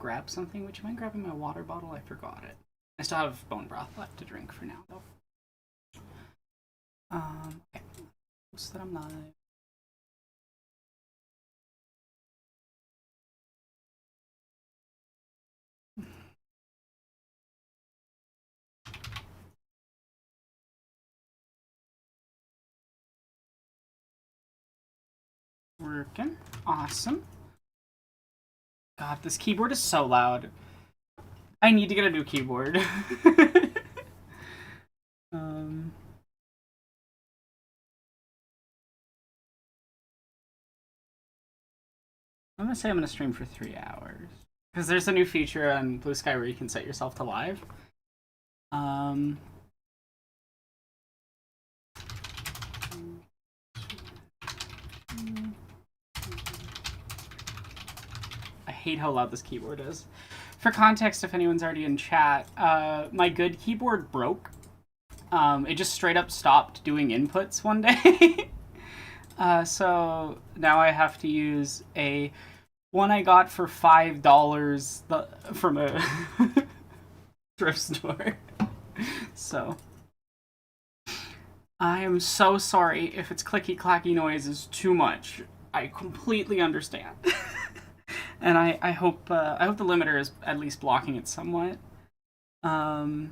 grab something. Would you mind grabbing my water bottle? I forgot it. I still have bone broth left to drink for now, though. Okay. So that I'm live. Working. Awesome. God, this keyboard is so loud. I need to get a new keyboard. I'm gonna say I'm gonna stream for 3 hours. Because there's a new feature on Blue Sky where you can set yourself to live. I hate how loud this keyboard is. For context, if anyone's already in chat, my good keyboard broke. It just straight up stopped doing inputs one day. So now I have to use a one I got for $5 from a thrift store. So I am so sorry if it's clicky clacky noise is too much. I completely understand. And I hope the limiter is at least blocking it somewhat. Alright,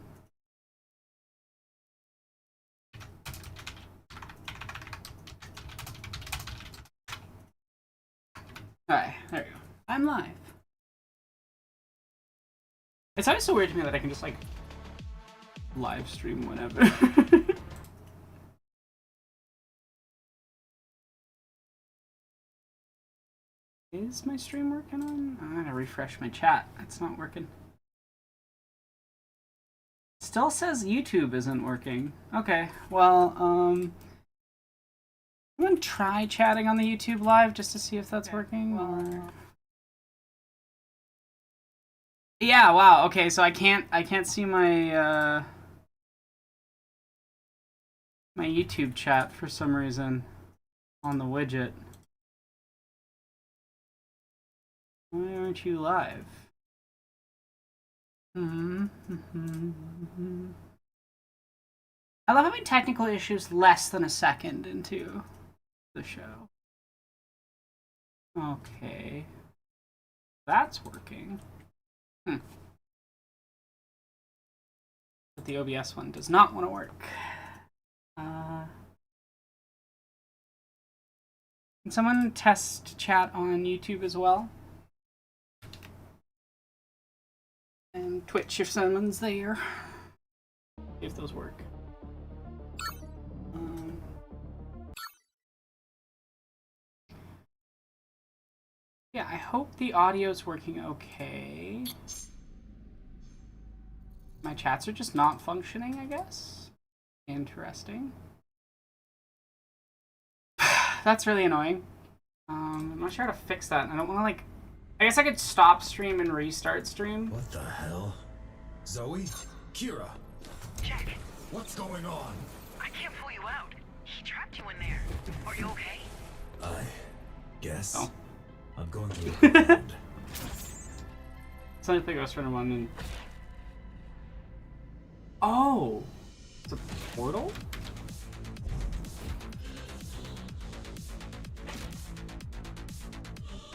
there we go. I'm live. It's always so weird to me that I can just like live stream whenever. Is my stream working on? I'm gonna refresh my chat. It's not working. Still says YouTube isn't working. Okay, well, I'm gonna try chatting on the YouTube live just to see if that's working. Or... Yeah, wow, okay, so I can't see my my YouTube chat for some reason on the widget. Why aren't you live? I love having technical issues less than a second into the show. Okay. That's working. But the OBS one does not want to work. Can someone test chat on YouTube as well? And Twitch if someone's there. If those work. Yeah, I hope the audio's working okay. My chats are just not functioning, I guess. Interesting. That's really annoying. I'm not sure how to fix that. I don't want to like... I guess I could stop stream and restart stream. What the hell? Zoe? Kira? Jack. What's going on? I can't pull you out. He trapped you in there. Are you okay? I guess. Oh. I'm going to look around. It's only the Ghostrunner one and... Oh! It's a portal?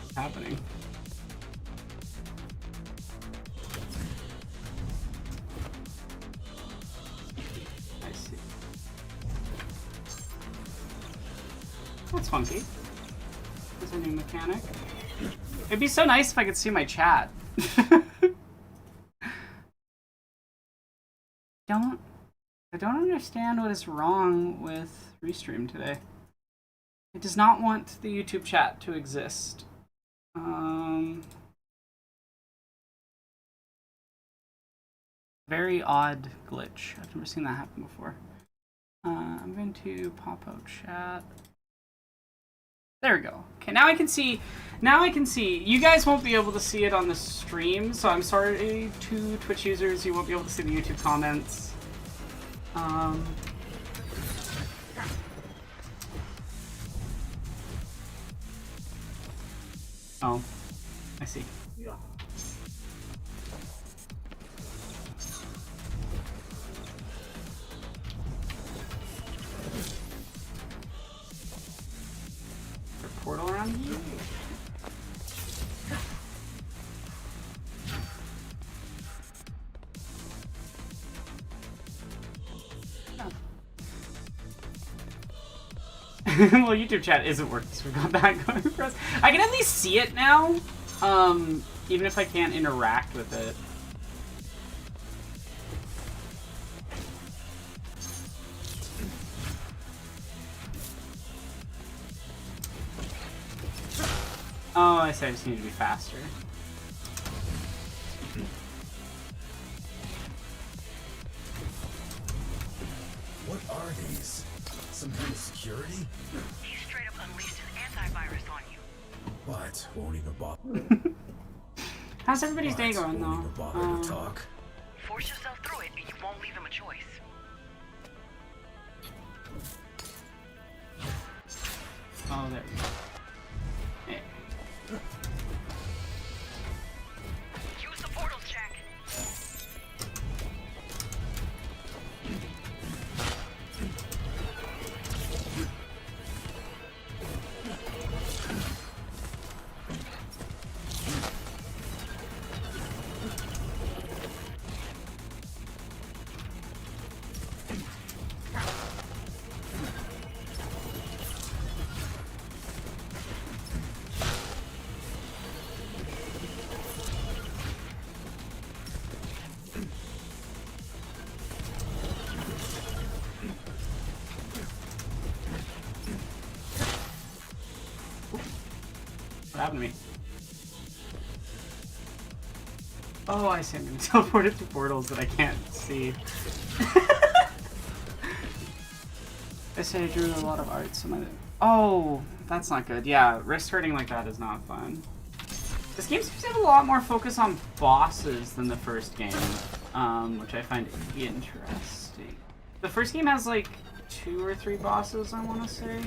What's happening? I see. That's funky. There's a new mechanic. It'd be so nice if I could see my chat. I don't understand what is wrong with Restream today. It does not want the YouTube chat to exist. Very odd glitch. I've never seen that happen before. I'm going to pop out chat. There we go. Okay, now I can see. Now I can see. You guys won't be able to see it on the stream, so I'm sorry to Twitch users. You won't be able to see the YouTube comments. Oh, I see. Yeah. on you. Well, YouTube chat isn't working, so we got that going for us. I can at least see it now, even if I can't interact with it. Oh, I see. I just need to be faster. What are these? Some kind of security? He straight up unleashed an antivirus on you. What? Won't even bother. How's everybody's day What? going, Won't though? even bother to talk. Force yourself through it and you won't leave him a choice. Oh, there we go. Yeah. Use the portals, Jack. What happened to me? Oh, I see. I'm getting teleported to portals that I can't see. I said I drew a lot of art, so my... Oh, that's not good. Yeah, wrist hurting like that is not fun. This game seems to have a lot more focus on bosses than the first game, which I find interesting. The first game has like 2 or 3 bosses, I want to say.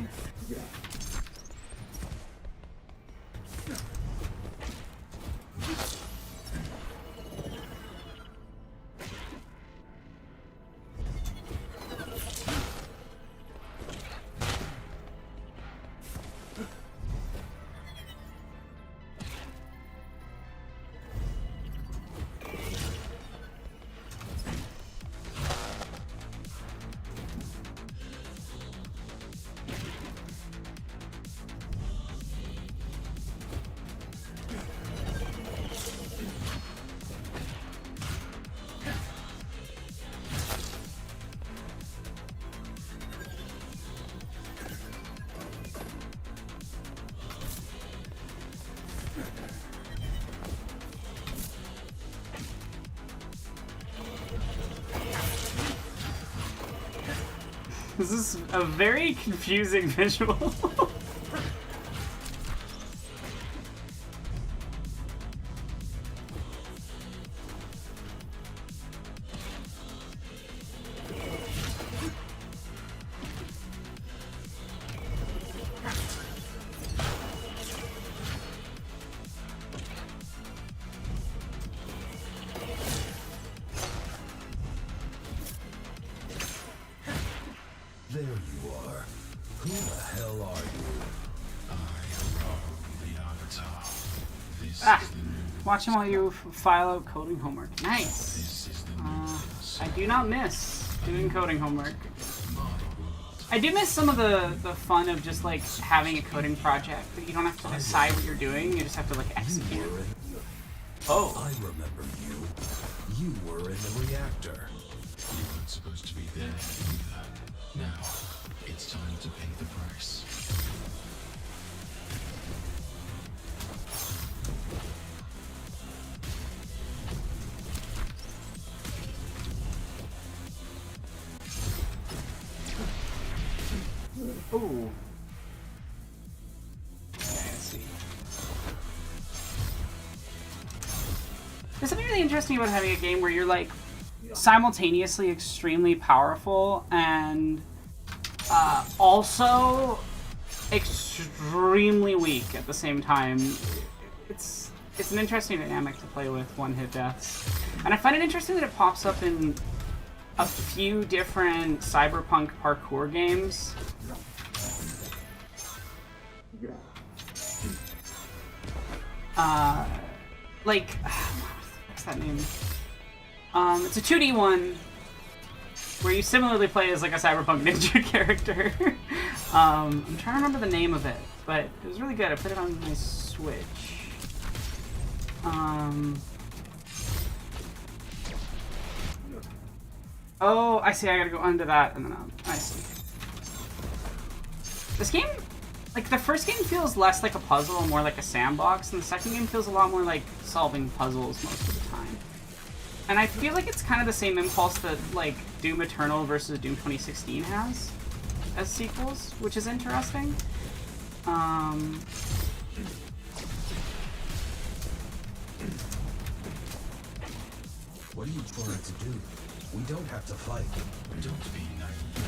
This is a very confusing visual. There you are. Who the hell are you? The Avatar. This Ah, is the new watching while you file out coding homework. Nice. This is the new I do not miss doing coding homework. Marvel. I do miss some of the fun of just like having a coding project that you don't have to decide what you're doing, you just have to like You execute. were in... Oh. I remember you. You were in the reactor. You weren't supposed to be there either. Now, it's time to pay the price. Ooh. Okay, I see. There's something really interesting about having a game where you're like simultaneously extremely powerful and also extremely weak at the same time. It's an interesting dynamic to play with one-hit deaths. And I find it interesting that it pops up in a few different cyberpunk parkour games. Like, what's that name? It's a 2D one where you similarly play as like a Cyberpunk Ninja character. I'm trying to remember the name of it, but it was really good. I put it on my Switch. Oh, I see. I gotta go under that, and then I see. This game, like the first game feels less like a puzzle and more like a sandbox, and the second game feels a lot more like solving puzzles most of the time. And I feel like it's kind of the same impulse that like Doom Eternal versus Doom 2016 has as sequels, which is interesting. What are you trying to do? We don't have to fight. Don't be naive.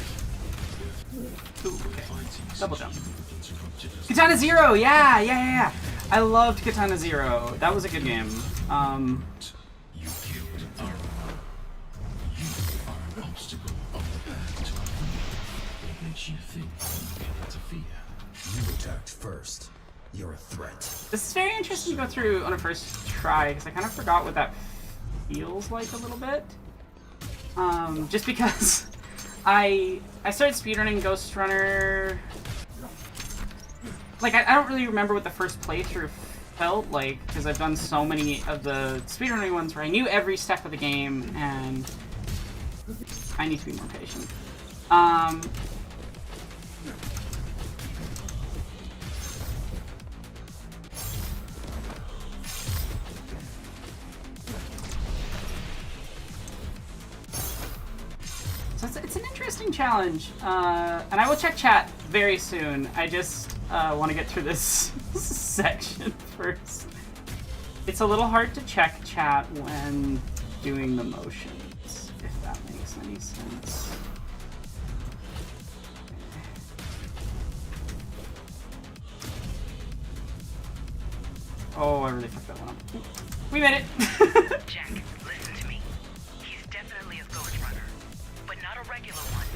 Ooh, okay. Fighting Double since jump. you interrupted us. Katana Zero, yeah. I loved Katana Zero. That was a good game. You killed Arrow. You are an obstacle on the path to What makes you think you can interfere? You attacked first. You're a threat. This is very interesting to go through on a first try, because I kind of forgot what that feels like a little bit. Just because I started speedrunning Ghostrunner. Like, I don't really remember what the first playthrough felt like, because I've done so many of the speedrunning ones where I knew every step of the game, and I need to be more patient. So it's an interesting challenge, and I will check chat very soon. I just want to get through this section first. It's a little hard to check chat when doing the motions, if that makes any sense. Oh, I really fucked that one up. We made it! Jack, listen to me. He's definitely a Ghostrunner, but not a regular one.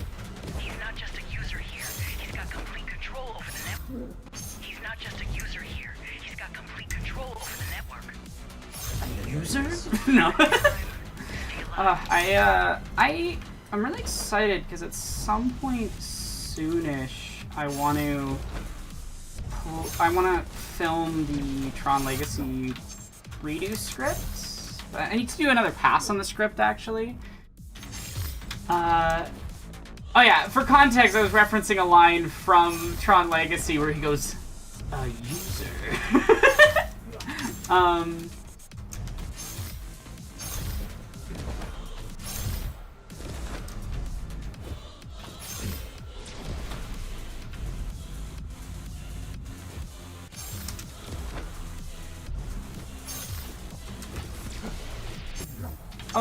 He's not just a user here. He's got complete control over the network. He's not just a user here. He's got complete control over the network. User? No. I'm really excited because at some point soonish I want to film the Tron Legacy redo script. But I need to do another pass on the script actually. Oh yeah, for context, I was referencing a line from Tron Legacy where he goes, "A user."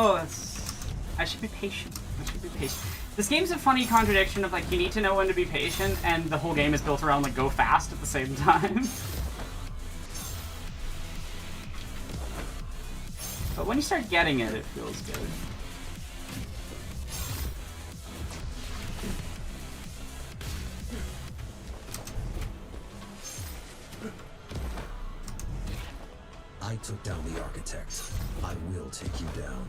Oh, I should be patient. This game's a funny contradiction of like you need to know when to be patient, and the whole game is built around like go fast at the same time. But when you start getting it, it feels good. I took down the architect. I will take you down.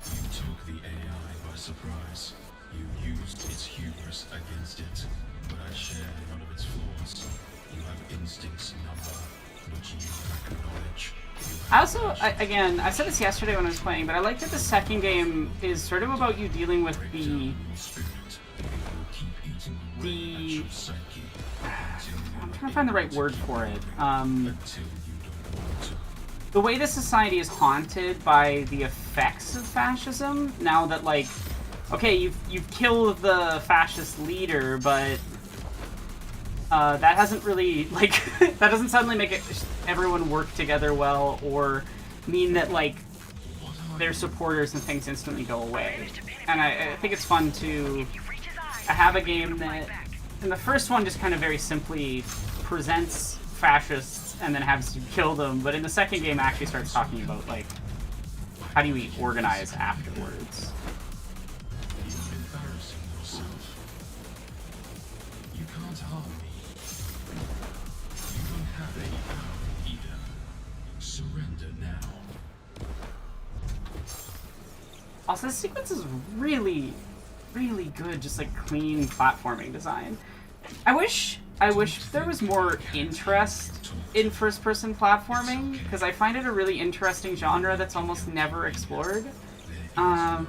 You took the AI by surprise. You used its hubris against it, but I shared none of its flaws. You have instincts, number, which you acknowledge. I also, again, I said this yesterday when I was playing, but I like that the second game is sort of about you dealing with the I'm trying to find the right word for it. The way the society is haunted by the effects of fascism, now that, like, okay, you've killed the fascist leader, but that hasn't really, like, that doesn't suddenly make everyone work together well, or mean that, like, their supporters and things instantly go away. And I think it's fun to have a game that, in the first one, just kind of very simply presents fascists and then has you kill them, but in the second game actually starts talking about, like, how do you organize afterwards. You're embarrassing yourself. You can't harm me. You don't have any power either. Also, this sequence is really, really good, just like clean platforming design. I wish there was more interest in first-person platforming, because I find it a really interesting genre that's almost never explored. I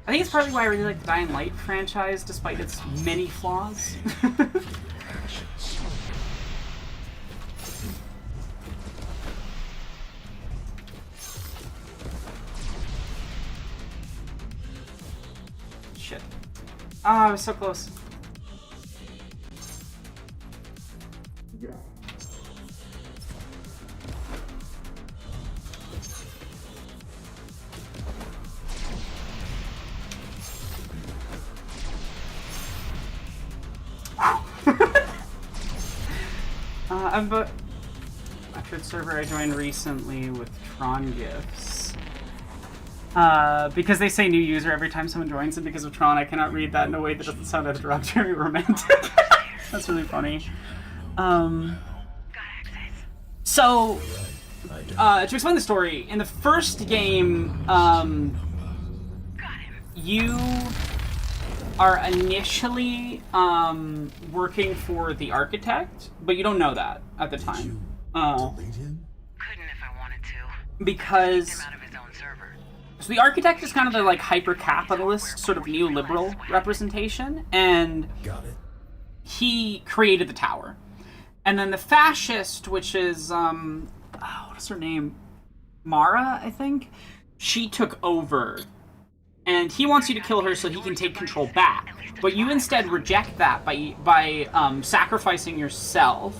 think it's partly why I really like the Dying Light franchise, despite its many flaws. Shit. Oh, I was so close. But after the server I joined recently with Tron gifts. Because they say new user every time someone joins, and because of Tron, I cannot read that in a way that doesn't sound either derogatory or romantic. That's really funny. So, to explain the story, in the first game, you are initially working for the architect, but you don't know that at the time. Delete him? Couldn't if I wanted to. Because Him out of his own server. so the architect is kind of the like hyper-capitalist sort of neoliberal representation, and Got it. he created the tower. And then the fascist, which is what is her name? Mara, I think. She took over. And he wants you to kill her so he can take control back. But you instead reject that by sacrificing yourself,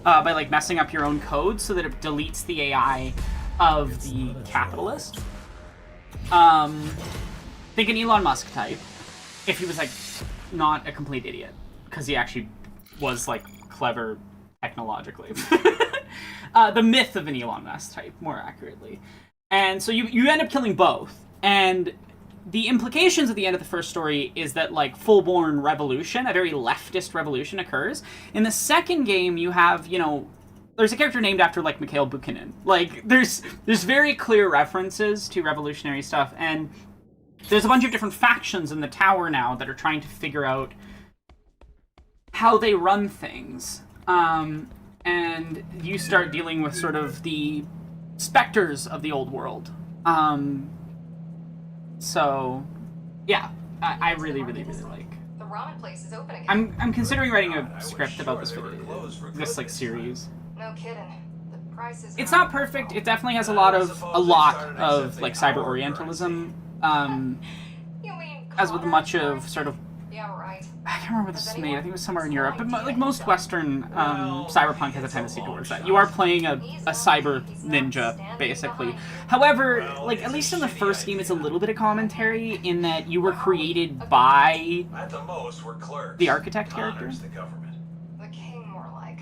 by like messing up your own code so that it deletes the AI of the capitalist. Think an Elon Musk type, if he was like not a complete idiot, because he actually was like clever technologically. The myth of an Elon Musk type, more accurately. And so you end up killing both. And the implications at the end of the first story is that, like, full-born revolution, a very leftist revolution occurs. In the second game, you have, you know, there's a character named after, like, Mikhail Bakunin. Like, there's very clear references to revolutionary stuff, and there's a bunch of different factions in the tower now that are trying to figure out how they run things. And you start dealing with sort of the specters of the old world. So, yeah, I really, really, really like. The ramen place is open again. I'm considering writing a script about this this like series. No kidding. The price is. It's not perfect. It definitely has a lot of like cyber Orientalism. You mean As with much of sort of, Yeah, right. I can't remember where this is made. I think it was somewhere in Europe. But like most Western cyberpunk has a tendency towards that. You are playing a cyber ninja, basically. However, like at least in the first game, it's a little bit of commentary in that you were created by At the most, we're clerks. the architect character. Honors the government. The king, more like.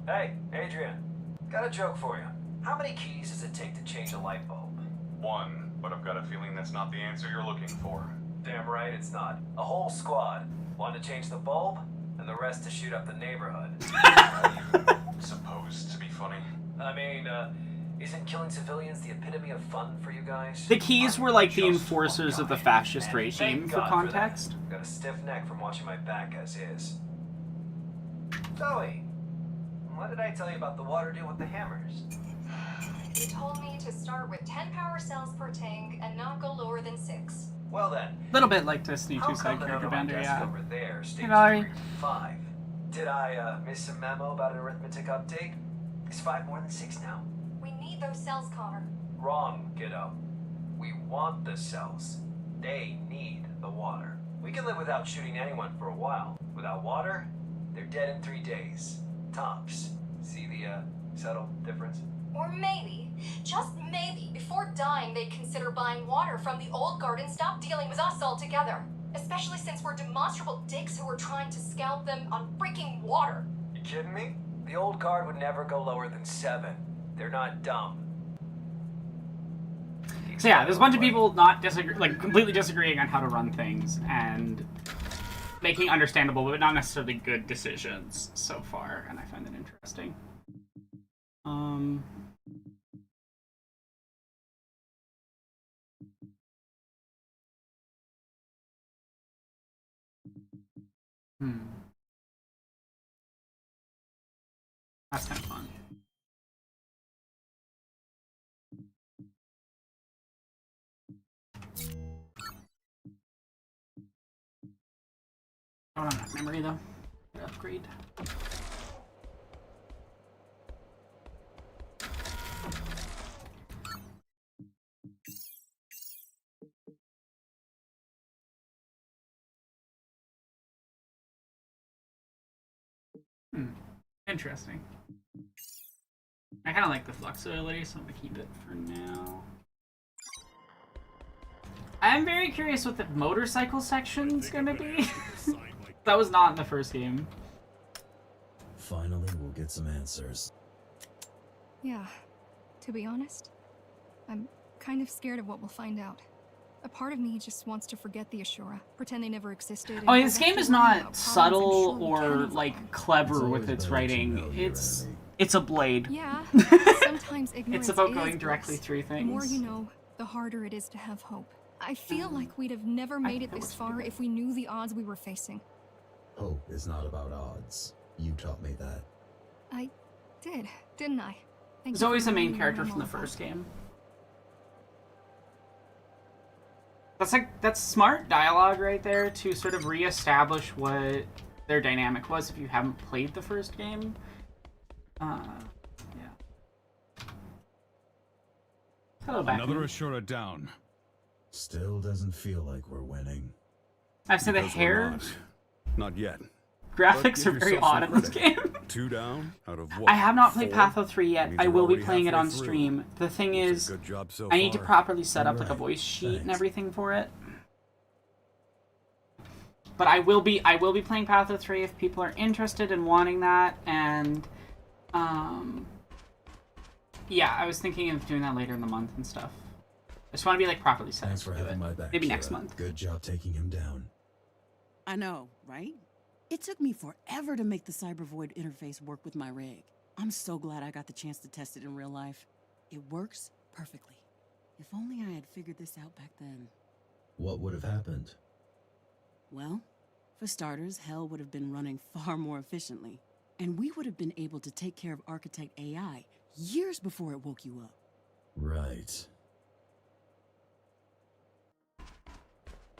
Hey, Adrian. Got a joke for you. How many keys does it take to change a light bulb? One, but I've got a feeling that's not the answer you're looking for. Damn right it's not. A whole squad. One to change the bulb, and the rest to shoot up the neighborhood. Supposed to be funny. I mean, isn't killing civilians the epitome of fun for you guys? The keys were like the enforcers of the fascist And regime, thank for God context. that. Got a stiff neck from watching my back as is. Zoe, what did I tell you about the water deal with the hammers? You told me to start with 10 power cells per tank and not go lower than 6. Well then, A little bit like Destiny how 2 come side the character note on my bender, desk yeah. over there states Valerie. 5? Did I miss some memo about an arithmetic update? Is 5 more than 6 now? We need those cells, Connor. Wrong, kiddo. We want the cells. They need the water. We can live without shooting anyone for a while. Without water, they're dead in 3 days. Tops. See the subtle difference? Or maybe, just maybe, before dying, they'd consider buying water from the old guard and stop dealing with us altogether. Especially since we're demonstrable dicks who are trying to scalp them on freaking water. You kidding me? The old guard would never go lower than 7. They're not dumb. So yeah, there's a bunch of people not completely disagreeing on how to run things and making understandable but not necessarily good decisions so far, and I find that interesting. Hmm. That's kind of fun. I don't have memory though. Upgrade. Interesting. I kind of like the flexibility, so I'm gonna keep it for now. I'm very curious what the motorcycle section's gonna be. That was not in the first game. Finally, we'll get some answers. Yeah, to be honest, I'm kind of scared of what we'll find out. A part of me just wants to forget the Ashura, pretend they never existed. Oh, this game is not subtle or like clever with its writing. It's a blade. Yeah, sometimes ignorance It's about is going directly bliss. through The more things. you know, the harder it is to have hope. I feel like we'd have never made it this far if we knew the odds we were facing. Hope is not about odds. You taught me that. I did, didn't I? Thank There's you always for a main reminding me character what I'm from the all about. first game. That's smart dialogue right there to sort of reestablish what their dynamic was if you haven't played the first game. Yeah. Hello, back. Another Ashura down. Still doesn't feel like we're winning. I've said the Because we're hair not yet. graphics But are give very yourself odd some in this credit. game. 2 down out of what? I have not played 4? Patho 3 yet. Means I you're will be already playing it halfway on through. stream. The thing It's is, a good job so I need to far. properly set up like a Right. voice sheet and Thanks. everything for it. But I will be playing Patho 3 if people are interested in wanting that, and yeah, I was thinking of doing that later in the month and stuff. I just want to be like properly set Thanks up for to do having it. my back. Maybe next Kira. month. Good job taking him down. I know, right? It took me forever to make the Cyber Void interface work with my rig. I'm so glad I got the chance to test it in real life. It works perfectly. If only I had figured this out back then. What would have happened? Well, for starters, Hell would have been running far more efficiently. And we would have been able to take care of Architect AI years before it woke you up. Right.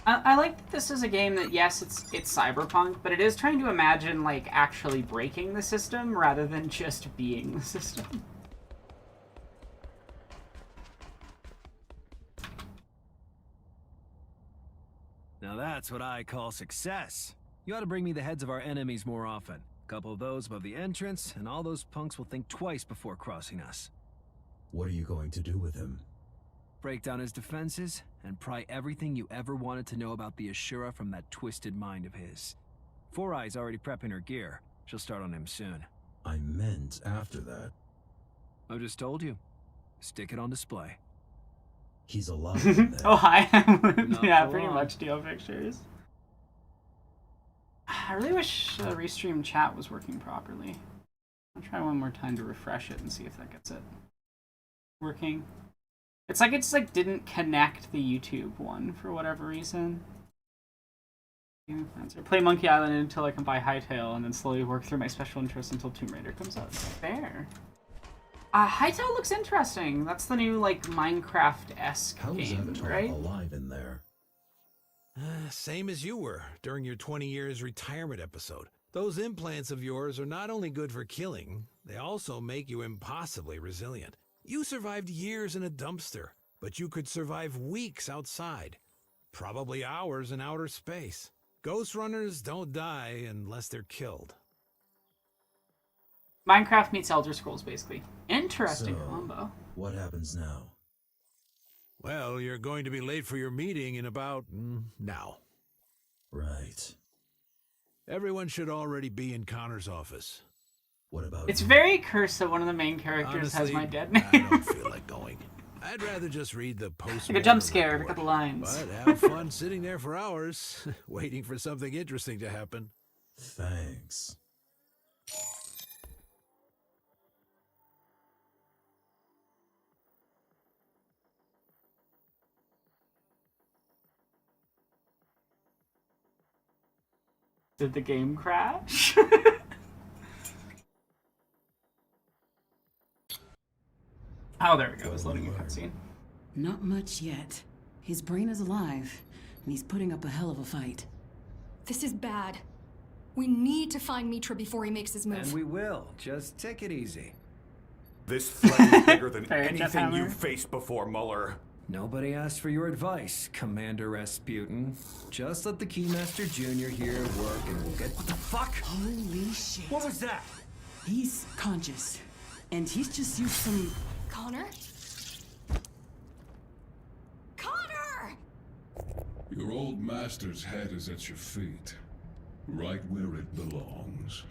I like that this is a game that, yes, it's cyberpunk, but it is trying to imagine like actually breaking the system rather than just being the system. Now that's what I call success. You ought to bring me the heads of our enemies more often. A couple of those above the entrance, and all those punks will think twice before crossing us. What are you going to do with him? Break down his defenses, and pry everything you ever wanted to know about the Ashura from that twisted mind of his. Four Eye's already prepping her gear. She'll start on him soon. I meant after that. I just told you. Stick it on display. He's alive in there. Oh, hi. Not Yeah, for pretty long. much deal pictures. I really wish Restream chat was working properly. I'll try one more time to refresh it and see if that gets it working. It's like didn't connect the YouTube one for whatever reason. Play Monkey Island until I can buy Hytale, and then slowly work through my special interests until Tomb Raider comes out. Fair. Hytale looks interesting. That's the new like Minecraft-esque How is game, Avatar right? alive in there? Same as you were during your 20 years retirement episode. Those implants of yours are not only good for killing, they also make you impossibly resilient. You survived years in a dumpster, but you could survive weeks outside. Probably hours in outer space. Ghostrunners don't die unless they're killed. Minecraft meets Elder Scrolls, basically. Interesting So, combo. what happens now? Well, you're going to be late for your meeting in about now. Right. Everyone should already be in Connor's office. What about It's you? very cursed that one of the main characters has Honestly, my dead I don't name. feel like going. I'd rather just read the post. Like a jump scare, a couple lines. But have fun sitting there for hours, waiting for something interesting to happen. Thanks. Did the game crash? Oh, there we go. It's loading a cutscene. Not much yet. His brain is alive, and he's putting up a hell of a fight. This is bad. We need to find Mitra before he makes his move. And we will. Just take it easy. This threat is bigger than Fair, anything Jeff you've faced before, Muller. Nobody asked for your advice, Commander Rasputin. Just let the Keymaster Jr. here work and we'll get... What the fuck? Holy shit. What was that? He's conscious, and he's just used some... Connor? Connor! Your old master's head is at your feet, right where it belongs.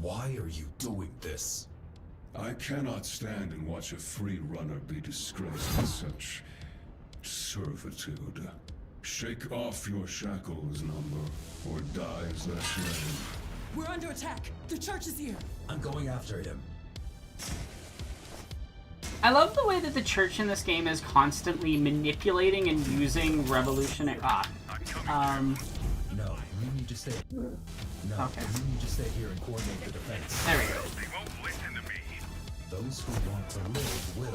Why are you doing this? I cannot stand and watch a free runner be disgraced with such servitude. Shake off your shackles, Number, or die as their slave. We're under attack! The church is here! I'm going after him. I love the way that the church in this game is constantly manipulating and using revolutionary... No, you need to stay. No, Okay. you need to stay here and coordinate the defense. There we go. They won't listen to me. Those who want to live will.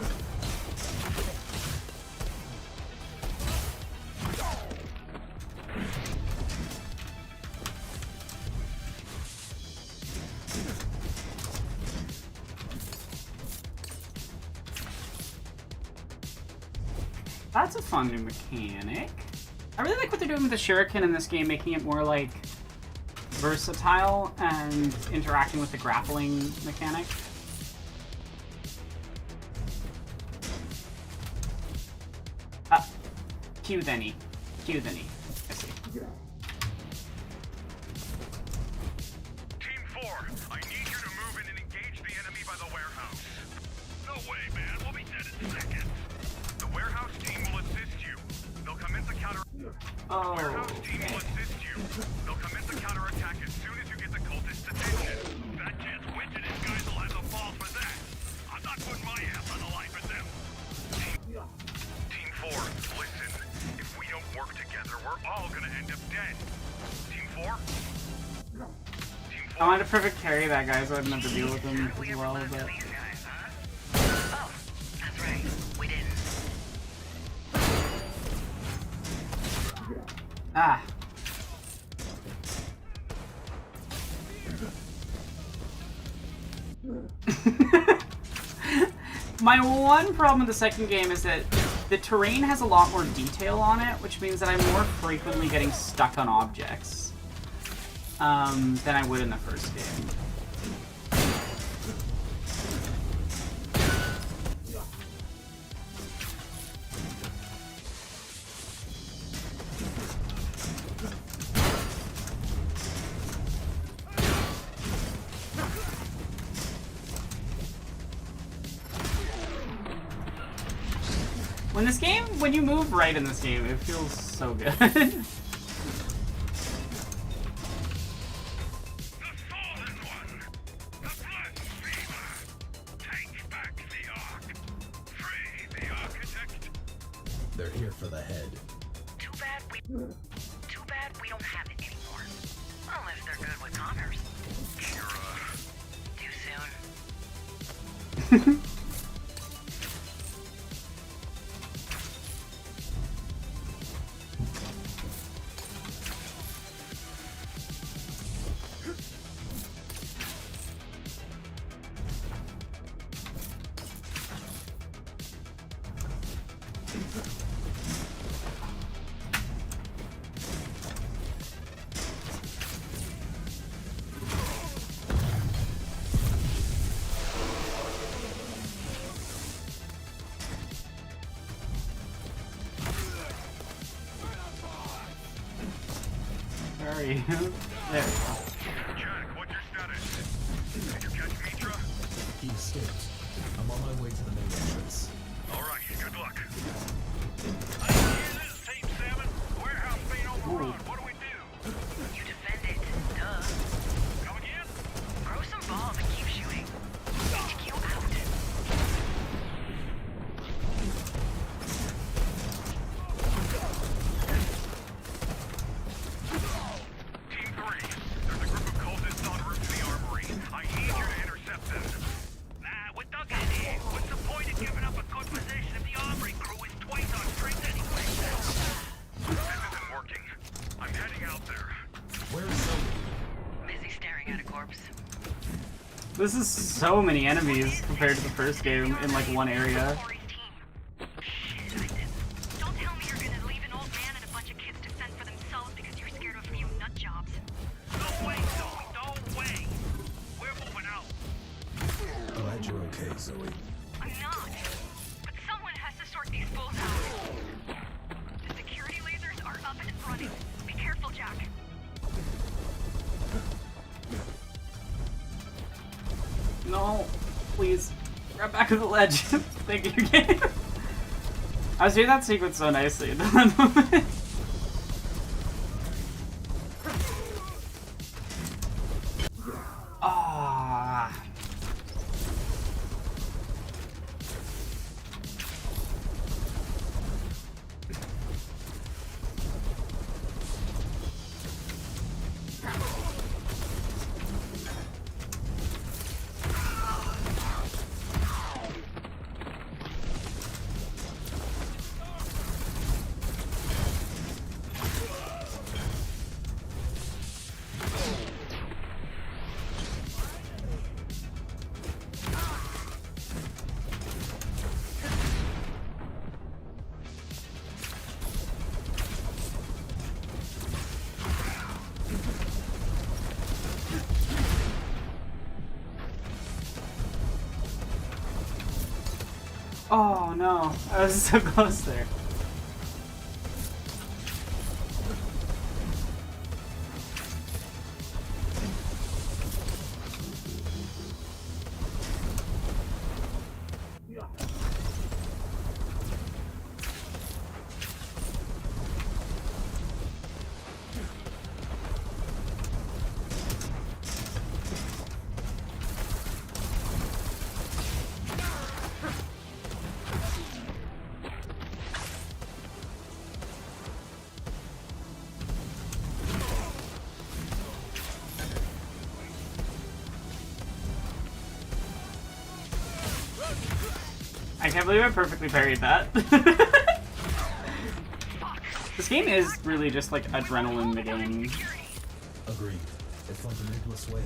That's a fun new mechanic. I really like what they're doing with the shuriken in this game, making it more like versatile and interacting with the grappling mechanic. Q then E. Q then E. I see. Team 4, I need you to move in and engage the enemy by the warehouse. No way, man. We'll be dead in seconds. The warehouse team will assist you. They'll commence a counter... Oh. Warehouse team will assist you. They'll commence a counterattack as soon as you get the cultists' attention. That chance Witch and his guys will have the balls for that. I'm not putting my ass on the line for them. Team 4, listen. If we don't work together, we're all gonna end up dead. Team 4? Team 4? I wanted to perfect carry that guy so I didn't have to deal with him as well, but... Oh, that's right. We didn't. Ah. My one problem with the second game is that the terrain has a lot more detail on it, which means that I'm more frequently getting stuck on objects than I would in the first game. When you move right in this game, it feels so good. They're here for the head. Too bad we don't have it anymore. Unless they're good with Connors. Too soon. There we go. Jack, what's your status? Did you catch Mitra? He escaped. I'm on my way to the main entrance. All right, good luck. I hear this, Team 7. Warehouse being overrun. What do we do? You defend it. Duh. Come again? Throw some balls and keep shooting. HQ out. Team 3, they're This is so many enemies compared to the first game in like one area. Don't tell me you're gonna leave an old man and a bunch of kids to fend for themselves because you're scared of a few nut jobs. No way, Zoe, no way! We're moving out. Glad you're okay, Zoe. I'm not. But someone has to sort these fools out. The security lasers are up and running. Be careful, Jack. No, please. Grab back to the ledge. Thank you, game. I was doing that sequence so nicely. Ah. Oh no, I was so close there. I can't believe I perfectly parried that. This game is really just like adrenaline the game. Agreed. A fundamentalist wave.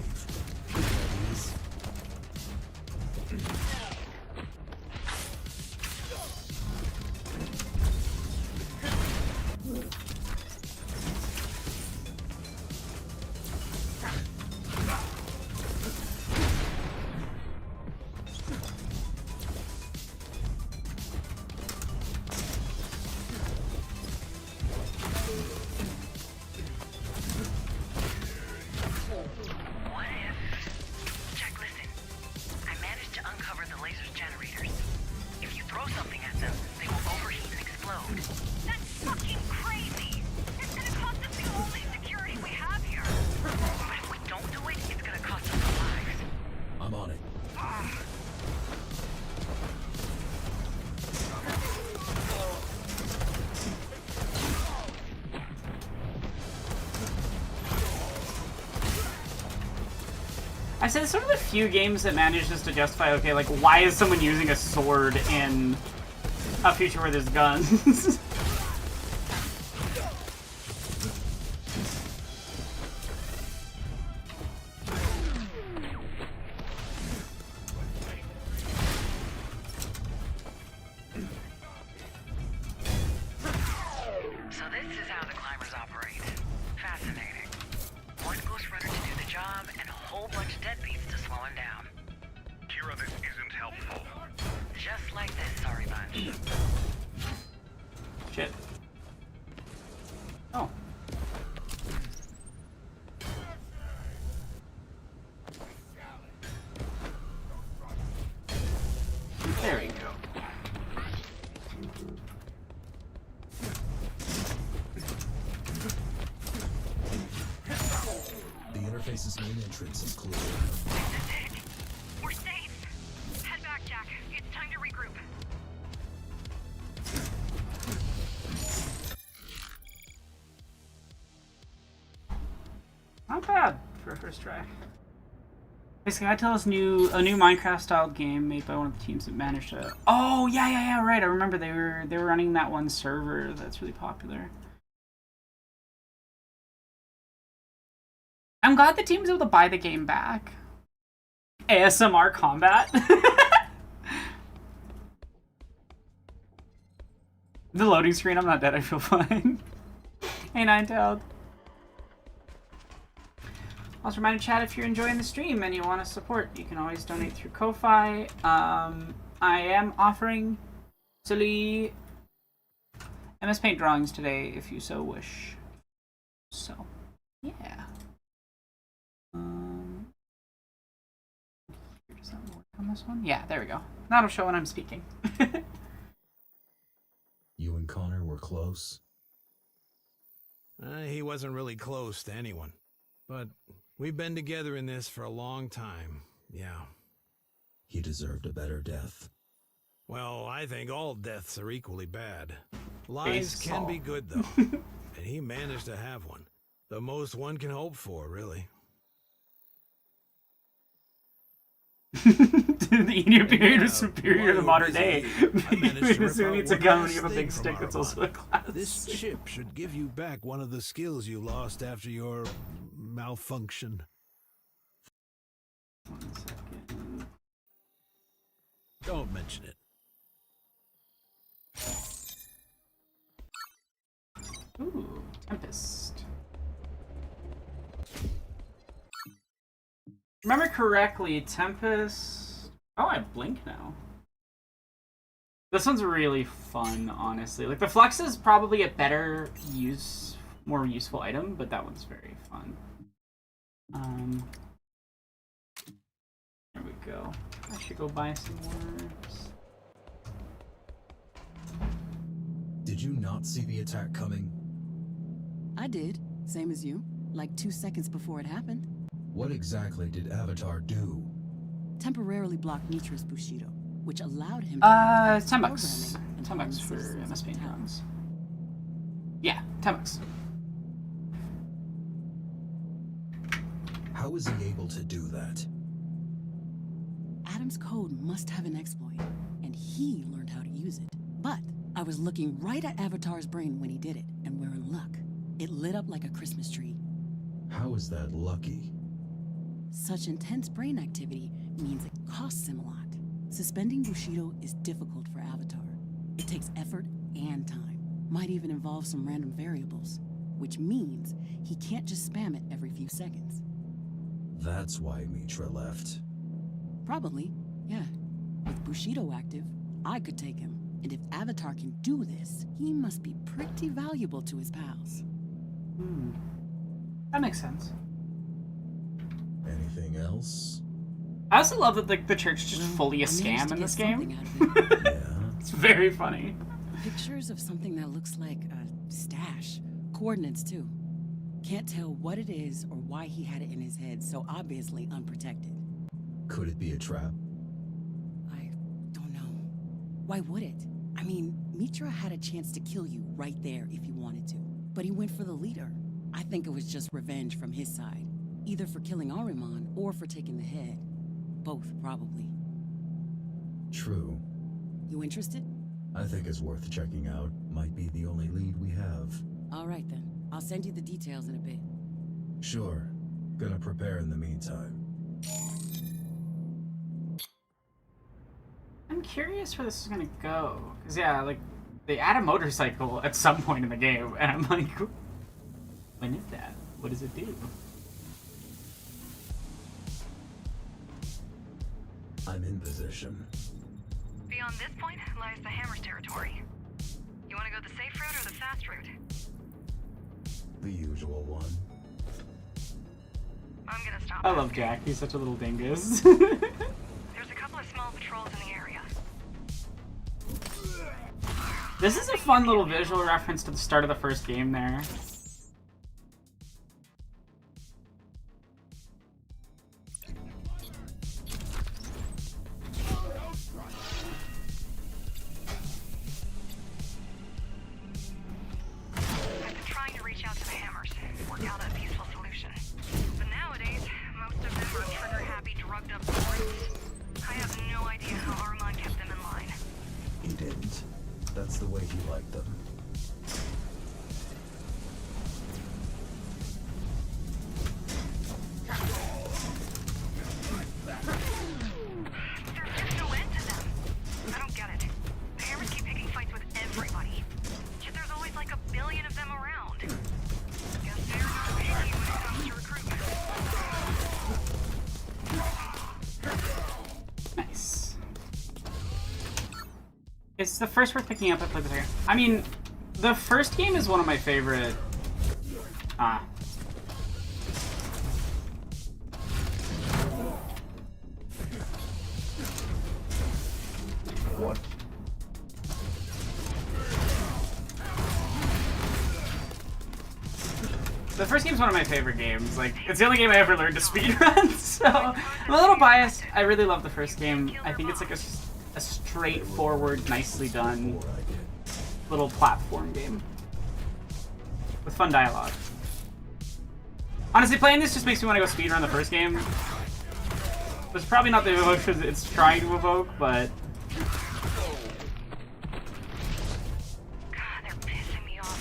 What if... Jack, listen. I managed to uncover the laser's generators. If you throw something at them, they will overheat and explode. That's fucking crazy! It's gonna cost us the only security we have here. But if we don't do it, it's gonna cost us our lives. I'm on it. I said it's sort of the few games that manage just to justify, okay, like, why is someone using a sword in a future where there's guns? So this is how the climbers operate. Fascinating. One Ghostrunner to do the job, and a whole bunch of deadbeats to slow him down. Kira, this isn't helpful. Just like this, sorry bunch. Shit. Oh. There we go. The interface's main entrance is clear. This is it. We're safe. Head back, Jack. It's time to regroup. Not bad for a first try. Basically, I tell us a new Minecraft-style game made by one of the teams that managed to. Oh yeah, right. I remember they were running that one server that's really popular. I'm glad the team was able to buy the game back. ASMR combat. The loading screen, I'm not dead, I feel fine. Hey, Ninetailed. Also, remind chat if you're enjoying the stream and you want to support, you can always donate through Ko-Fi. I am offering silly MS Paint drawings today, if you so wish. So, yeah. Does that work on this one? Yeah, there we go. That'll show when I'm speaking. You and Connor were close? He wasn't really close to anyone. But we've been together in this for a long time, yeah. He deserved a better death. Well, I think all deaths are equally bad. Lives can be good, though. And he managed to have one. The most one can hope for, really. The Indian period was superior to modern day. Who needs a gun when you have a big stick that's also a glass? This chip should give you back one of the skills you lost after your malfunction. 1 second. Don't mention it. Ooh, Tempest. Remember correctly, Tempest... Oh, I blink now. This one's really fun, honestly. Like, the Flux is probably a better more useful item, but that one's very fun. There we go. I should go buy some more. Did you not see the attack coming? I did, same as you. Like 2 seconds before it happened. What exactly did Avatar do? Temporarily blocked Nitra's Bushido, which allowed him $10. and $10 for MS Paint drawings. Yeah, $10. How was he able to do that? Adam's code must have an exploit, and he learned how to use it. But I was looking right at Avatar's brain when he did it, and we're in luck. It lit up like a Christmas tree. How is that lucky? Such intense brain activity means it costs him a lot. Suspending Bushido is difficult for Avatar. It takes effort and time. Might even involve some random variables, which means he can't just spam it every few seconds. That's why Mitra left. Probably, yeah. With Bushido active, I could take him. And if Avatar can do this, he must be pretty valuable to his pals. That makes sense. Anything else? I also love that the church is just fully a scam in this game. It's very funny. Pictures of something that looks like a stash. Coordinates, too. Can't tell what it is or why he had it in his head, so obviously unprotected. Could it be a trap? I don't know. Why would it? I mean, Mitra had a chance to kill you right there if he wanted to. But he went for the leader. I think it was just revenge from his side. Either for killing Ahriman or for taking the head. Both, probably. True. You interested? I think it's worth checking out. Might be the only lead we have. All right, then. I'll send you the details in a bit. Sure. Gonna prepare in the meantime. I'm curious where this is gonna go. Because, yeah, like, they add a motorcycle at some point in the game, and I'm like, when is that? What does it do? I'm in position. Beyond this point lies the Hammer's territory. You want to go the safe route or the fast route? The usual one. I'm gonna stop. I love Jack. He's such a little dingus. There's a couple of small patrols in the area. This is a fun little visual reference to the start of the first game there. That's the way he liked them. Is the first worth picking up? I played the second. I mean, the first game is one of my favorite. What? The first game's one of my favorite games. Like, it's the only game I ever learned to speedrun, so I'm a little biased. I really love the first game. I think it's like a straightforward, nicely done little platform game with fun dialogue. Honestly, playing this just makes me want to go speedrun the first game. It's probably not the emotions it's trying to evoke, but... God, they're pissing me off.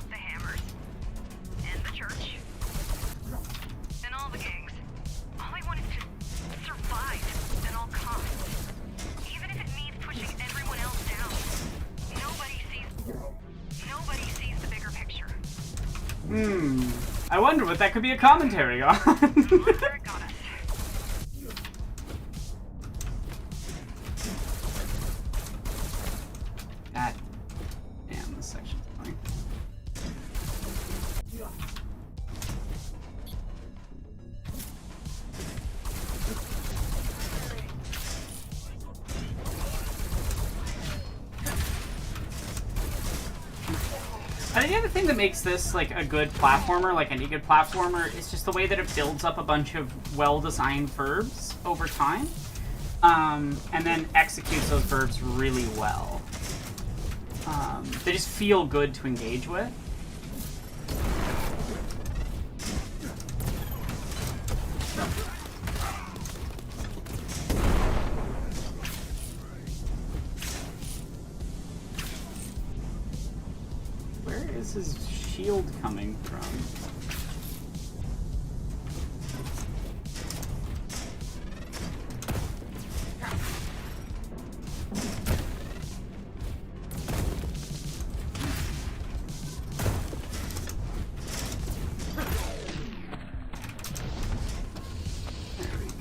The Hammers. And the church. And all the gangs. All I want is to survive at all costs. Even if it means pushing everyone else down. Nobody sees the bigger picture. I wonder what that could be a commentary on. God damn, this section's funny. I think the other thing that makes this like a good platformer, like any good platformer, is just the way that it builds up a bunch of well-designed verbs over time, and then executes those verbs really well. They just feel good to engage with. Where is his shield coming from?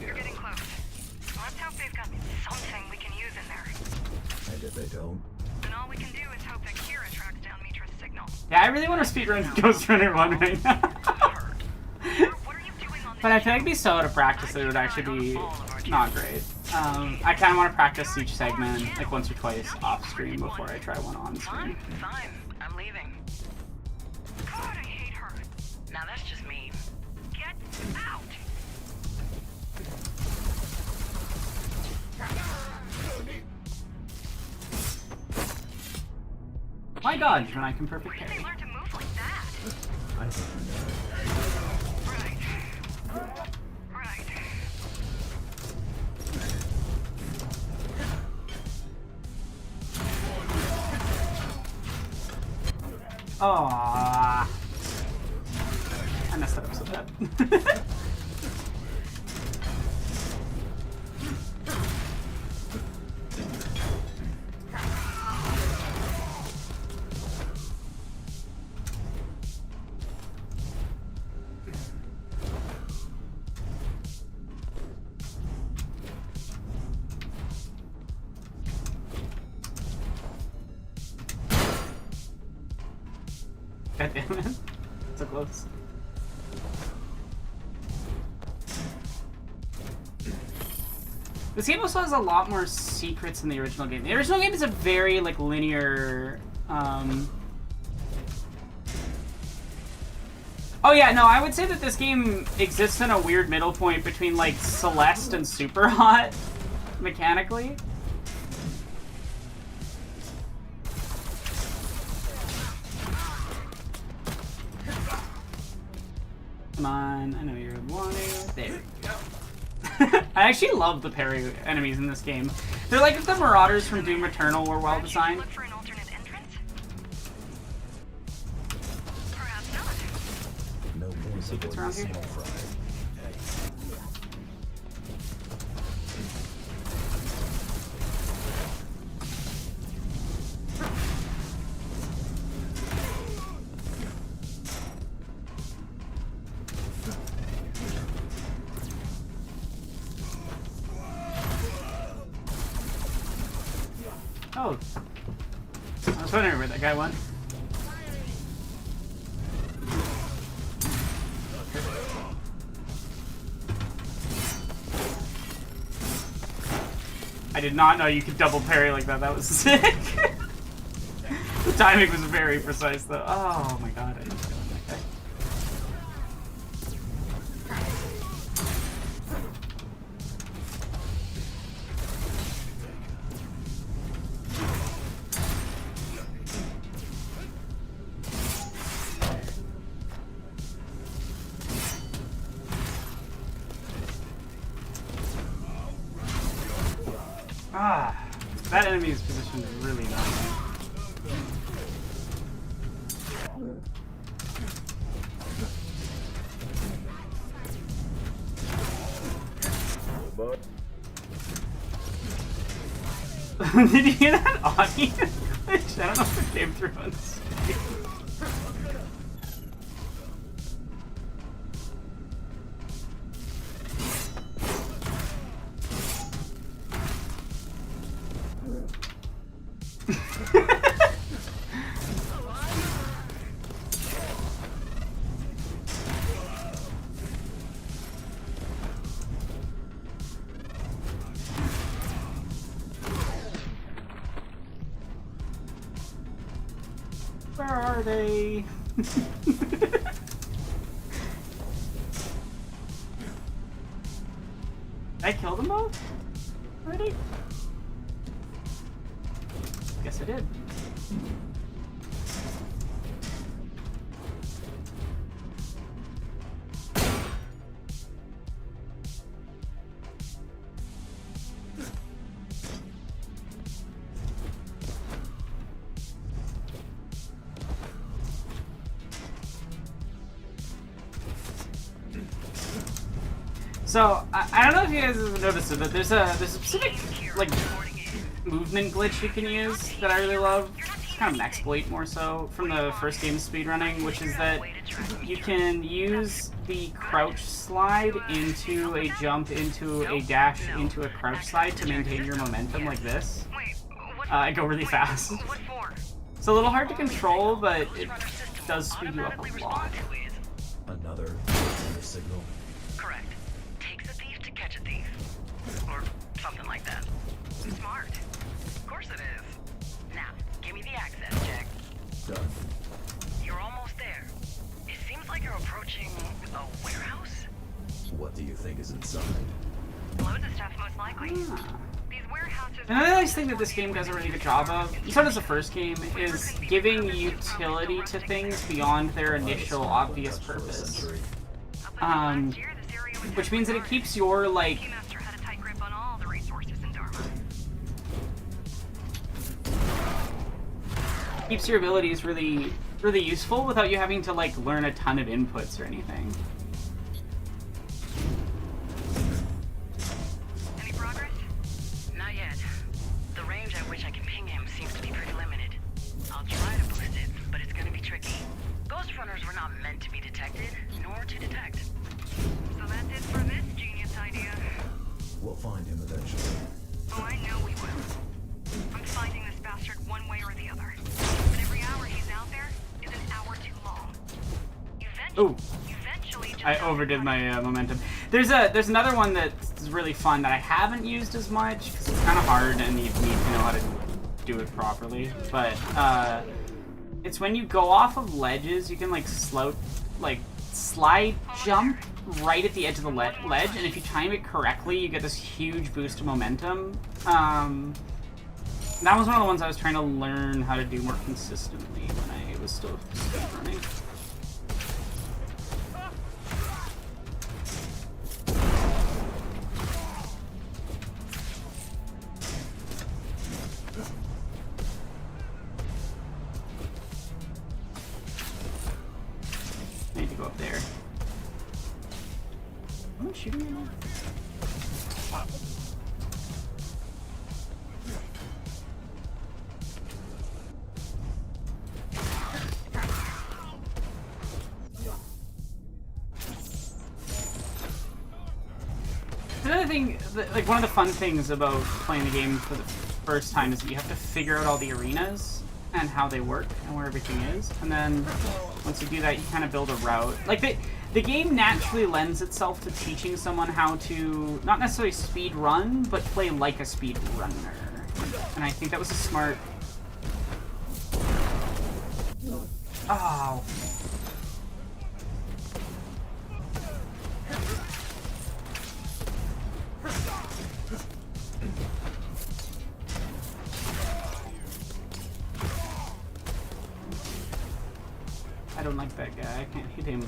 You're getting close. Let's hope they've got something we can use in there. And if they don't? And all we can do is hope that Kira tracks down Mitra's signal. Yeah, I really want to speedrun Ghostrunner 1 right now. But I feel like it'd be so out of practice that it would actually be not great. I kind of want to practice each segment like once or twice off stream before I try one on stream. Fine. I'm leaving. God, I hate her. Now that's just me. Get out! Why dodge when I can perfect Where did parry? they learn to move like that? I think Right. Aww. I messed that up so bad. God damn it. So close. This game also has a lot more secrets than the original game. The original game is a very, like, linear, Oh yeah, no, I would say that this game exists in a weird middle point between, like, Celeste and Super Hot, mechanically. Come on, I know you're wanting. There we go. I actually love the parry enemies in this game. They're like if the Marauders from Doom Eternal were well designed. Look for an alternate entrance? Perhaps not. no more Secrets around here? small fry. Oh. I was wondering where that guy went. I did not know you could double parry like that. That was sick. The timing was very precise, though. Oh my god, I didn't feel that guy. Ah, that enemy's position is really nice. Did you hear that audio glitch? I don't know if it came through on stream. Where are they? I killed them both? Already? Guess I did. So I don't know if you guys have noticed it, but there's a specific like movement glitch you can use that I really love. It's kind of an exploit more so from the first game speedrunning, which is that you can use the crouch slide into a jump, into a dash, into a crouch slide to maintain your momentum like this. Go really fast. It's a little hard to control, but it does speed you up a lot. Another signal. Correct. Takes a thief to catch a thief. Or something like that. Smart. Of course it is. Now, give me the access check. Done. You're almost there. It seems like you're approaching a warehouse. What do you think is inside? Loads of stuff, most likely. These warehouses. Another nice thing that this game does a really good job of, so does the first game, is giving utility to things beyond their initial obvious purpose. Which means that it keeps your, like, keeps your abilities really useful without you having to, like, learn a ton of inputs or anything. Any progress? Not yet. The range at which I can ping him seems to be pretty limited. I'll try to boost it, but it's gonna be tricky. Ghostrunners were not meant to be detected, nor to detect. So that's it for this genius idea. We'll find him eventually. Oh, I know we will. I'm finding this bastard one way or the other. But every hour he's out there is an hour too long. Eventually I overdid my momentum. There's another one that's really fun that I haven't used as much because it's kind of hard and you need to know how to do it properly. But it's when you go off of ledges, you can like slide jump right at the edge of the ledge, and if you time it correctly, you get this huge boost of momentum. That was one of the ones I was trying to learn how to do more consistently when I was still running. I need to go up there. Am I shooting him now? Another thing, like one of the fun things about playing the game for first time is that you have to figure out all the arenas and how they work and where everything is. And then once you do that, you kind of build a route. Like, the game naturally lends itself to teaching someone how to, not necessarily speed run, but play like a speed runner. And I think that was a smart... Oh. I don't like that guy. I can't hit him.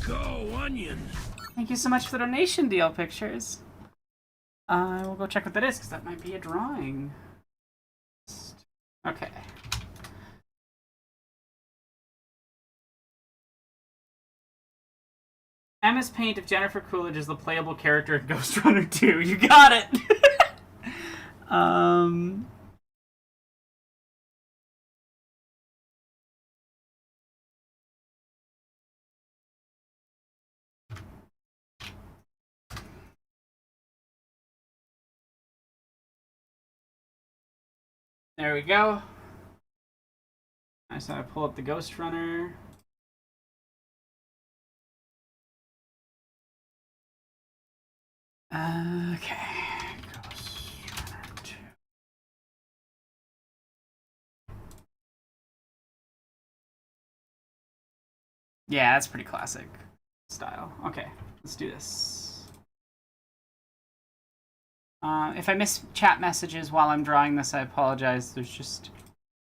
Go, onion! Thank you so much for the donation, deal pictures. I will go check what that is, because that might be a drawing. Okay. MS Paint if Jennifer Coolidge is the playable character in Ghostrunner 2. You got it! There we go. I just want to pull up the Ghostrunner. Okay. Ghostrunner 2. Yeah, that's pretty classic style. Okay, let's do this. If I miss chat messages while I'm drawing this, I apologize. There's just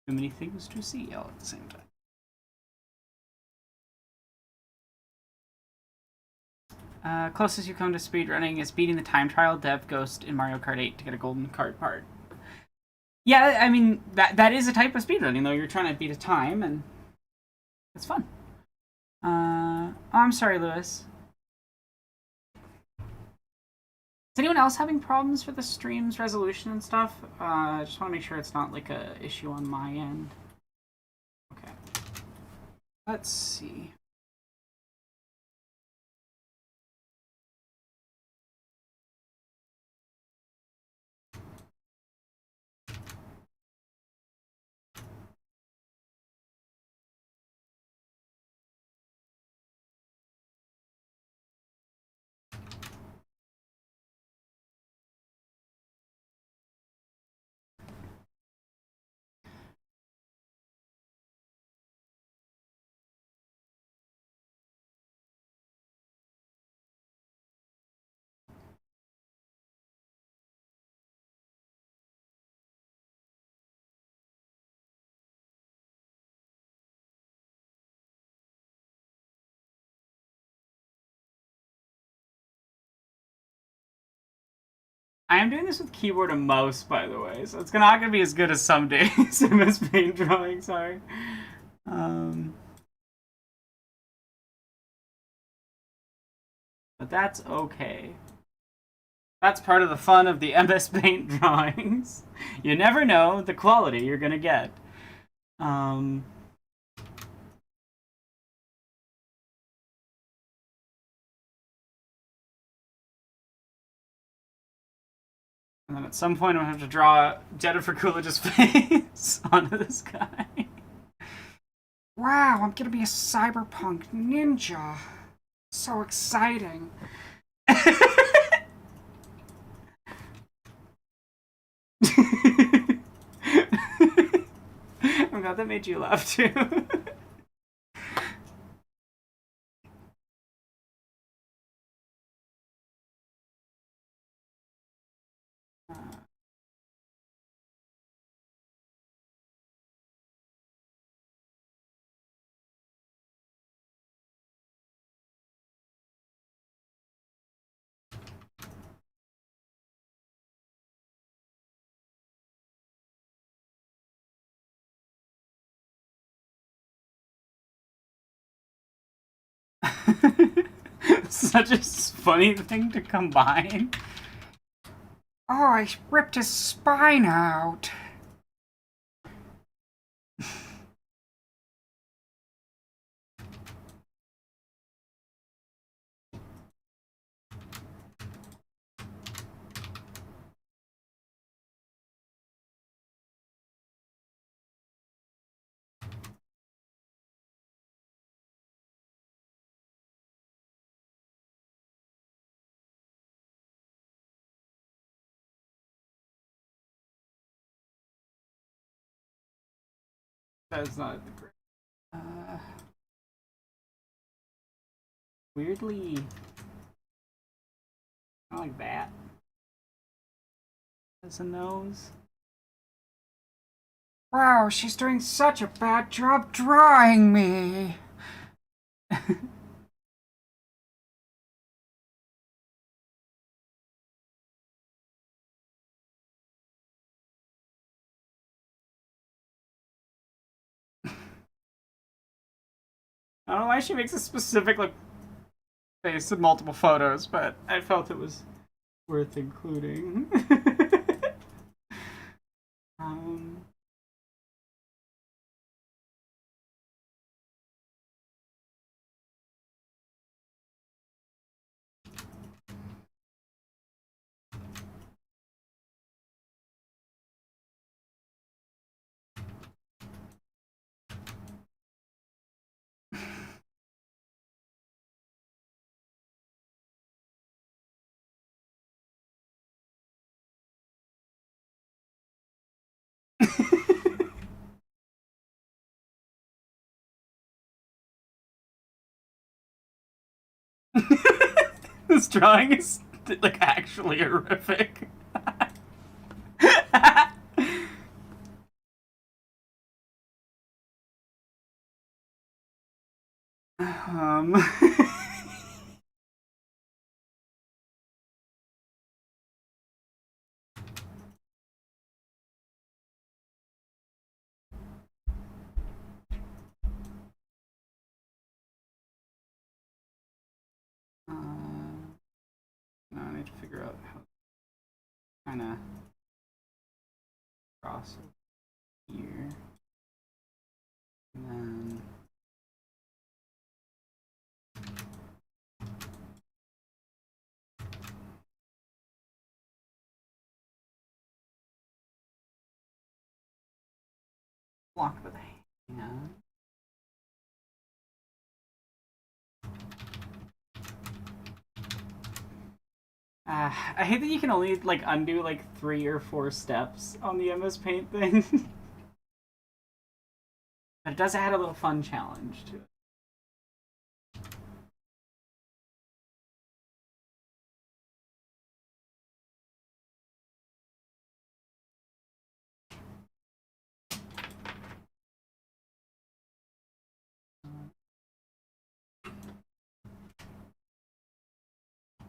too many things to see all at the same time. Closest you come to speedrunning is beating the time trial Dev Ghost in Mario Kart 8 to get a golden card part. Yeah, I mean, that is a type of speedrunning, though. You're trying to beat a time, and it's fun. Oh, I'm sorry, Lewis. Is anyone else having problems with the stream's resolution and stuff? I just want to make sure it's not like a issue on my end. Okay. Let's see. I am doing this with keyboard and mouse, by the way, so it's not going to be as good as some days in this paint drawing, sorry. But that's okay. That's part of the fun of the MS Paint drawings. You never know the quality you're going to get. And then at some point I'm going to have to draw Jennifer Coolidge's face onto this guy. Wow, I'm going to be a cyberpunk ninja. So exciting. I'm glad that made you laugh too. Such a funny thing to combine. Oh, I ripped his spine out. That's not the great. Weirdly, not like that. As a nose. Wow, she's doing such a bad job drawing me. I don't know why she makes a specific like face in multiple photos, but I felt it was worth including. um, this drawing is like actually horrific. um now I need to figure out how to kind of cross here. And then block with a hand. I hate that you can only like undo like 3 or 4 steps on the MS Paint thing. But it does add a little fun challenge to it.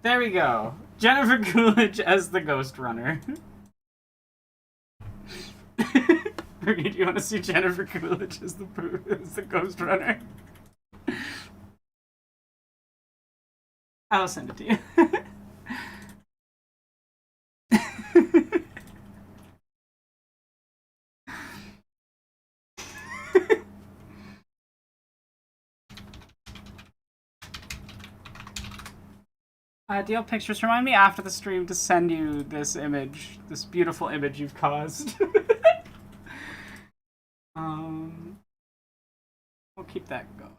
There we go. Jennifer Coolidge as the Ghostrunner. Brigitte, do you want to see Jennifer Coolidge as the Ghostrunner? I'll send it to you. Do you have pictures? Remind me after the stream to send you this image, this beautiful image you've caused. We'll keep that going.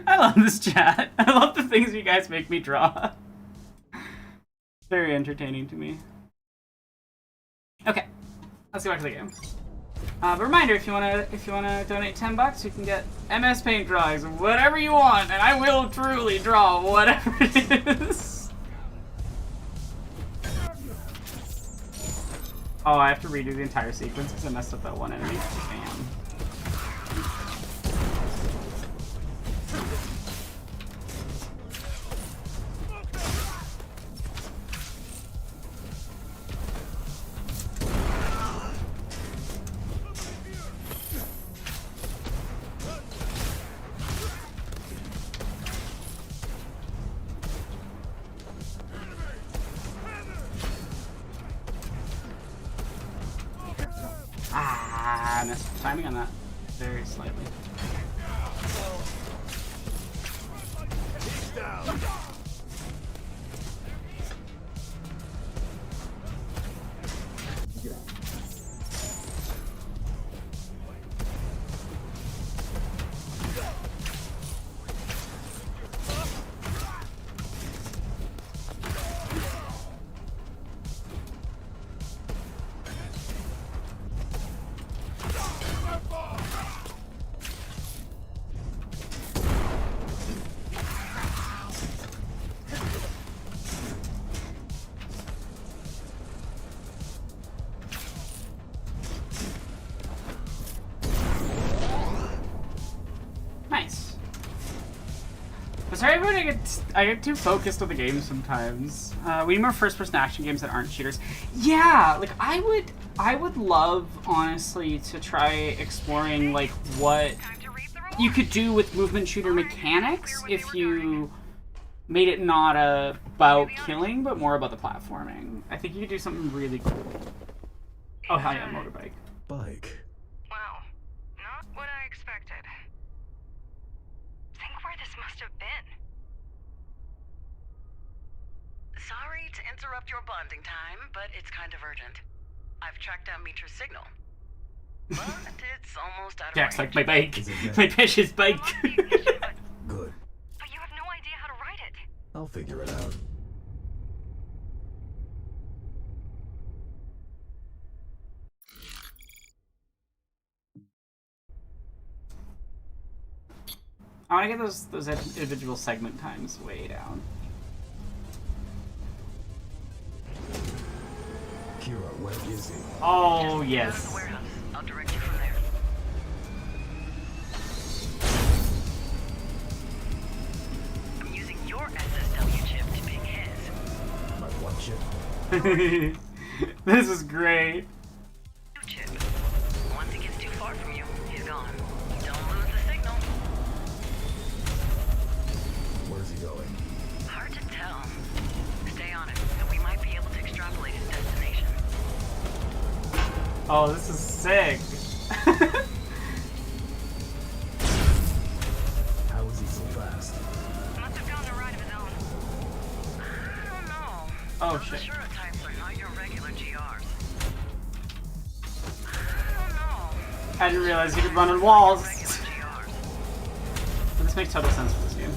I love this chat. I love the things you guys make me draw. Very entertaining to me. Okay, let's go back to the game. But reminder, if you wanna donate $10, you can get MS Paint drawings of whatever you want, and I will truly draw whatever it is. Oh, I have to redo the entire sequence because I messed up that one enemy. Damn. Ah, missed the timing on that very slightly. Nice. But sorry, everyone, I get too focused on the game sometimes. We need more first-person action games that aren't shooters. Yeah, like I would love, honestly, to try exploring like what you could do with movement shooter mechanics if you made it not about killing, but more about the platforming. I think you could do something really cool. Oh hell yeah, motorbike. Bike. Wow. Not what I expected. Think where this must have been. Sorry to interrupt your bonding time, but it's kind of urgent. I've tracked down Mietra's signal. But it's almost out of Jack's range. like, my bike. My precious bike. Good. But you have no idea how to ride it. I'll figure it out. I want to get those individual segment times way down. Kira, where is he? Oh Just yes. go to the warehouse. I'll direct you from there. I'm using your SSW chip to ping his. My one chip? This is great. New chip. Once he gets too far from you, he's gone. Don't lose the signal. Where's he going? Hard to tell. Stay on it, and we might be able to extrapolate his destination. Oh, this is sick. How is he so fast? Must have found a ride of his own. I don't know. Oh Those shit. Ashura types are not your regular GRs. I don't know. I didn't realize you could run on walls. Regular GRs. But this makes total sense for this game.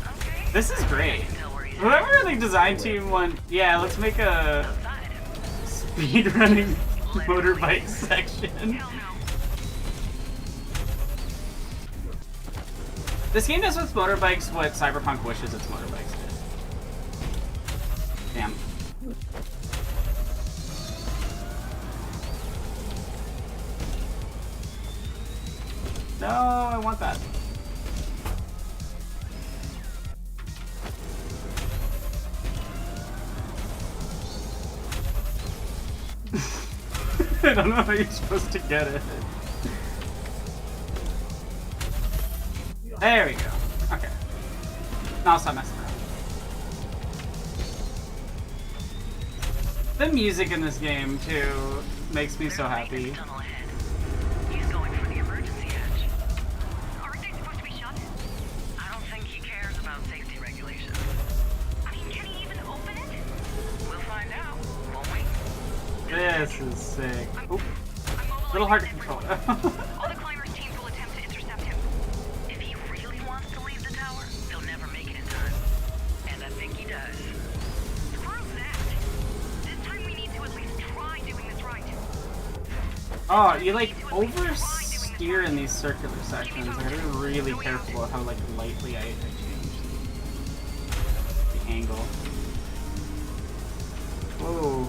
Okay. This is great. Tell where he's Whoever the design team want, yeah, let's make a outside. speedrunning motorbike section. Hell no. This game does with motorbikes what Cyberpunk wishes its motorbikes did. Damn. No, I want that. I don't know how you're supposed to get it. There we go. Okay. Now I'll stop messing around. The music in this game, too, makes me so happy. Tunnel ahead. He's going for the emergency hatch. Aren't they supposed to be shut? I don't think he cares about safety regulations. I mean, can he even open it? We'll find out, won't we? This is sick. Oop. I'm A little hard to control. All the climbers' teams will attempt to intercept him. If he really wants to leave the tower, he'll never make it in time. And I think he does. Screw that. This time we need to at least try doing this right. Oh, you like overstep steer in these circular sections. I gotta be really careful of how like lightly I change the angle. Whoa.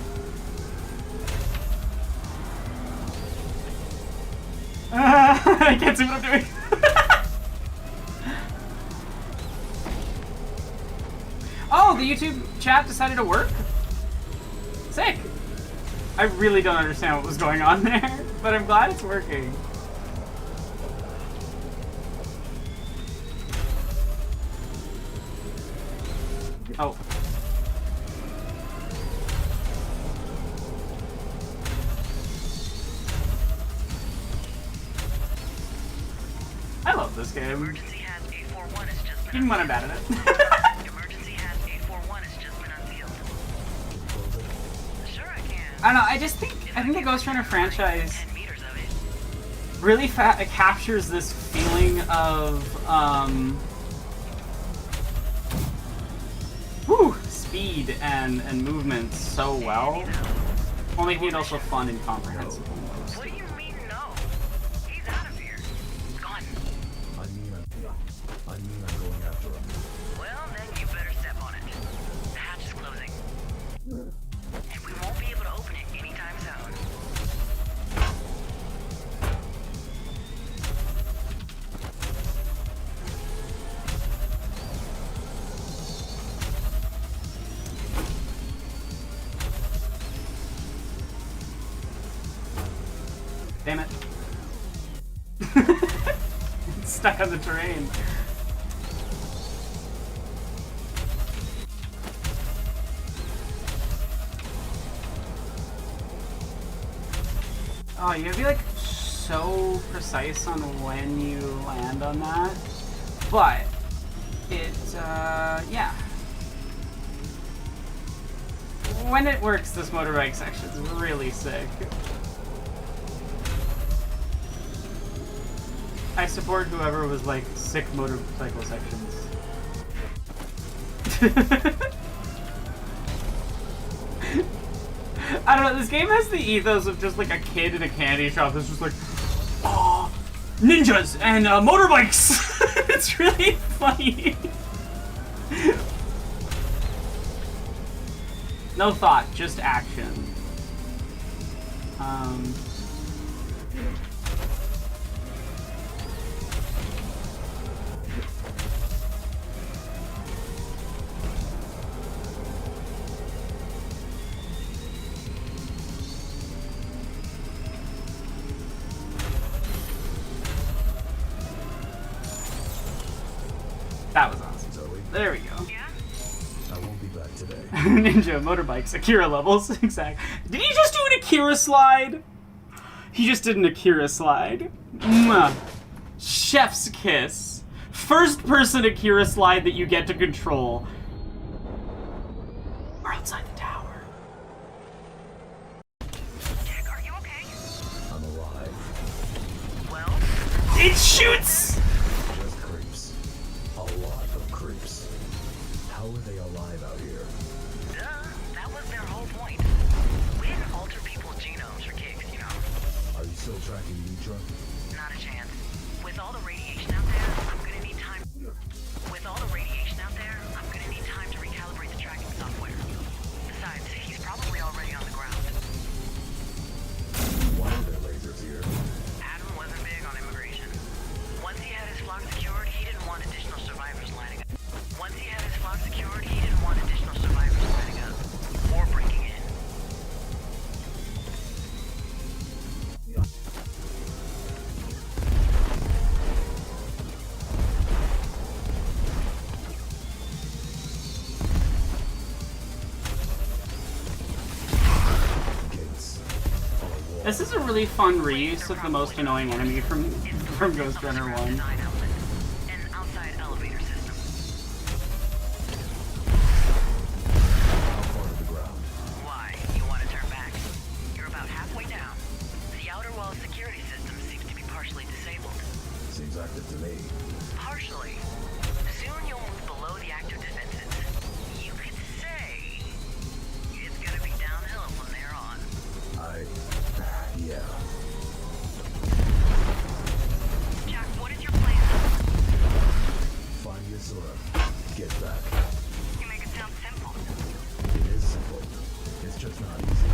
I can't see what I'm doing. Oh, the YouTube chat decided to work? Sick. I really don't understand what was going on there, but I'm glad it's working. Oh. I love this game. Emergency has A41 has just been Even when I'm bad at it. Emergency has A41 has just been unsealed. Sure I can. I don't know, I think the Ghostrunner franchise 10 meters of it. really captures this feeling of, speed and movement so well. While making it also fun and comprehensible. What do you mean no? He's out of here. Gone. I mean I'm going after him. Well, then you better step on it. The hatch is closing. And we won't be able to open it anytime soon. Damn it. It's stuck on the terrain. Oh, you gotta be like so precise on when you land on that. But it, yeah. When it works, this motorbike section is really sick. I support whoever was like sick motorcycle sections. I don't know, this game has the ethos of just like a kid in a candy shop that's just like, oh, ninjas and motorbikes! It's really funny. No thought, just action. That was awesome. Zoe, There we go. Yeah? I won't be back today. Ninja motorbikes, Akira levels. Exactly. Did he just do an Akira slide? He just did an Akira slide. Mwah. Chef's kiss. First person Akira slide that you get to control. We're outside the tower. Jack, are you okay? I'm alive. Well, It shoots! Just creeps. A lot of creeps. How are they alive out here? duh. That was their whole point. We didn't alter people's genomes for kicks, you know. Are you still tracking Mitra? Not a chance. With all the radiation out there, I'm gonna need time. With all the radiation out there, I'm gonna need time to recalibrate the tracking software. Besides, he's probably already on the ground. Why are there lasers here? Adam wasn't big on immigration. Once he had his flock secured, he didn't want additional survivors lining up. Once he had his flock secured, he didn't want additional survivors lining up. Or breaking in. Gates. On a wall. This is a really fun reuse of the most annoying enemy from Ghostrunner 1. Design element. An outside elevator system. How far to the ground? Why? You want to turn back? You're about halfway down. The outer wall security system seems to be partially disabled. Seems active to me. Partially. Soon you'll move below the active defenses. You could say it's gonna be downhill from there on. Yeah. just not easy.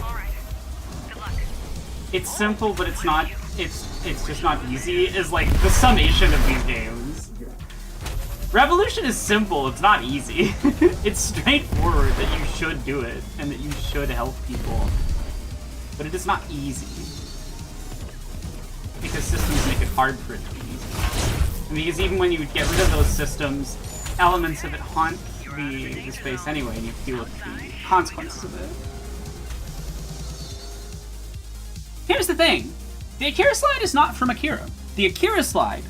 Alright. Good luck. It's simple, but it's not. It's just not easy. Is like the summation of these games. Revolution is simple. It's not easy. It's straightforward that you should do it and that you should help people, but it is not easy because systems make it hard for it to be easy. And because even when you get rid of those systems, elements of it haunt the space anyway, and you have to deal with the consequences of it. Here's the thing. The Akira slide is not from Akira. The Akira slide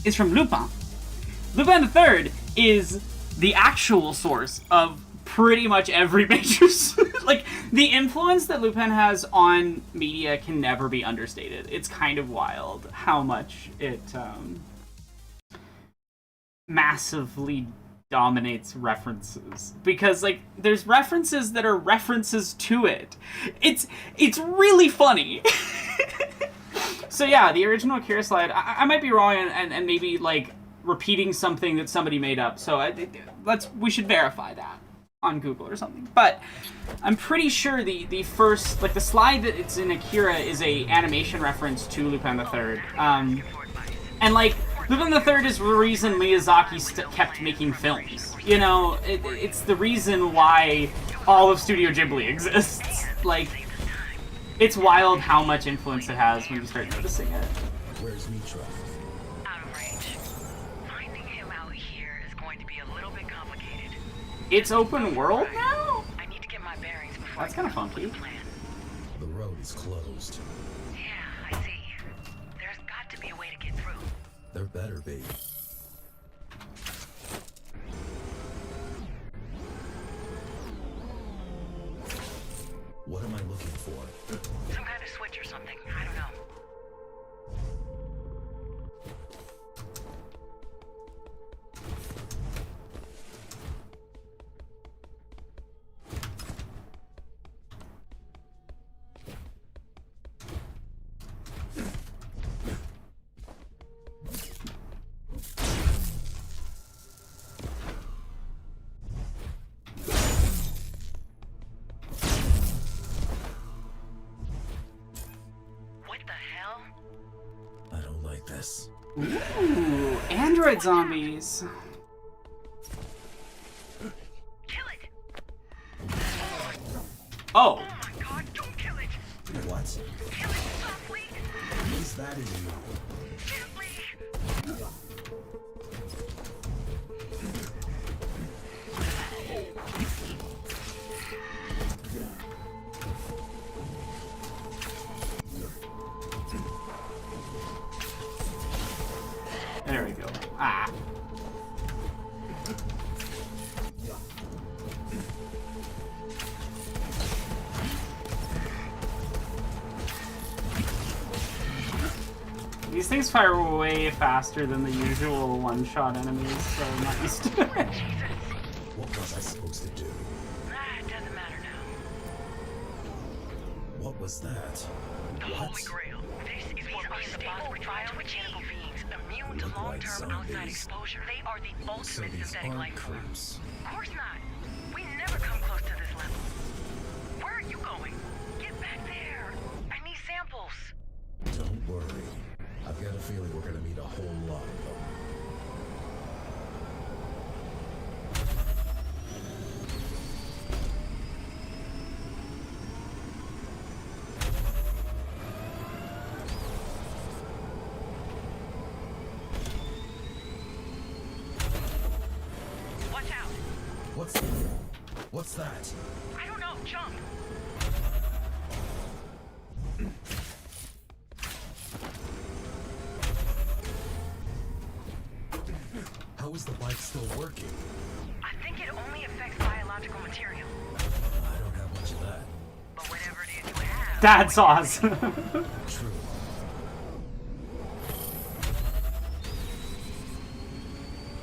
is from Lupin. Lupin III is the actual source of pretty much every major... like, the influence that Lupin has on media can never be understated. It's kind of wild how much it massively dominates references, because like there's references that are references to it. It's really funny. So yeah, the original Akira slide, I might be wrong and maybe like repeating something that somebody made up, so we should verify that on Google or something, but I'm pretty sure the first, like the slide that it's in Akira is a animation reference to Lupin III, and like Lupin III is the reason Miyazaki kept making films. You know, it's the reason why all of Studio Ghibli exists. Like, it's wild how much influence it has when you start noticing it. Where's Mitra? Out of range. Finding him out here is going to be a little bit complicated. It's open world now? I need to get my bearings before That's kind of funky. The road is closed. Yeah, I see. There's got to be a way to get through. There better be. What am I looking for? Some kind of switch or something. I don't know. I don't like this. Ooh, android zombies. Kill it! Oh. Oh my god, don't kill it! What? Kill it softly! Is that in you? Gently! There we go. Ah. These things fire way faster than the usual one-shot enemies, so I'm not used to it. What was I supposed to do? Ah, it doesn't matter now. What was that? The Holy Grail. This is what we in the boss were trying to mechanical beings immune to Look like long-term outside zombies. exposure. They are the So ultimate these synthetic aren't life form. creeps. Of course not. We never come close to this level. Where are you going? Get back there. I need samples. Don't worry. I've got a feeling we're gonna meet a whole lot of them. Watch out. What's that? I don't know. Jump. How is the bike still working? I think it only affects biological material. I don't have much of that. But whatever it is you have... Dad sauce. True.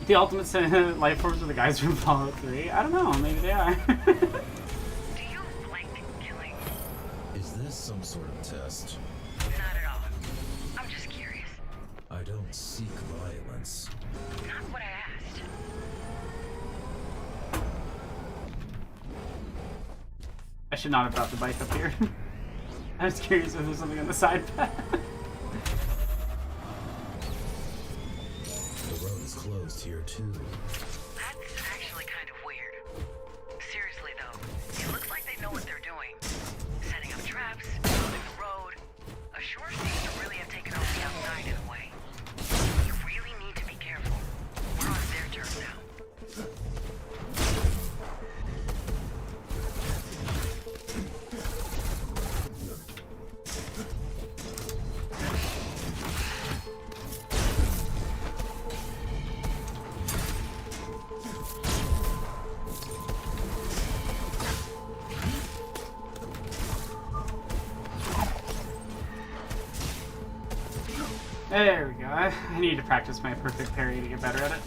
The ultimate life forms are the guys from Fallout 3? I don't know, maybe they are. Do you like killing? Is this some sort of test? Not at all. I'm just curious. I don't seek violence. Not what I asked. should not have brought the bike up here. I was curious if there's something on the side path. The road is closed here too. That's actually kind of weird. Seriously though, it looks like they know what they're doing. Setting up traps, building the road. Ashore seems to really have taken over the outside in a way. You really need to be careful. We're on their turn now. There we go. I need to practice my perfect parry to get better at it.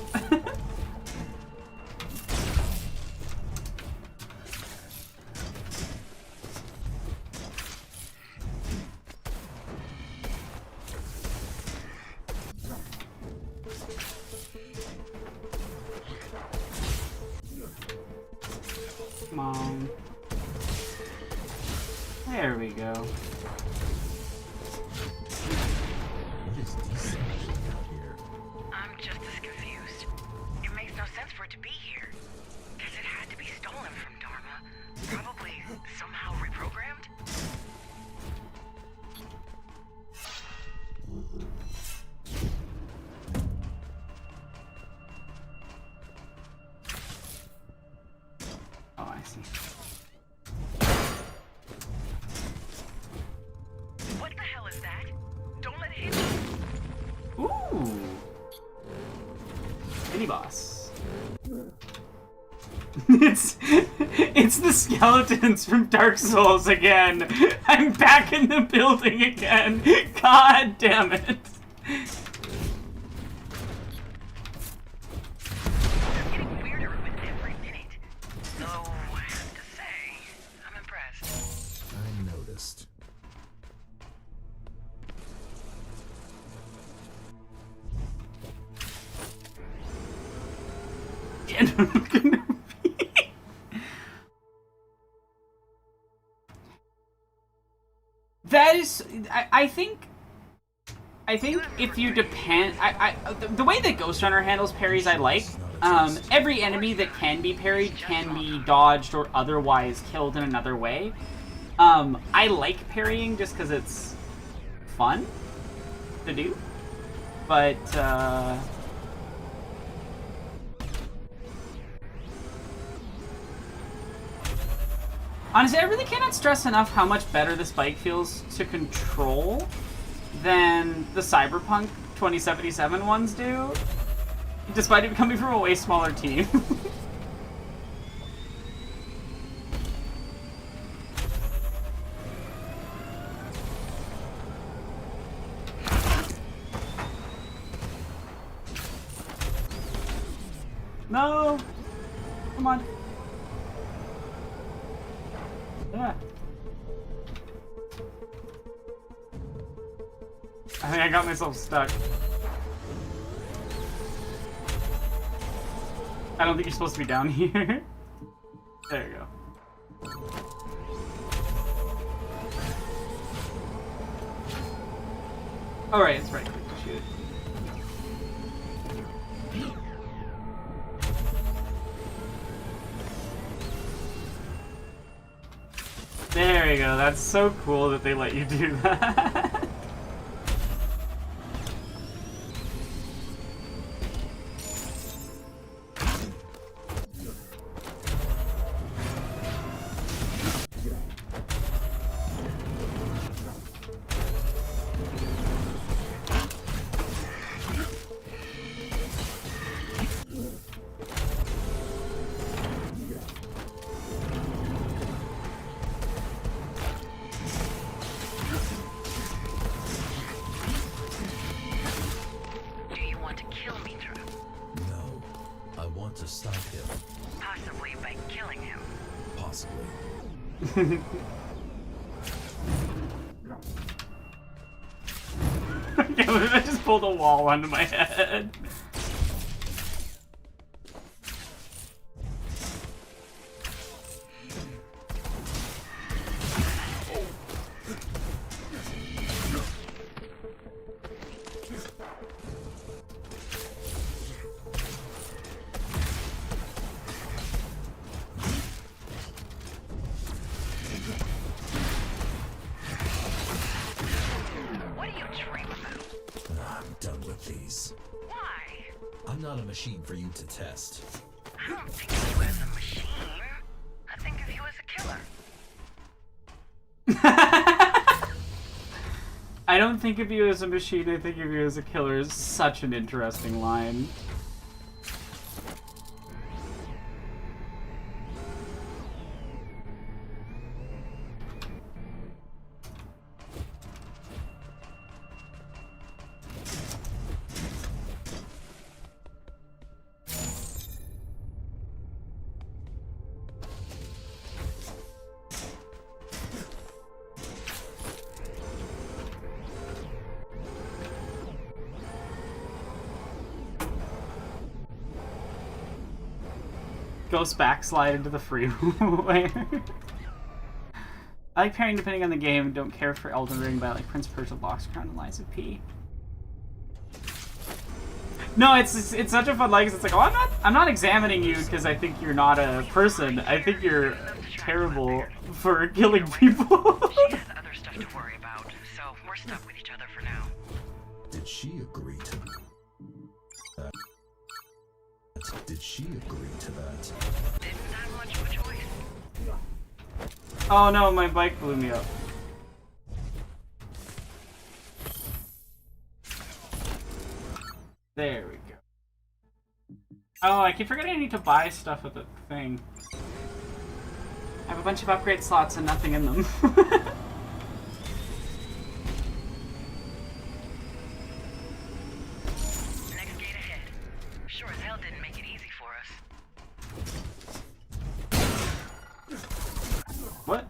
Come on. There we go. What is descending out here? I'm just as confused. It makes no sense for it to be here. Guess it had to be stolen from Dharma. Probably somehow reprogrammed? Oh, I see. What the hell is that? Don't let it hit you. Ooh! Mini boss. it's the skeletons from Dark Souls again. I'm back in the building again. God damn it. It's getting weirder with every minute. Though, I have to say, I'm impressed. I noticed. That is, I think if you depend, the way that Ghostrunner handles parries I like. Every enemy that can be parried can be dodged or otherwise killed in another way. I like parrying just because it's fun to do, but honestly, I really cannot stress enough how much better this bike feels to control than the Cyberpunk 2077 ones do, despite it coming from a way smaller team. No! Come on. Yeah. I think I got myself stuck. I don't think you're supposed to be down here. There you go. Alright, it's right click to shoot. There you go, that's so cool that they let you do that. To stop him. Possibly by killing him. Possibly. I just pulled a wall onto my head. not a machine for you to test. I don't think of you as a machine. I think of you as a killer. I don't think of you as a machine, I think of you as a killer is such an interesting line. Ghost backslide into the freeway. I like pairing depending on the game. Don't care for Elden Ring, but I like Prince Persia, Lost Crown, and Lies of P. No, it's such a fun like. It's like, oh, I'm not examining you because I think you're not a person. I think you're terrible for killing people. She has other stuff to worry about, so we're stuck with each other for now. Did she agree to that? Did she agree to that? Didn't have much of a choice. Oh no, my bike blew me up. There we go. Oh, I keep forgetting I need to buy stuff with the thing. I have a bunch of upgrade slots and nothing in them. Next gate ahead. Sure as hell didn't make it easy for us. What?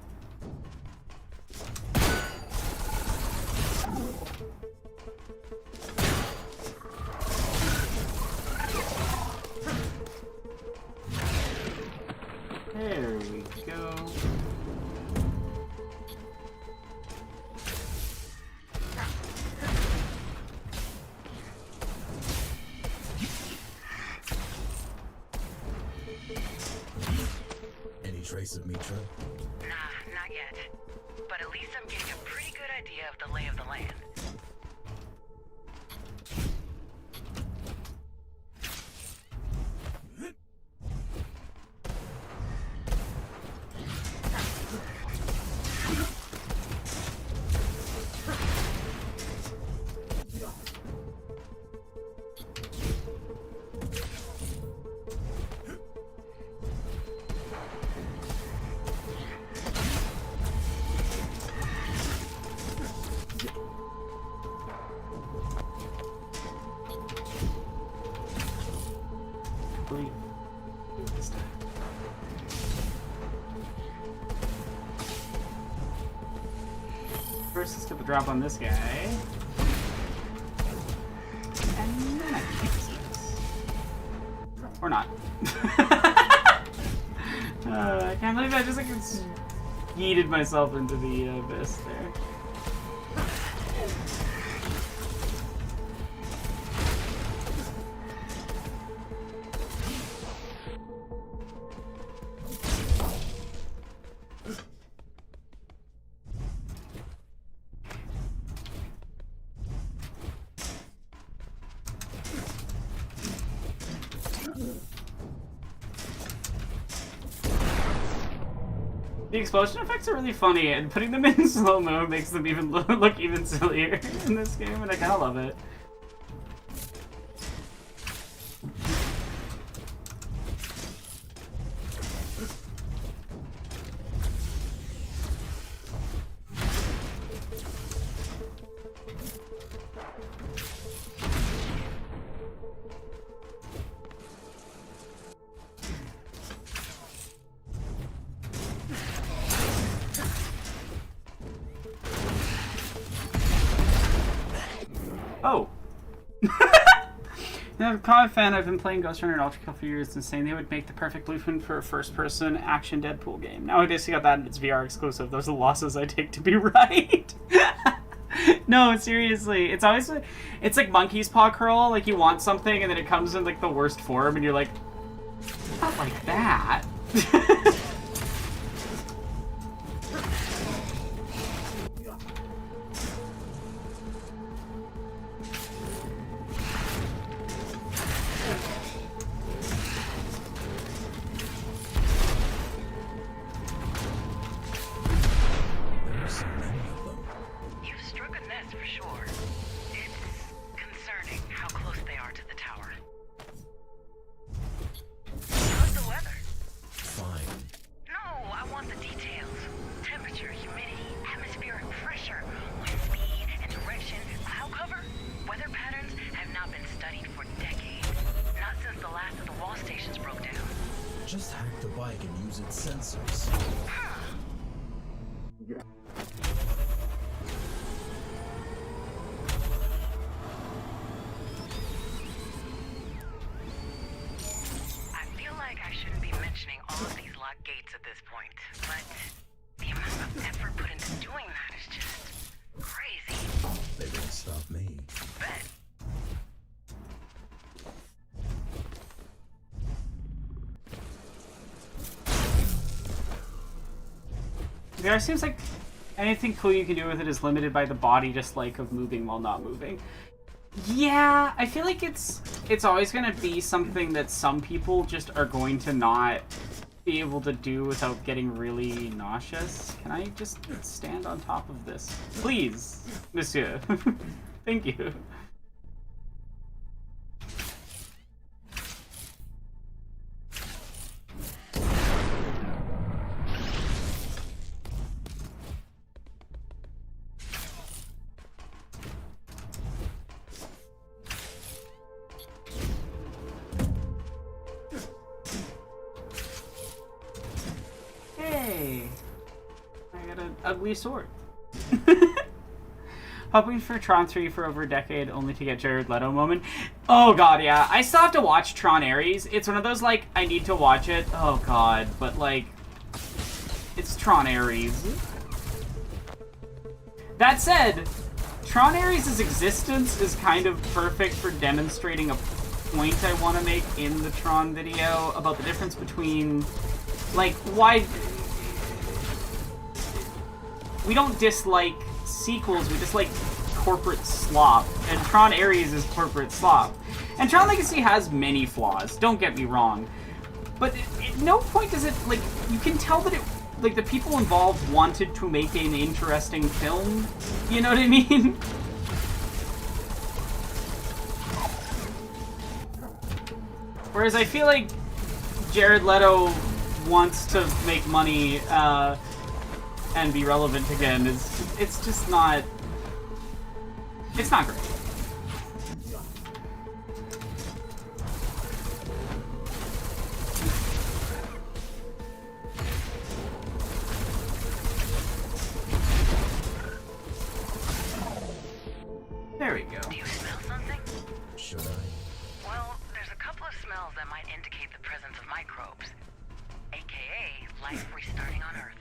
There we go. Any trace of Mitra? Nah, not yet. But at least I'm getting a pretty good idea of the lay of the land. First, let's get the drop on this guy. And then I can use this. Or not. I can't believe I just like yeeted myself into the abyss there. The explosion effects are really funny, and putting them in slow-mo makes them even look even sillier in this game, and I kinda love it. Oh. I'm a comic fan. I've been playing Ghostrunner and Ultra Kill for years and saying they would make the perfect blueprint for a first-person action Deadpool game. Now I basically got that and it's VR exclusive. Those are the losses I take to be right. No, seriously. It's always it's like monkey's paw curl. Like you want something and then it comes in like the worst form and you're like, not like that. Just hack the bike and use its sensors. I feel like I shouldn't be mentioning all of these locked gates at this point, but the amount of effort put into doing that is just crazy. They won't stop me. Bet. There seems like anything cool you can do with it is limited by the body dislike of moving while not moving. Yeah, I feel like it's always going to be something that some people just are going to not be able to do without getting really nauseous. Can I just stand on top of this? Please, monsieur. Thank you. Hey, I got an ugly sword. Hoping for Tron 3 for over a decade, only to get Jared Leto moment. Oh god, yeah. I still have to watch Tron Ares. It's one of those, like, I need to watch it. Oh god, but, like, it's Tron Ares. That said, Tron Ares' existence is kind of perfect for demonstrating a point I want to make in the Tron video about the difference between, like, why... We don't dislike sequels, we dislike corporate slop, and Tron Ares is corporate slop. And Tron Legacy has many flaws, don't get me wrong. But at no point does it, like, you can tell that it, like, the people involved wanted to make an interesting film. You know what I mean? Whereas I feel like Jared Leto wants to make money, and be relevant again. It's just not... It's not great. There we go. Do you smell something? Should I? Well, there's a couple of smells that might indicate the presence of microbes, aka life restarting on Earth.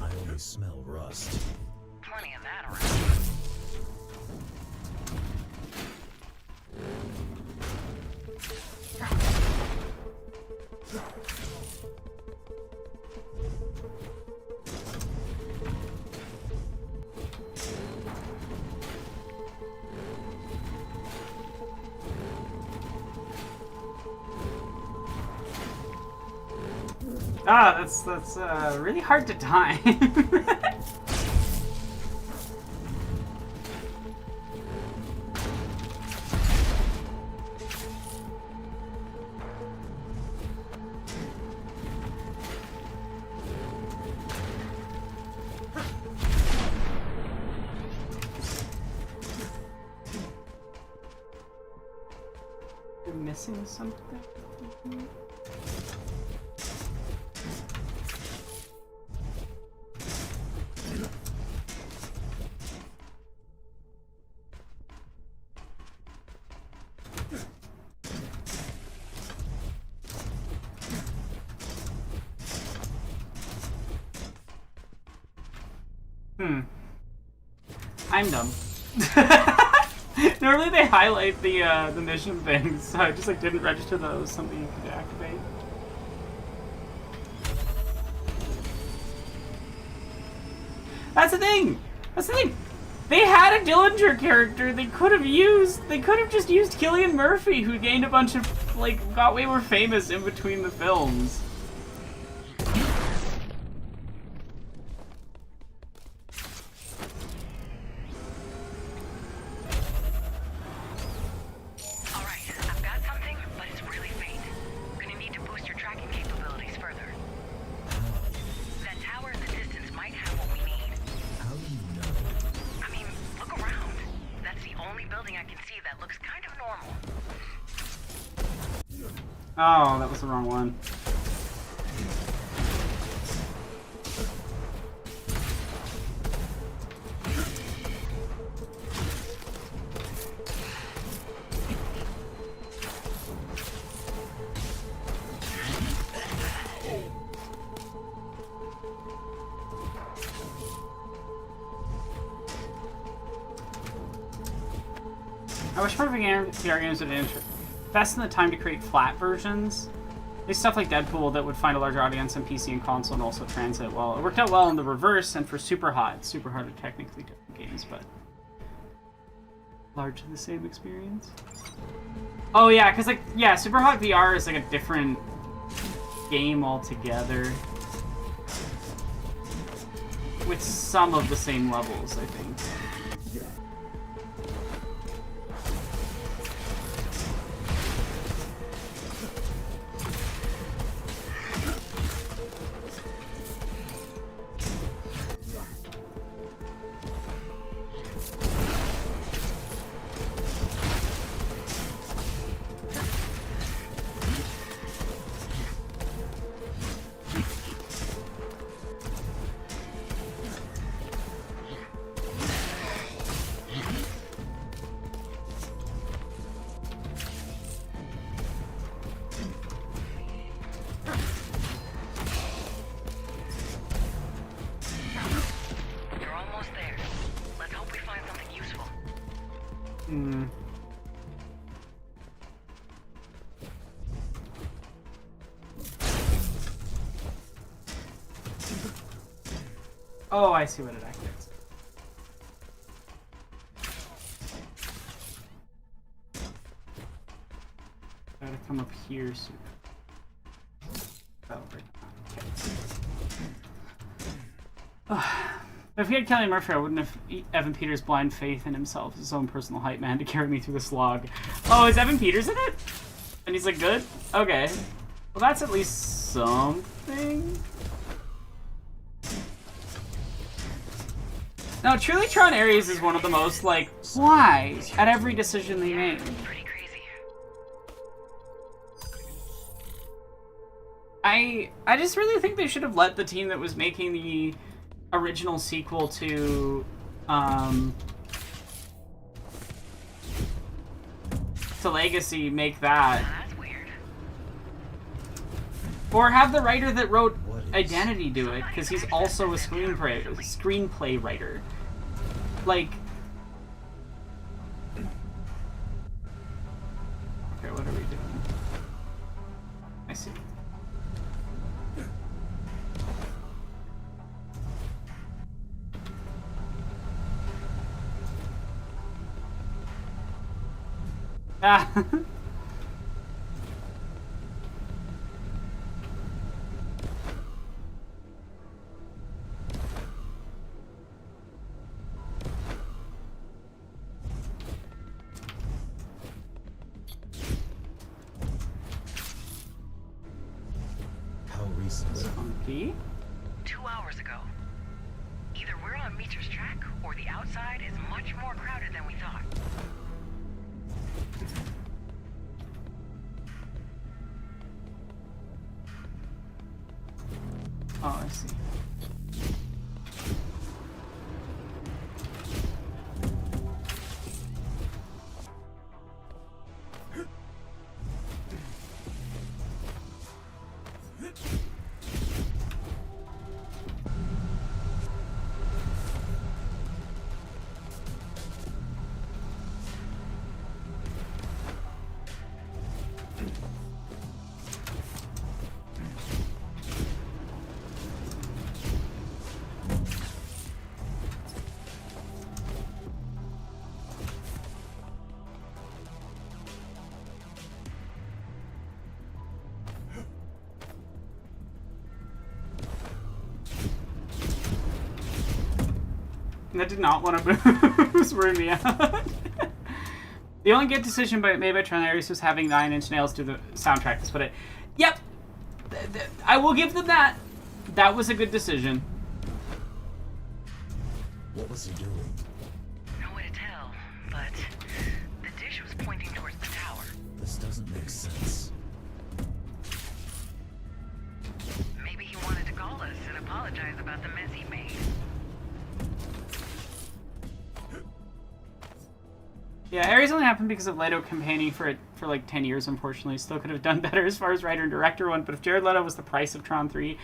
I only smell rust. Plenty of that around. Ah, that's really hard to time. You're missing something? I'm dumb. Normally they highlight the mission things, so I just like didn't register that was something you could activate. That's the thing! That's the thing! They had a Dillinger character they could have used. They could have just used Cillian Murphy, who gained a bunch of, like, got way more famous in between the films. Oh, that was the wrong one. I wish more VR games would invest in the time to create flat versions. There's stuff like Deadpool that would find a larger audience on PC and console and also translate well. It worked out well in the reverse, and for Super Hot are technically different games, but largely the same experience. Oh yeah, because like, yeah, Super Hot VR is like a different game altogether. With some of the same levels, I think. Oh, I see what it activates. Gotta come up here soon. Oh, right. If he had Kelly Murphy, I wouldn't have Evan Peters' blind faith in himself as his own personal hype man to carry me through the slog. Oh, is Evan Peters in it? And he's like, good? Okay. Well, that's at least something. No, truly Tron Ares is one of the most, like, why at every decision they make. Pretty crazy. I just really think they should have let the team that was making the original sequel to Legacy make that. That's weird. Or have the writer that wrote Identity do it, because he's also a screenplay writer. Like, okay, what are we doing? I see. Ah. How recent? Funky. 2 hours ago. Either we're on Meter's track, or the outside is much more crowded than we thought. Oh, I see. That did not want to move. Screwed me out. The only good decision made by Tron Ares was having Nine Inch Nails do the soundtrack. That's what it. Yep. I will give them that. That was a good decision. What was he doing? No way to tell, but the dish was pointing towards the tower. This doesn't make sense. Maybe he wanted to call us and apologize about the mess he made. Yeah, Ares only happened because of Leto campaigning for it for like 10 years, unfortunately. Still could have done better as far as writer and director went, but if Jared Leto was the price of Tron 3,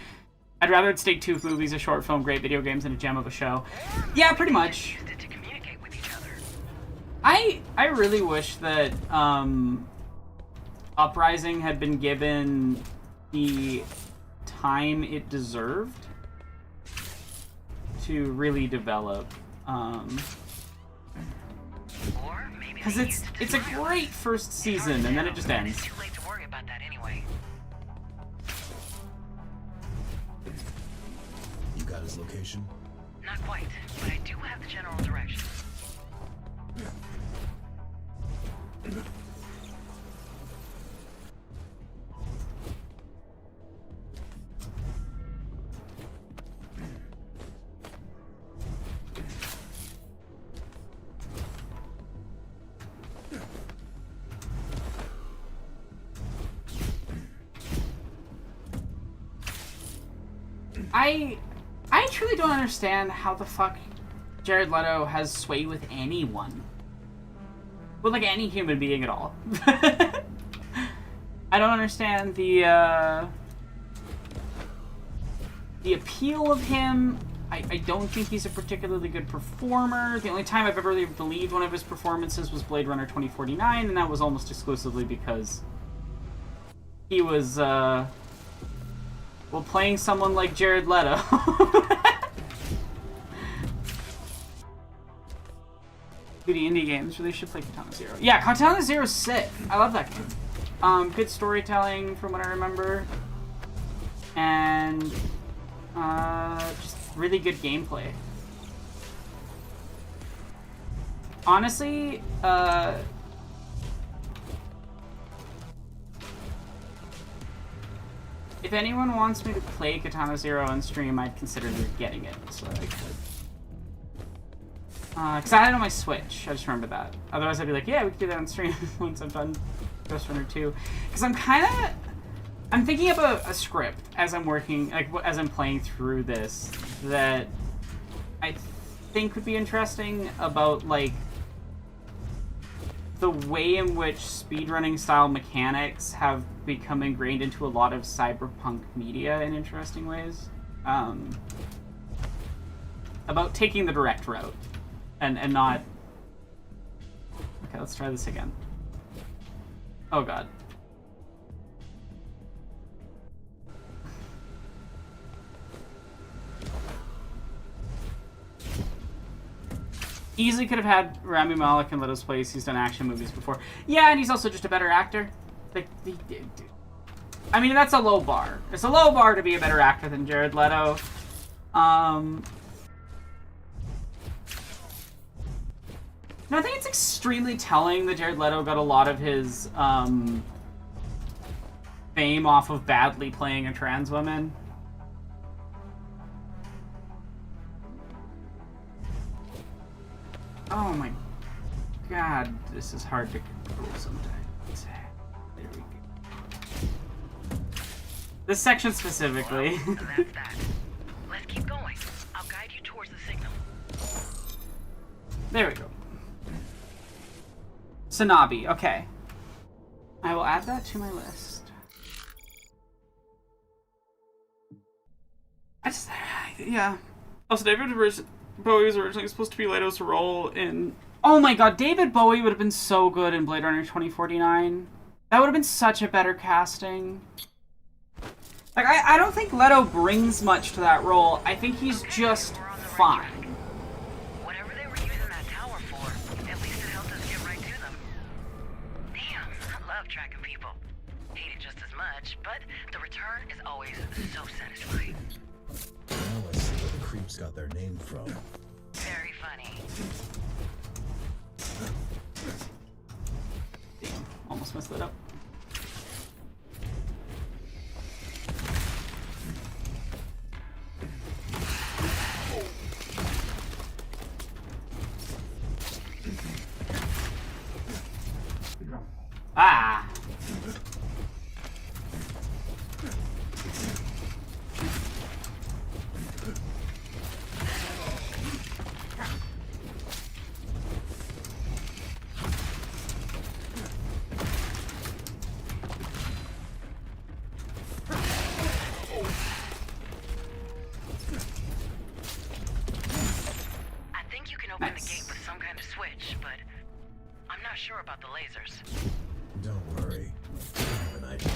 I'd rather it stake 2 movies, a short film, great video games, and a gem of a show. Yeah, pretty much. Used it to communicate with each other. I really wish that Uprising had been given the time it deserved to really develop. Because it's a great first season, and then it just ends. It's too late to worry about that anyway. You got his location? Not quite, but I do have the general direction. I truly don't understand how the fuck Jared Leto has sway with anyone. With, like, any human being at all. I don't understand the appeal of him. I don't think he's a particularly good performer. The only time I've ever really believed one of his performances was Blade Runner 2049, and that was almost exclusively because he was, well, playing someone like Jared Leto. Good indie games. Really should play Katana Zero. Yeah, Katana Zero's sick. I love that game. Good storytelling from what I remember. And just really good gameplay. Honestly, if anyone wants me to play Katana Zero on stream, I'd consider getting it, so I could. Because I had it on my Switch, I just remember that. Otherwise I'd be like, yeah, we could do that on stream once I've done Ghostrunner 2. Because I'm thinking about a script as I'm working, like, as I'm playing through this, that I think would be interesting about, like, the way in which speedrunning style mechanics have become ingrained into a lot of cyberpunk media in interesting ways. About taking the direct route and not... Okay, let's try this again. Oh god. Easily could have had Rami Malek in Leto's place. He's done action movies before. Yeah, and he's also just a better actor. Like, I mean, that's a low bar. It's a low bar to be a better actor than Jared Leto. No, I think it's extremely telling that Jared Leto got a lot of his fame off of badly playing a trans woman. Oh my god, this is hard to control sometimes. There we go. This section specifically. Well, so that's that. Let's keep going. I'll guide you towards the signal. There we go. Sanabi, okay. I will add that to my list. Yeah. Also, David Bowie was originally supposed to be Leto's role in... Oh my god, David Bowie would have been so good in Blade Runner 2049. That would have been such a better casting. Like, I don't think Leto brings much to that role. I think he's just fine. Whatever they were using that tower for, at least it helped us get right to them. Damn, I love tracking people. Hate it just as much, but the return is always so satisfying. Now I see where the creeps got their name from. Very funny. Damn, almost messed that up. Ah! the lasers. Don't worry. I have an idea.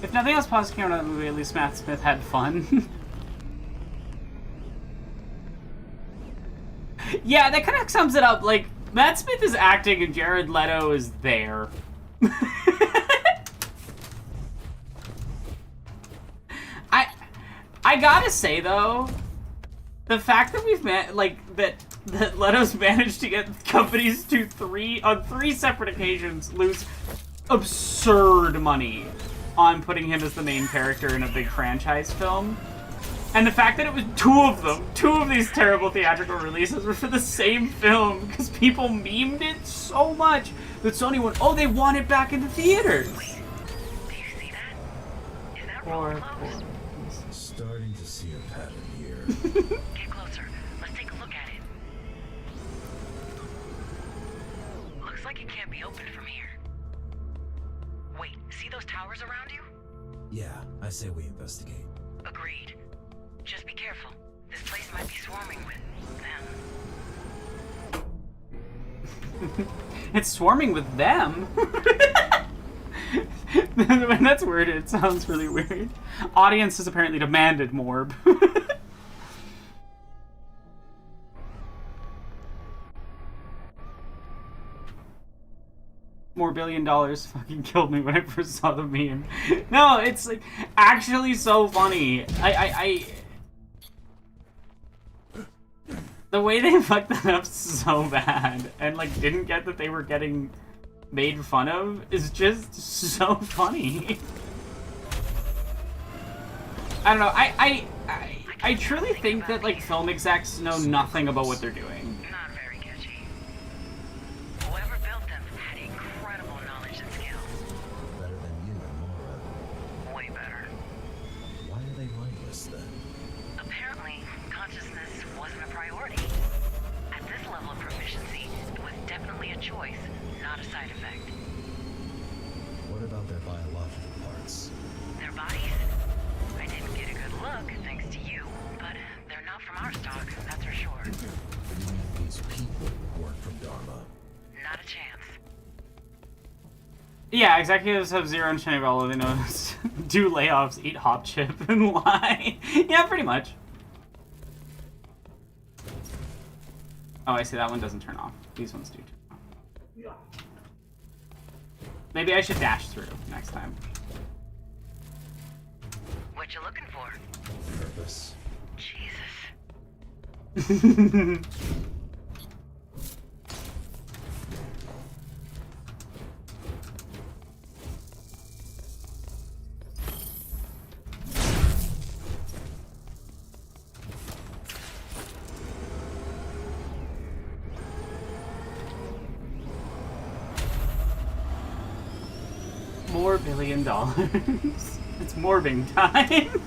If nothing else positive came out of the movie, at least Matt Smith had fun. Yeah, that kind of sums it up. Like, Matt Smith is acting and Jared Leto is there. I gotta say though, the fact that we've that Leto's managed to get companies to on three separate occasions lose absurd money on putting him as the main character in a big franchise film. And the fact that it was two of these terrible theatrical releases were for the same film because people memed it so much that Sony went, oh, they want it back in the theaters. Do you see that? Is that Poor, real close? Starting to see a pattern here. Get closer. Let's take a look at it. Looks like it can't be opened from here. Wait, see those towers around you? Yeah, I say we investigate. Agreed. Just be careful. This place might be swarming with them. It's swarming with them. When that's worded, it sounds really weird. Audiences apparently demanded more. More $1 billion fucking killed me when I first saw the meme. No, it's like actually so funny. The way they fucked that up so bad and like didn't get that they were getting made fun of is just so funny. I don't know. I truly think that like film execs know nothing about what they're doing. Not very catchy. Whoever built them had incredible knowledge and skill. Better than you and Mora. Way better. Why are they like this then? Apparently, consciousness wasn't a priority. At this level of proficiency, it was definitely a choice, not a side effect. What about their biological parts? Their bodies? I didn't get a good look, thanks to you, but they're not from our stock, that's for sure. You mean these people weren't from Dharma? Not a chance. Yeah, executives have zero understanding of all they know is do layoffs, eat hop chip, and lie. Yeah, pretty much. Oh, I see, that one doesn't turn off. These ones do turn off. Maybe I should dash through next time. What you looking for? Purpose. Jesus. More $1 billion. It's morbing time.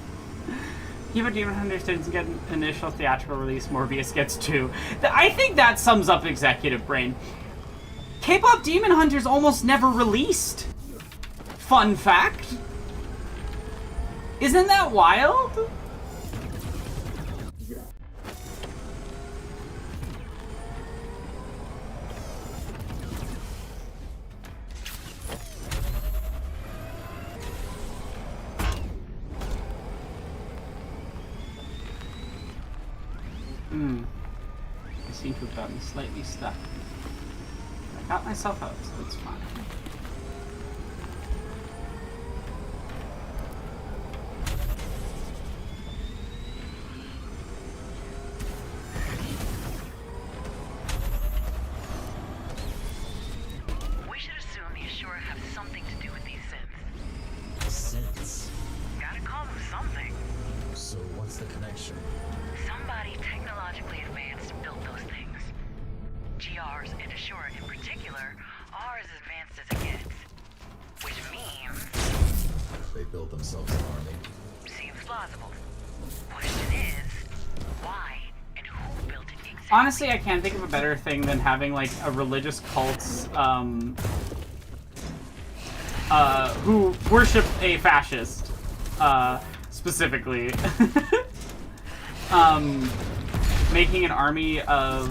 Even Demon Hunters didn't get an initial theatrical release, Morbius gets 2. I think that sums up executive brain. K-pop Demon Hunters almost never released. Fun fact. Isn't that wild? I seem to have gotten slightly stuck. I got myself out, so it's fine. We should assume the Ashura have something to do with these synths. Synths. Gotta call them something. So what's the connection? Somebody technologically advanced built those things. GRs and Ashura in particular are as advanced as it gets. Which means... They built themselves an army. seems plausible. Question is, why and who built it exactly? Honestly, I can't think of a better thing than having like a religious cult's who worship a fascist, specifically. Making an army of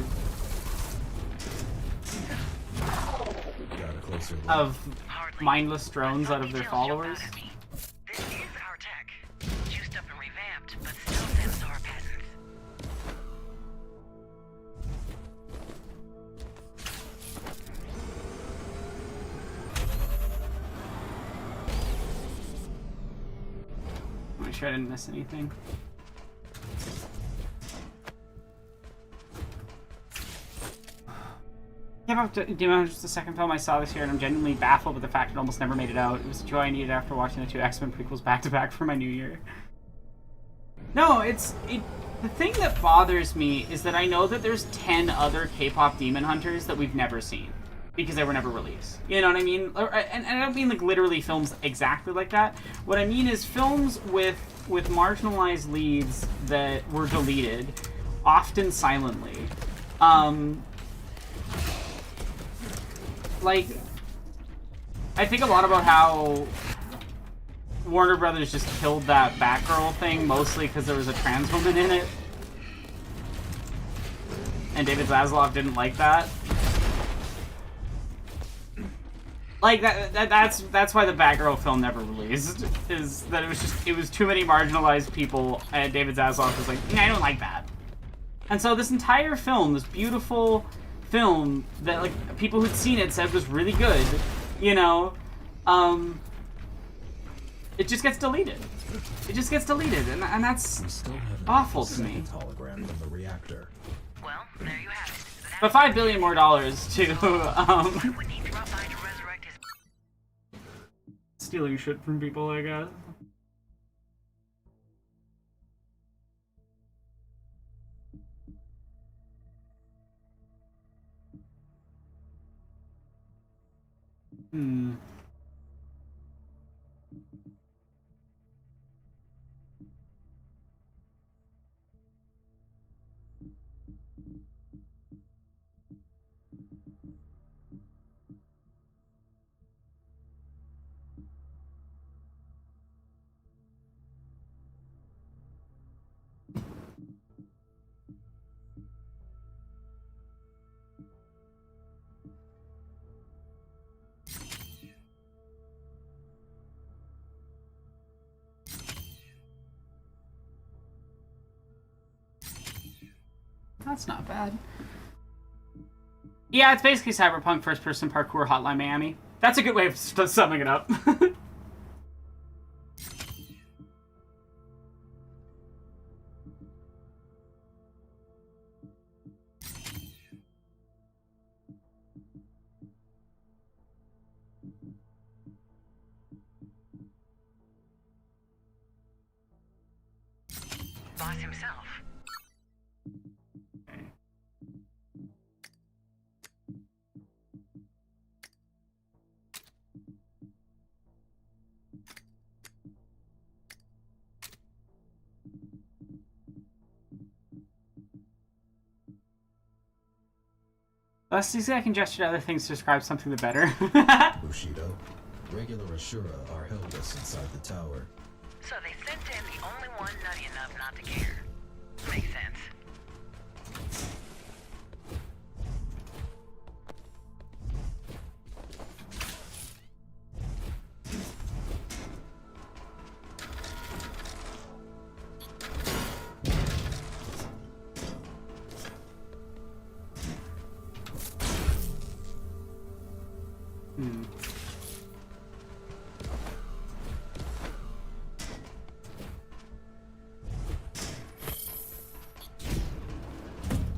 mindless drones out of their followers. This is our tech. Juiced up and revamped, but still Samsara patents. Make sure I didn't miss anything. Came up to Demon Hunter's the second film I saw this year, and I'm genuinely baffled with the fact it almost never made it out. It was a joy I needed after watching the 2 X-Men prequels back-to-back for my new year. No, the thing that bothers me is that I know that there's 10 other K-pop Demon Hunters that we've never seen, because they were never released. You know what I mean? And I don't mean like literally films exactly like that. What I mean is films with marginalized leads that were deleted, often silently. Like, I think a lot about how Warner Brothers just killed that Batgirl thing, mostly because there was a trans woman in it. And David Zaslav didn't like that. Like, that's why the Batgirl film never released, is that it was too many marginalized people, and David Zaslav was like, I don't like that. And so this entire film, this beautiful film that like people who'd seen it said was really good, you know, it just gets deleted. It just gets deleted, and that's awful to me. Hologram from the reactor. Well, there you have it. But $5 billion more to stealing shit from people, I guess. That's not bad. Yeah, it's basically Cyberpunk first-person parkour Hotline Miami. That's a good way of summing it up. Boss himself. Let's see if I can gesture to other things to describe something the better. Bushido, regular Ashura are helpless inside the tower. So they sent in the only one nutty enough not to care. Makes sense.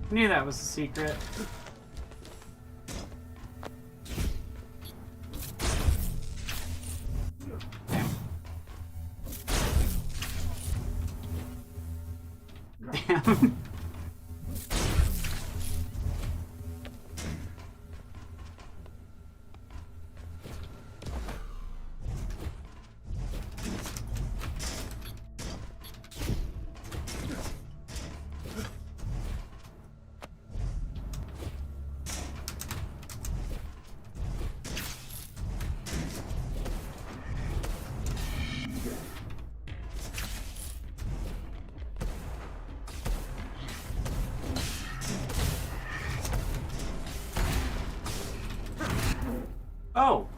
Knew that was a secret. Damn. Oh.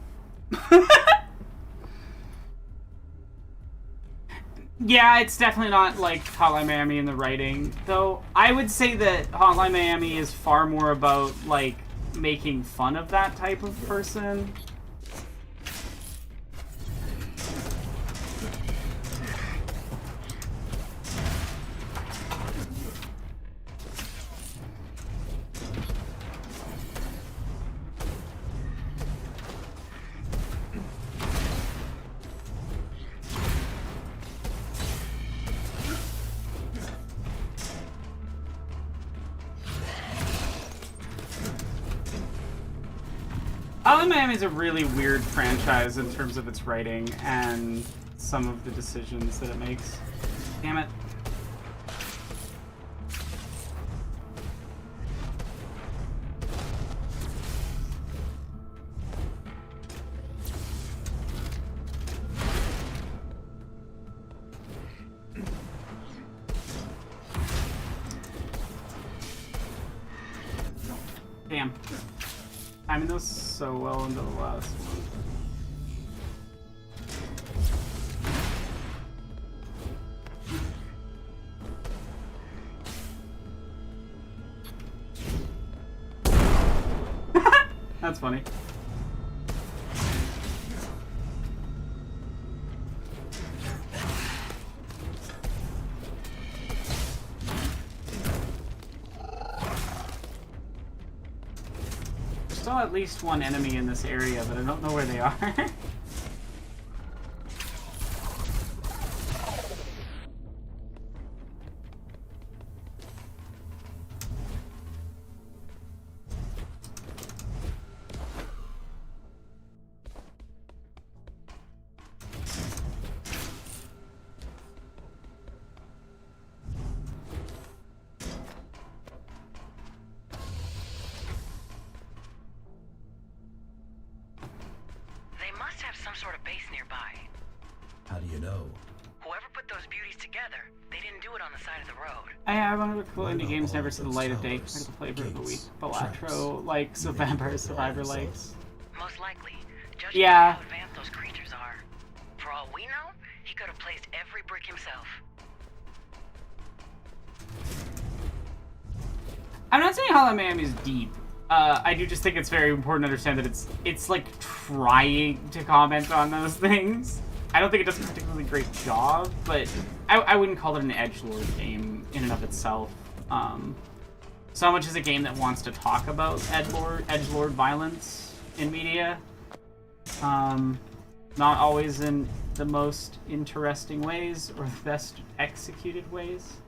Yeah, it's definitely not like Hotline Miami in the writing, though. I would say that Hotline Miami is far more about, like, making fun of that type of person. Hotline Miami is a really weird franchise in terms of its writing and some of the decisions that it makes. Damn it. Damn. Timing those so well into the last one. That's funny. Still at least one enemy in this area, but I don't know where they are. They must have some sort of base nearby. How do you know? Whoever put those beauties together, they didn't do it on the side of the road. I one of the cool indie games never see the light of day. Critical flavor of the week. Balatro likes, so Vampire Survivor likes. Most likely. Judging Yeah. by how advanced those creatures are. For all we know, he could have placed every brick himself. I'm not saying Hotline Miami is deep. I do just think it's very important to understand that it's like trying to comment on those things. I don't think it does a particularly great job, but I wouldn't call it an edgelord game in and of itself. So much as a game that wants to talk about edgelord violence in media. Not always in the most interesting ways or the best executed ways.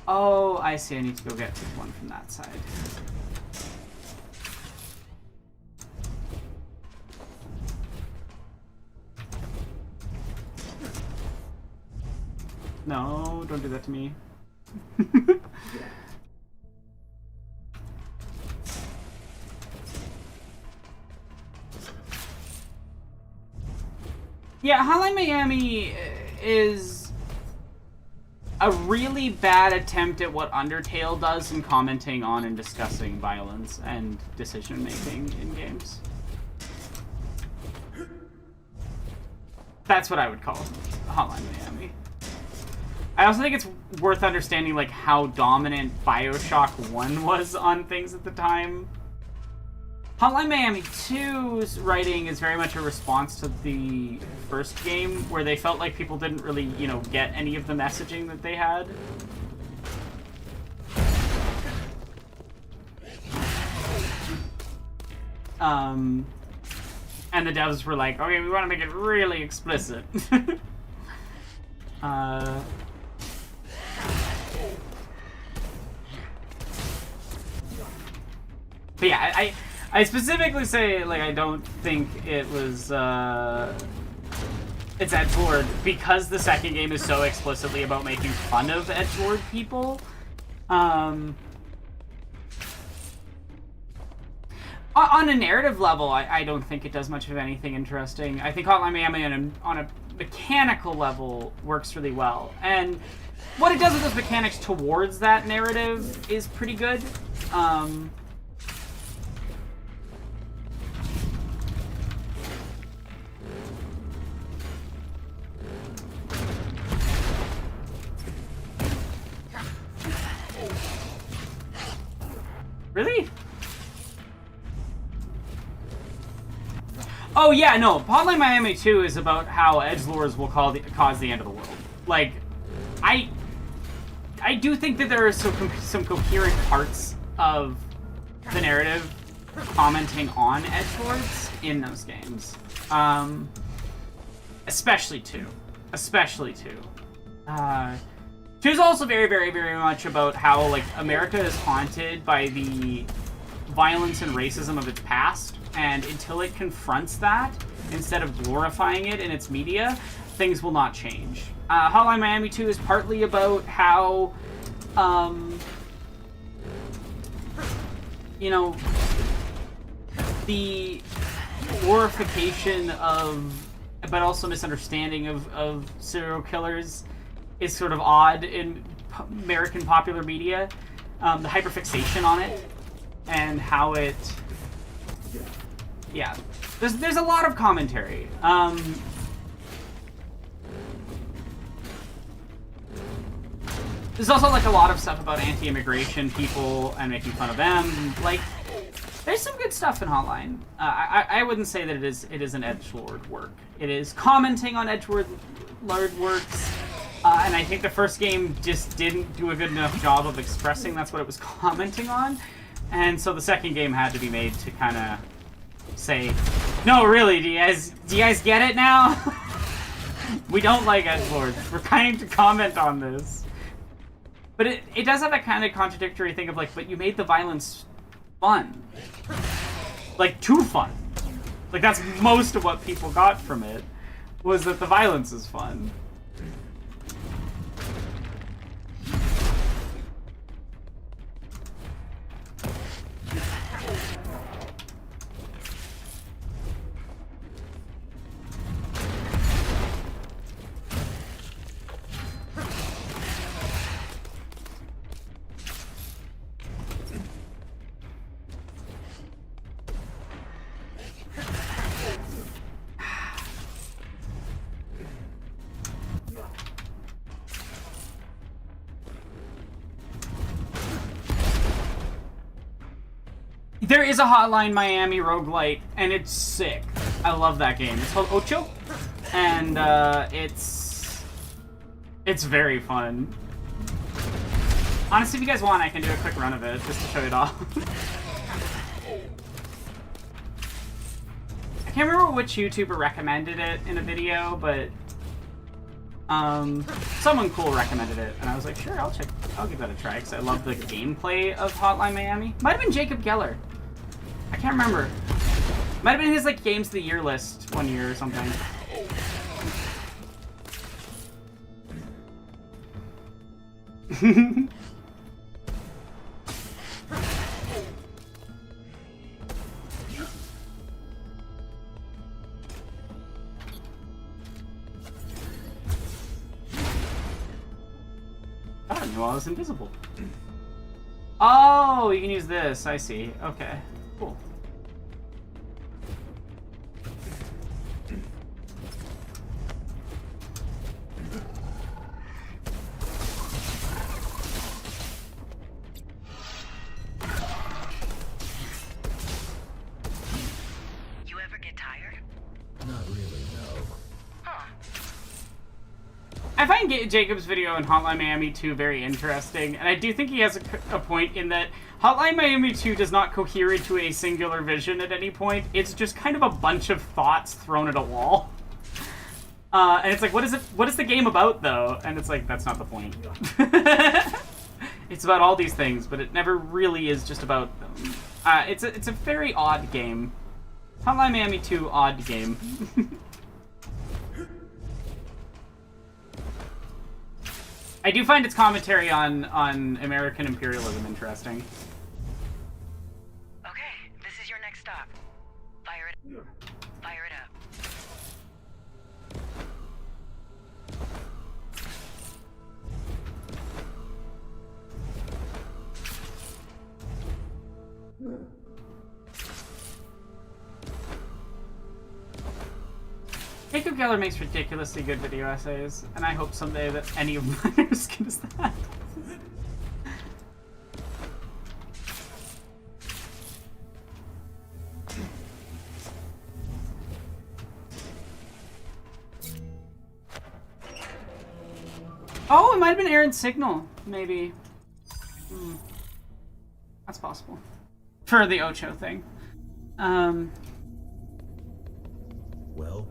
Oh, I see. I need to go get one from that side. No, don't do that to me. Yeah, Hotline Miami is a really bad attempt at what Undertale does in commenting on and discussing violence and decision-making in games. That's what I would call Hotline Miami. I also think it's worth understanding like how dominant BioShock 1 was on things at the time. Hotline Miami 2's writing is very much a response to the first game, where they felt like people didn't really, you know, get any of the messaging that they had. And the devs were like, okay, we want to make it really explicit. But yeah, I specifically say, like, I don't think it was, it's edgelord because the second game is so explicitly about making fun of edgelord people. On a narrative level, I don't think it does much of anything interesting. I think Hotline Miami on a mechanical level works really well. And what it does with those mechanics towards that narrative is pretty good. Really? Oh yeah, no. Hotline Miami 2 is about how edgelords will cause the end of the world. Like, I do think that there are some coherent parts of the narrative commenting on edgelords in those games. Especially 2. Especially 2. 2 is also very, very, very much about how, like, America is haunted by the violence and racism of its past, and until it confronts that, instead of glorifying it in its media, things will not change. Hotline Miami 2 is partly about how, you know, the glorification of, but also misunderstanding of serial killers is sort of odd in American popular media. The hyperfixation on it, and how it... Yeah. There's a lot of commentary. There's also, like, a lot of stuff about anti-immigration people and making fun of them. Like, there's some good stuff in Hotline. I wouldn't say that it is an edgelord work. It is commenting on edgelord works, and I think the first game just didn't do a good enough job of expressing that's what it was commenting on, and so the second game had to be made to kind of say, no, really, do you guys get it now? We don't like edgelords. We're trying to comment on this. But it does have that kind of contradictory thing of, like, but you made the violence fun. Like, too fun. Like, that's most of what people got from it, was that the violence is fun. There is a Hotline Miami roguelite, and it's sick. I love that game. It's called Ocho, and it's very fun. Honestly, if you guys want, I can do a quick run of it, just to show it off. I can't remember which YouTuber recommended it in a video, but someone cool recommended it, and I was like, sure, I'll give that a try, because I love the gameplay of Hotline Miami. Might have been Jacob Geller. I can't remember. Might have been his, like, Games of the Year list one year or something. I knew I was invisible. Oh, you can use this. I see. Okay. Cool. You ever get tired? Not really, no. Huh. I find Jacob's video in Hotline Miami 2 very interesting, and I do think he has a point in that Hotline Miami 2 does not cohere into a singular vision at any point. It's just kind of a bunch of thoughts thrown at a wall. And it's like, what is the game about, though? And it's like, that's not the point. It's about all these things, but it never really is just about them. It's a very odd game. Hotline Miami 2, odd game. I do find its commentary on American imperialism interesting. Okay, this is your next stop. Fire it. Fire it up. Jacob Geller makes ridiculously good video essays, and I hope someday that any of mine are as good as that. Oh, it might have been Aaron's signal, maybe. That's possible. For the Ocho thing. Well?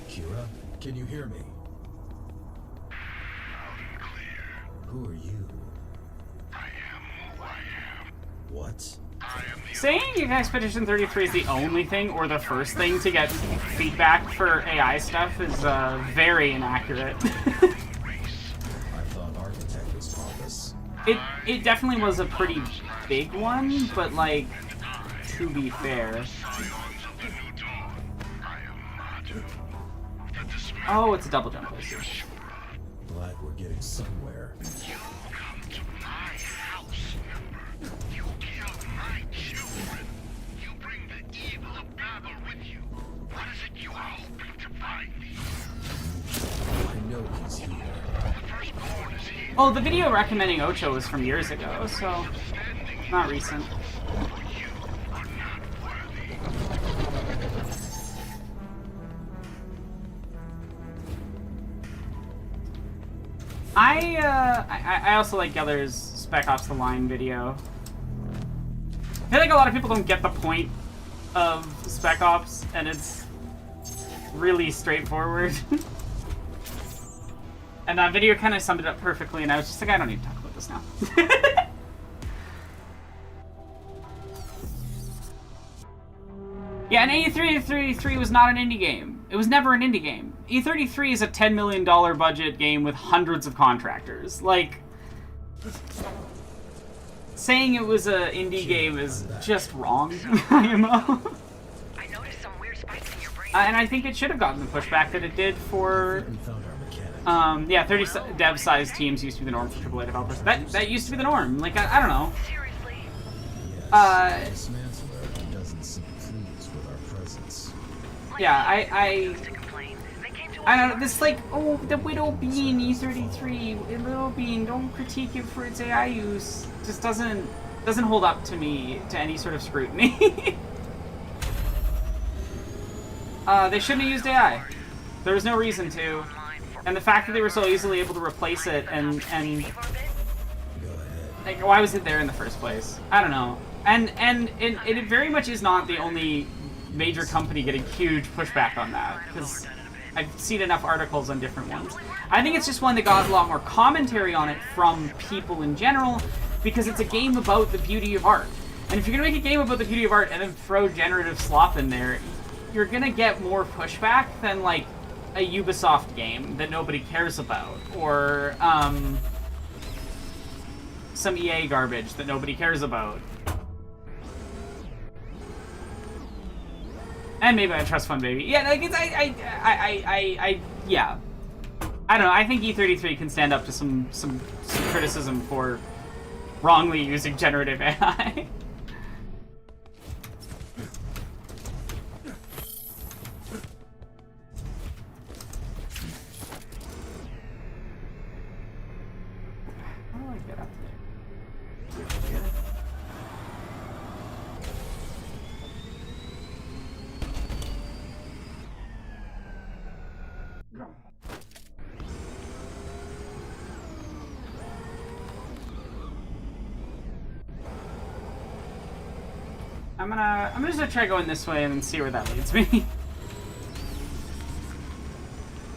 Kira, can you hear me? Loud and clear. Who are you? I am who I am. What? I am the Saying Expedition 33 is the only thing or the first thing to get feedback for AI stuff is very inaccurate. I thought Architect was pompous. It definitely was a pretty big one, but like, to be fair. scions of the new dawn. I am not. The despair Oh, it's a double jump. I see. Glad we're getting somewhere. you come to my house, member. You kill my children. You bring the evil of Babel with you. What is it you are hoping to find me? I know he's here. The firstborn is here. Oh, the video recommending Ocho was from years ago, so not recent. You are not worthy. I also like Geller's Spec Ops The Line video. I feel like a lot of people don't get the point of Spec Ops, and it's really straightforward. And that video kind of summed it up perfectly, and I was just like, I don't need to talk about this now. Yeah, and E33 was not an indie game. It was never an indie game. E33 is a $10 million budget game with hundreds of contractors. Like, saying it was an indie game is just wrong, IMO. I noticed some weird spikes in your brain. And I think it should have gotten the pushback that it did for... We found our mechanic. Yeah, 30 dev-sized teams used to be the norm for AAA developers. That used to be the norm. Like, I don't know. Seriously? Yes, Dismantler who doesn't seem pleased with our presence. Yeah, To complain. They came to I don't know, this like, oh, the Widow Bean E33, Little Bean, don't critique it for its AI use. Just doesn't hold up to me, to any sort of scrutiny. They shouldn't have used AI. There was no reason to. And the fact that they were so easily able to replace it and Go ahead. like, why was it there in the first place? I don't know. And it very much is not the only major company getting huge pushback on that, because I've seen enough articles on different ones. I think it's just one that got a lot more commentary on it from people in general, because it's a game about the beauty of art. And if you're gonna make a game about the beauty of art and then throw generative slop in there, you're gonna get more pushback than like a Ubisoft game that nobody cares about, or some EA garbage that nobody cares about. And maybe I trust Fun Baby. Yeah, like it's yeah. I don't know. I think E33 can stand up to some criticism for wrongly using generative AI. How do I get up there? I'm just gonna try going this way and then see where that leads me.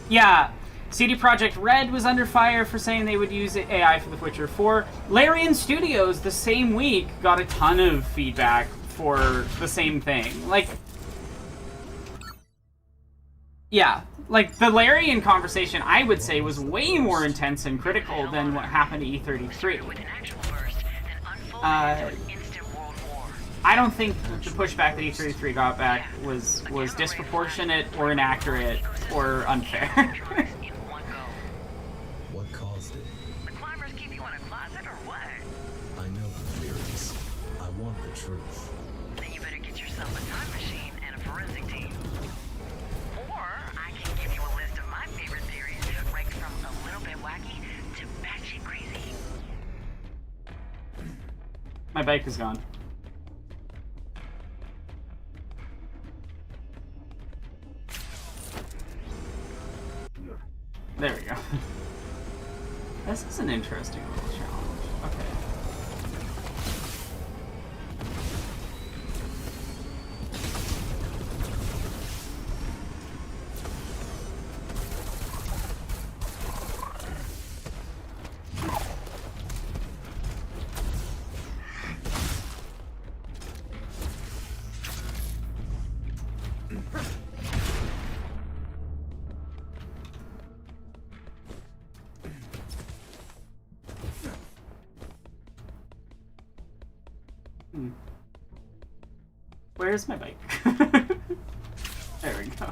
Yeah, CD Projekt Red was under fire for saying they would use AI for The Witcher 4. Larian Studios the same week got a ton of feedback for the same thing. Like, yeah, like the Larian conversation I would say was way more intense and critical than what happened to E33. I don't think the pushback that E33 got back was disproportionate or inaccurate or unfair. What caused it? The climbers keep you in a closet or what? I know the theories. I want the truth. Then you better get yourself a time machine and a forensic team. Or I can give you a list of my favorite theories, ranked from a little bit wacky to batshit crazy. My bike is gone. There we go. This is an interesting little challenge. Okay. Where's my bike? There we go.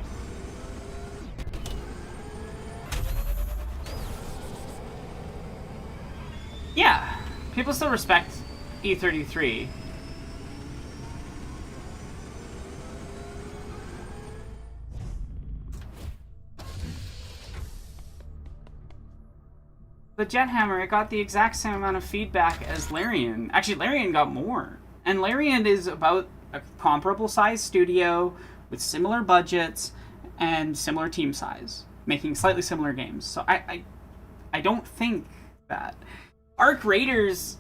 Yeah, people still respect E33. The Jethammer, it got the exact same amount of feedback as Larian. Actually, Larian got more. And Larian is about a comparable size studio with similar budgets and similar team size, making slightly similar games. So I don't think that. Arc Raiders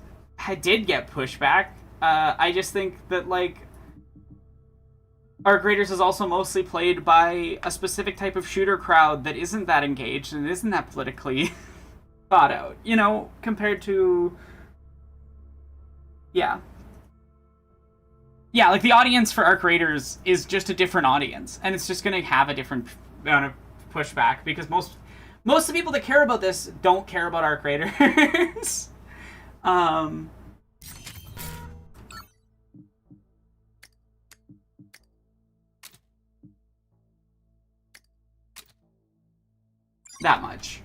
did get pushback. I just think that, like, Arc Raiders is also mostly played by a specific type of shooter crowd that isn't that engaged and isn't that politically thought out, you know, compared to... Yeah, like, the audience for Arc Raiders is just a different audience, and it's just going to have a different amount of pushback, because most of the people that care about this don't care about Arc Raiders. That much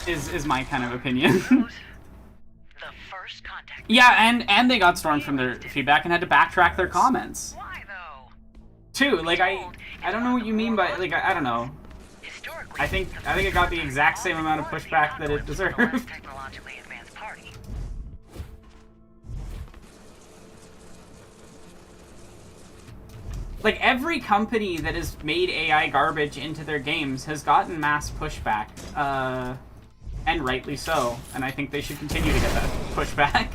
is my kind of opinion. Yeah, and they got stormed from their feedback and had to backtrack their comments. Why though? Too, like, I don't know what you mean by, like, I don't know. I think it got the exact same amount of pushback that it deserved. Technologically advanced party. Like, every company that has made AI garbage into their games has gotten mass pushback, and rightly so. And I think they should continue to get that pushback.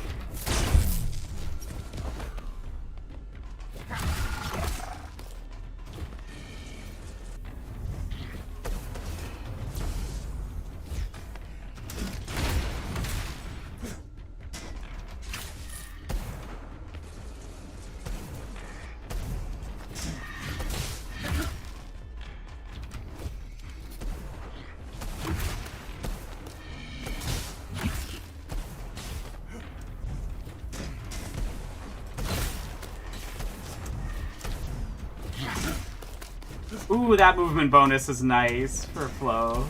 Ooh, that movement bonus is nice for flow.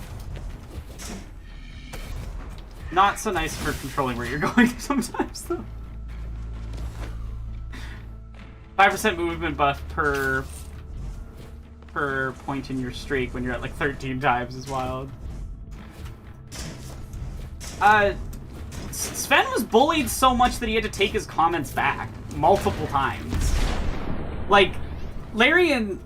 Not so nice for controlling where you're going sometimes, though. 5% movement buff per point in your streak when you're at like 13 times is wild. Sven was bullied so much that he had to take his comments back multiple times. Like, Larian...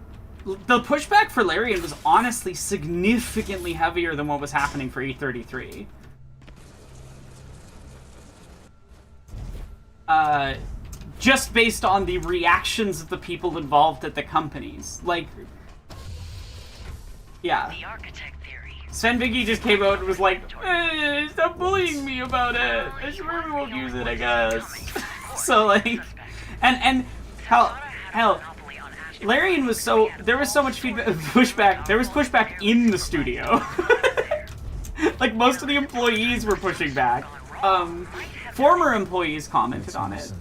The pushback for Larian was honestly significantly heavier than what was happening for E33. Just based on the reactions of the people involved at the companies. Like, yeah. The architect theory. Sven Viggy just came out and was like, stop bullying me about it. I really won't use it, I guess. So, like, and hell, Larian was so... There was so much pushback. There was pushback in the studio. Like, most of the employees were pushing back. Former employees commented on it,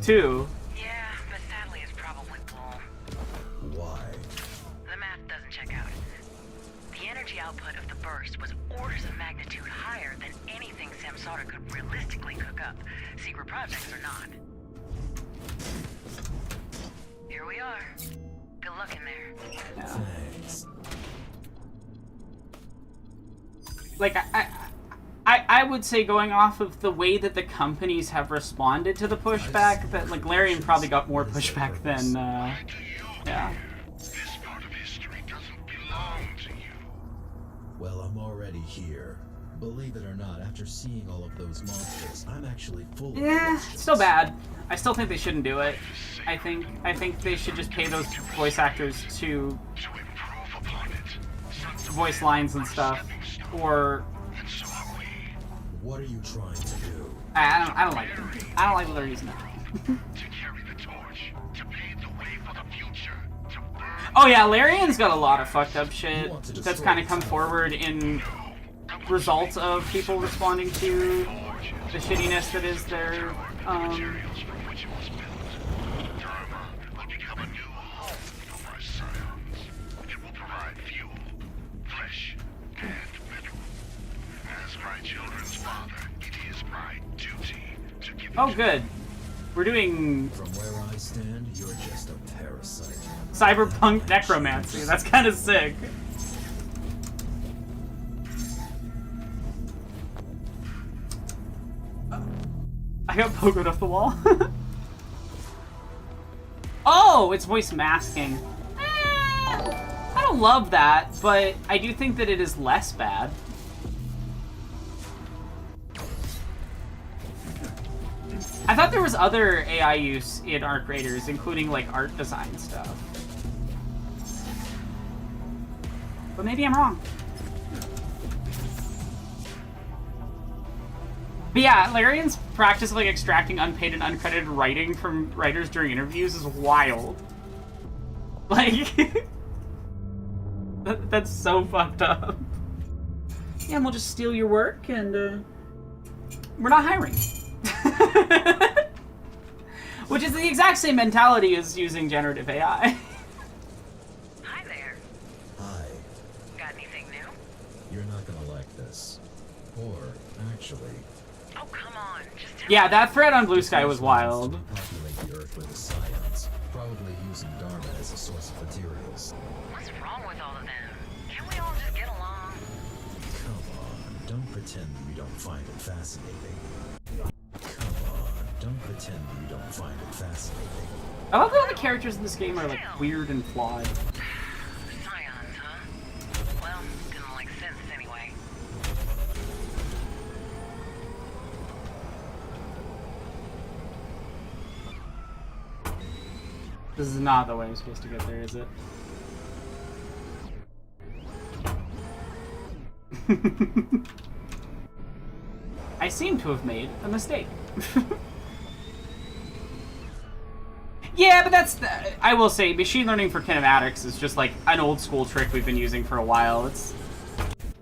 too. Yeah, but sadly it's probably bull. Why? The math doesn't check out. The energy output of the burst was orders of magnitude higher than anything Samsara could realistically cook up, secret projects or not. Here we are. Good luck in there. Yeah. Thanks. Like, I would say, going off of the way that the companies have responded to the pushback, that, like, Larian probably got more pushback than, yeah. This part of history doesn't belong to you. Well, I'm already here. Believe it or not, after seeing all of those monsters, I'm actually full of Yeah, questions. still bad. I still think they shouldn't do it. I think they should just pay those voice actors to voice lines and stuff, or What are you trying to do? I don't like it. I don't like what they're using it. Oh yeah, Larian's got a lot of fucked up shit that's kind of come forward in results of people responding to the shittiness that is their Oh good. We're doing From where I stand, you're just a parasite. cyberpunk necromancy. That's kind of sick. I got pogoed off the wall. Oh, it's voice masking. I don't love that, but I do think that it is less bad. I thought there was other AI use in Arc Raiders, including like art design stuff. But maybe I'm wrong. But yeah, Larian's practice of like extracting unpaid and uncredited writing from writers during interviews is wild. Like, that's so fucked up. Yeah, and we'll just steal your work and we're not hiring. Which is the exact same mentality as using generative AI. Hi there. Hi. Got anything new? You're not gonna like this. Or, actually... Oh, come on. Just tell Yeah, that thread on Blue Sky was wild. populate the Earth with the scions, probably using Dharma as a source of materials. What's wrong with all of them? Can we all just get along? Come on, don't pretend you don't find it fascinating. Come on, don't pretend you don't find it fascinating. I love that all the characters in this game are like weird and flawed. Scions, huh? Well, didn't like sense anyway. This is not the way I'm supposed to get there, is it? I seem to have made a mistake. Yeah, but that's... I will say, machine learning for kinematics is just like an old school trick we've been using for a while.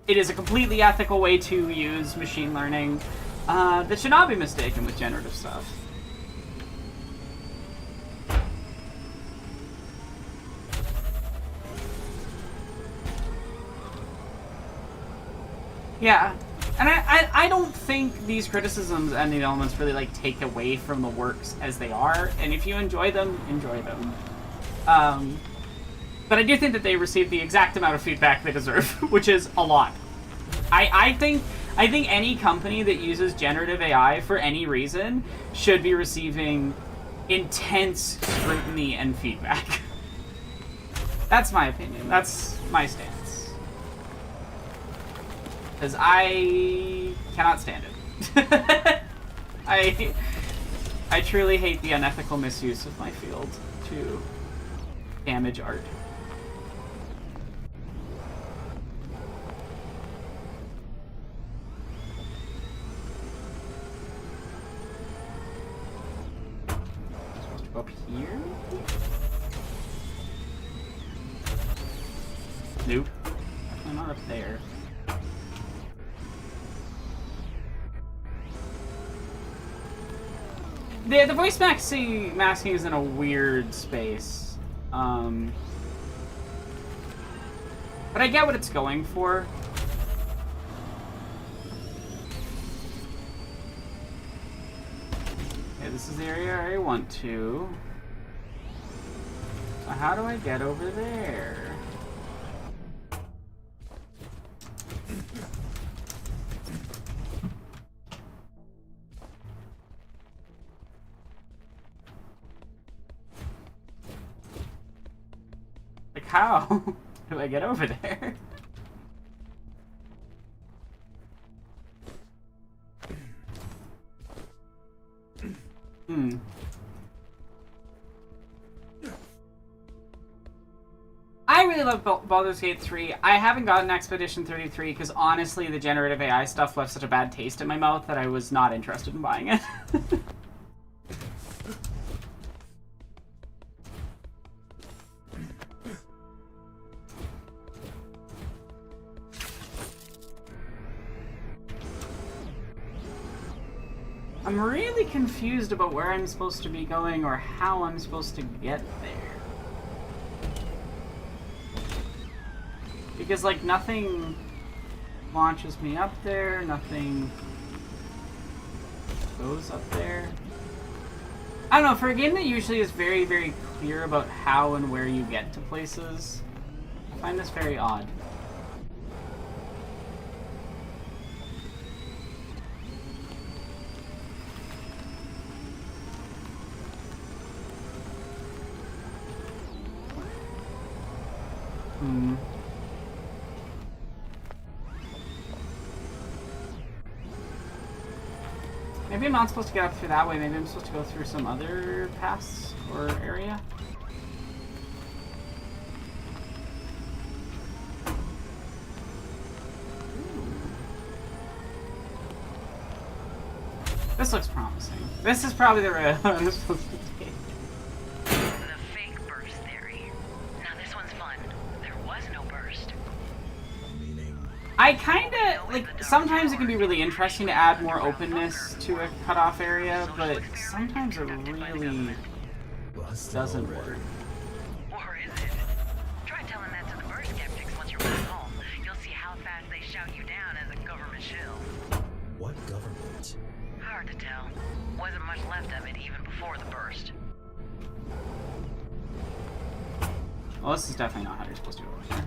It is a completely ethical way to use machine learning that should not be mistaken with generative stuff. Yeah, and I don't think these criticisms and the elements really like take away from the works as they are, and if you enjoy them, enjoy them. But I do think that they receive the exact amount of feedback they deserve, which is a lot. I think any company that uses generative AI for any reason should be receiving intense scrutiny and feedback. That's my opinion. That's my stance. Because I cannot stand it. I truly hate the unethical misuse of my field to damage art. Supposed to go up here? Nope. I'm not up there. The voice masking is in a weird space. But I get what it's going for. Okay, this is the area I want to. So how do I get over there? Like, how do I get over there? I really love Baldur's Gate 3. I haven't gotten Expedition 33 because honestly the generative AI stuff left such a bad taste in my mouth that I was not interested in buying it. I'm really confused about where I'm supposed to be going or how I'm supposed to get there. Because, like, nothing launches me up there, nothing goes up there. I don't know, for a game that usually is very, very clear about how and where you get to places, I find this very odd. Maybe I'm not supposed to get up through that way. Maybe I'm supposed to go through some other pass or area. This looks promising. This is probably the road I'm supposed to take. The fake burst theory. Now this one's fun. There was no burst. I kinda, like, sometimes it can be really interesting to add more openness to a cutoff area, but sometimes it really doesn't work. Or is it? Try telling that to the burst skeptics once you're back home. You'll see how fast they shout you down as a government shill. What government? Hard to tell. Wasn't much left of it even before the burst. Well, this is definitely not how you're supposed to go over here.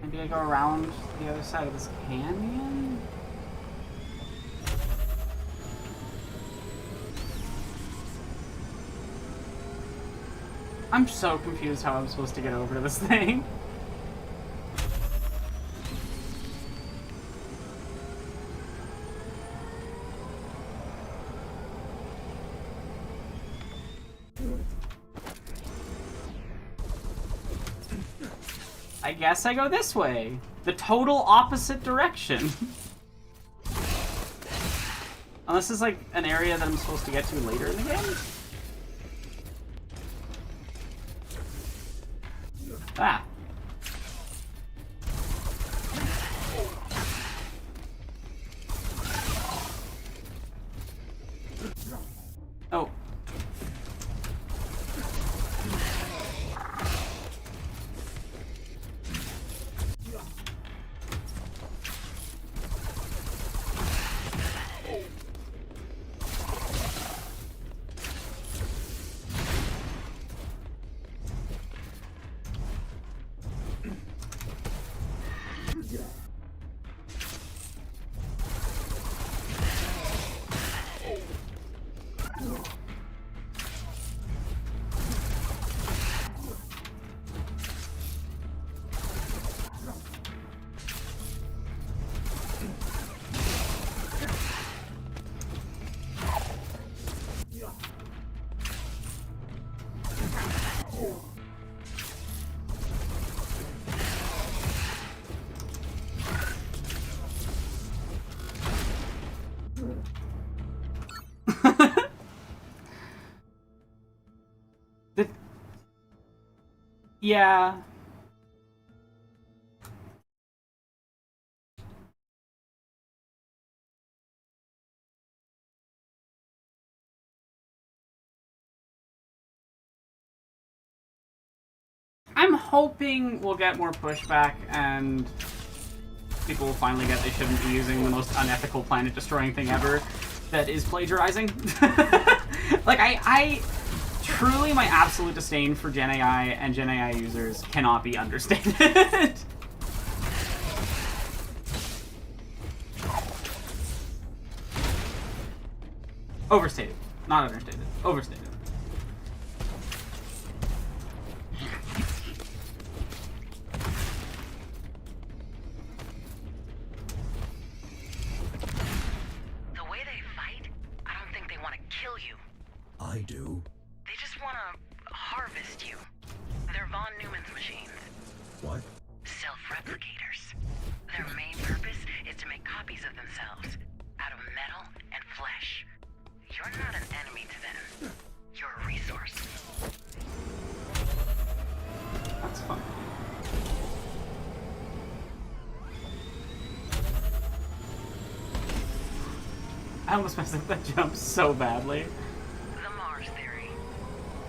Maybe I go around the other side of this canyon? I'm so confused how I'm supposed to get over to this thing. I guess I go this way. The total opposite direction. Unless this is like an area that I'm supposed to get to later in the game? Ah. Oh. Yeah. I'm hoping we'll get more pushback and people will finally get they shouldn't be using the most unethical planet-destroying thing ever that is plagiarizing. Like, I truly, my absolute disdain for Gen AI and Gen AI users cannot be understated. Overstated. Not understated. Overstated. you. I do. They just want to harvest you. They're Von Neumann's machines. What? Self-replicators. Their main purpose is to make copies of themselves out of metal and flesh. You're not an enemy to them. You're a resource. That's fun. I almost messed up that jump so badly. The Mars theory.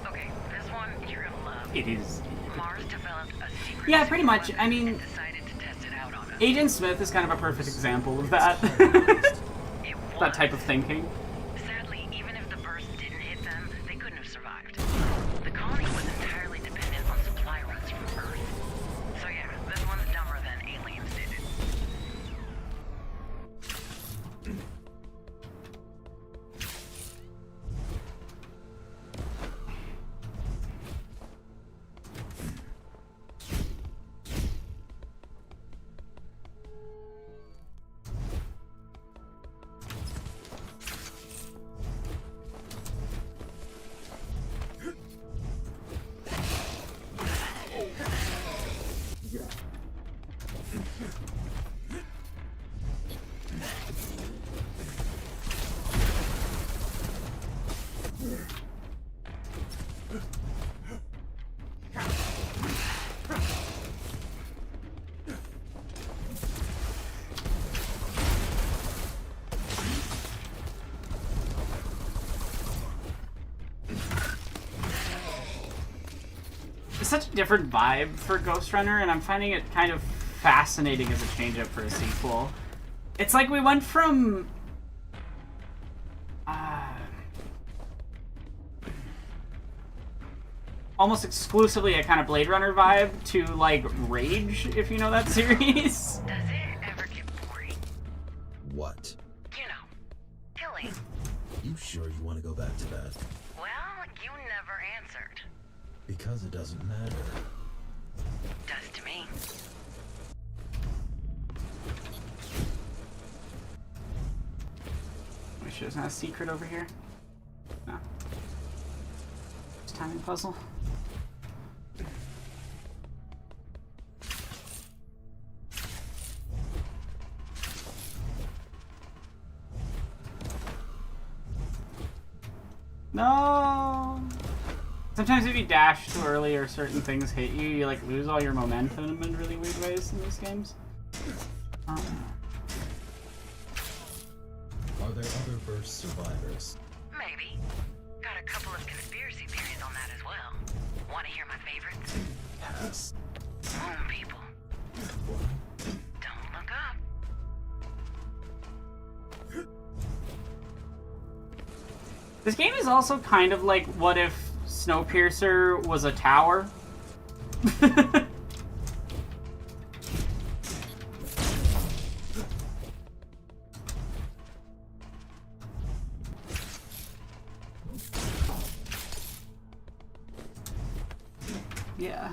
Okay, this one you're gonna love. It is. Mars developed a secret. Yeah, pretty much. I mean, and decided to test it out on us. Agent Smith is kind of a perfect example of that. It That type was. of thinking. Sadly, even if the burst didn't hit them, they couldn't have survived. The colony was entirely dependent on supply runs from Earth. So yeah, this one's dumber than aliens did it. It's such a different vibe for Ghostrunner, and I'm finding it kind of fascinating as a change-up for a sequel. It's like we went from... almost exclusively a kind of Blade Runner vibe to, like, Rage, if you know that series. Does it ever get boring? What? You know, killing. You sure you want to go back to that? Well, you never answered. Because it doesn't matter. Does to me. Wait, shit, isn't that a secret over here? No. It's a timing puzzle. No. Sometimes if you dash too early or certain things hit you, you like lose all your momentum in really weird ways in these games. Are there other burst survivors? Maybe. Got a couple of conspiracy theories on that as well. Want to hear my favorites? Pass. Moon people. Don't look up. This game is also kind of like what if Snowpiercer was a tower. Yeah.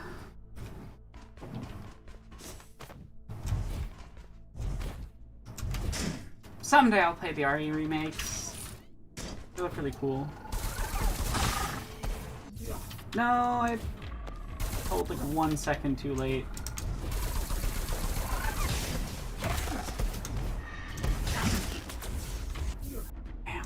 Someday I'll play the RE remakes. They look really cool. No, I told like 1 second too late. Damn.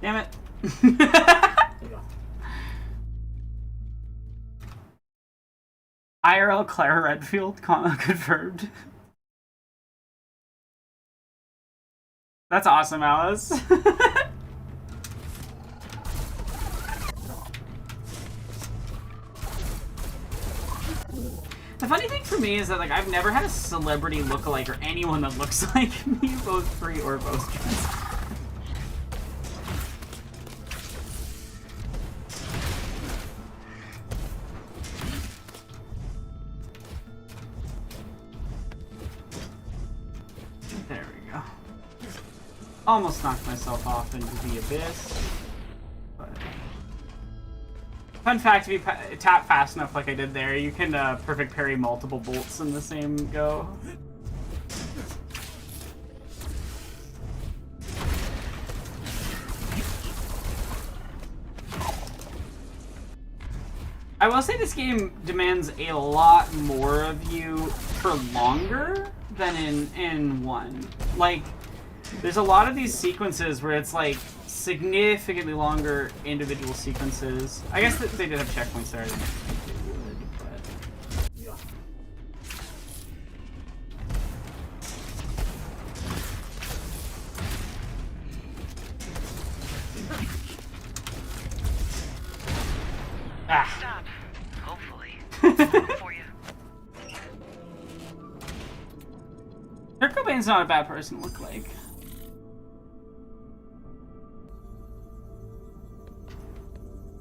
Damn it. IRL Clara Redfield confirmed. That's awesome, Alice. The funny thing for for me is that like I've never had a celebrity lookalike or anyone that looks like me, both free or both. There we go. Almost knocked myself off into the abyss. But... Fun fact, if you tap fast enough like I did there, you can perfect parry multiple bolts in the same go. I will say this game demands a lot more of you for longer than in 1. Like, there's a lot of these sequences where it's like significantly longer individual sequences. I guess that they did have checkpoints there. I didn't think they would, but... Ah. Stop. Hopefully. For you. Kurt Cobain's not a bad person to look like.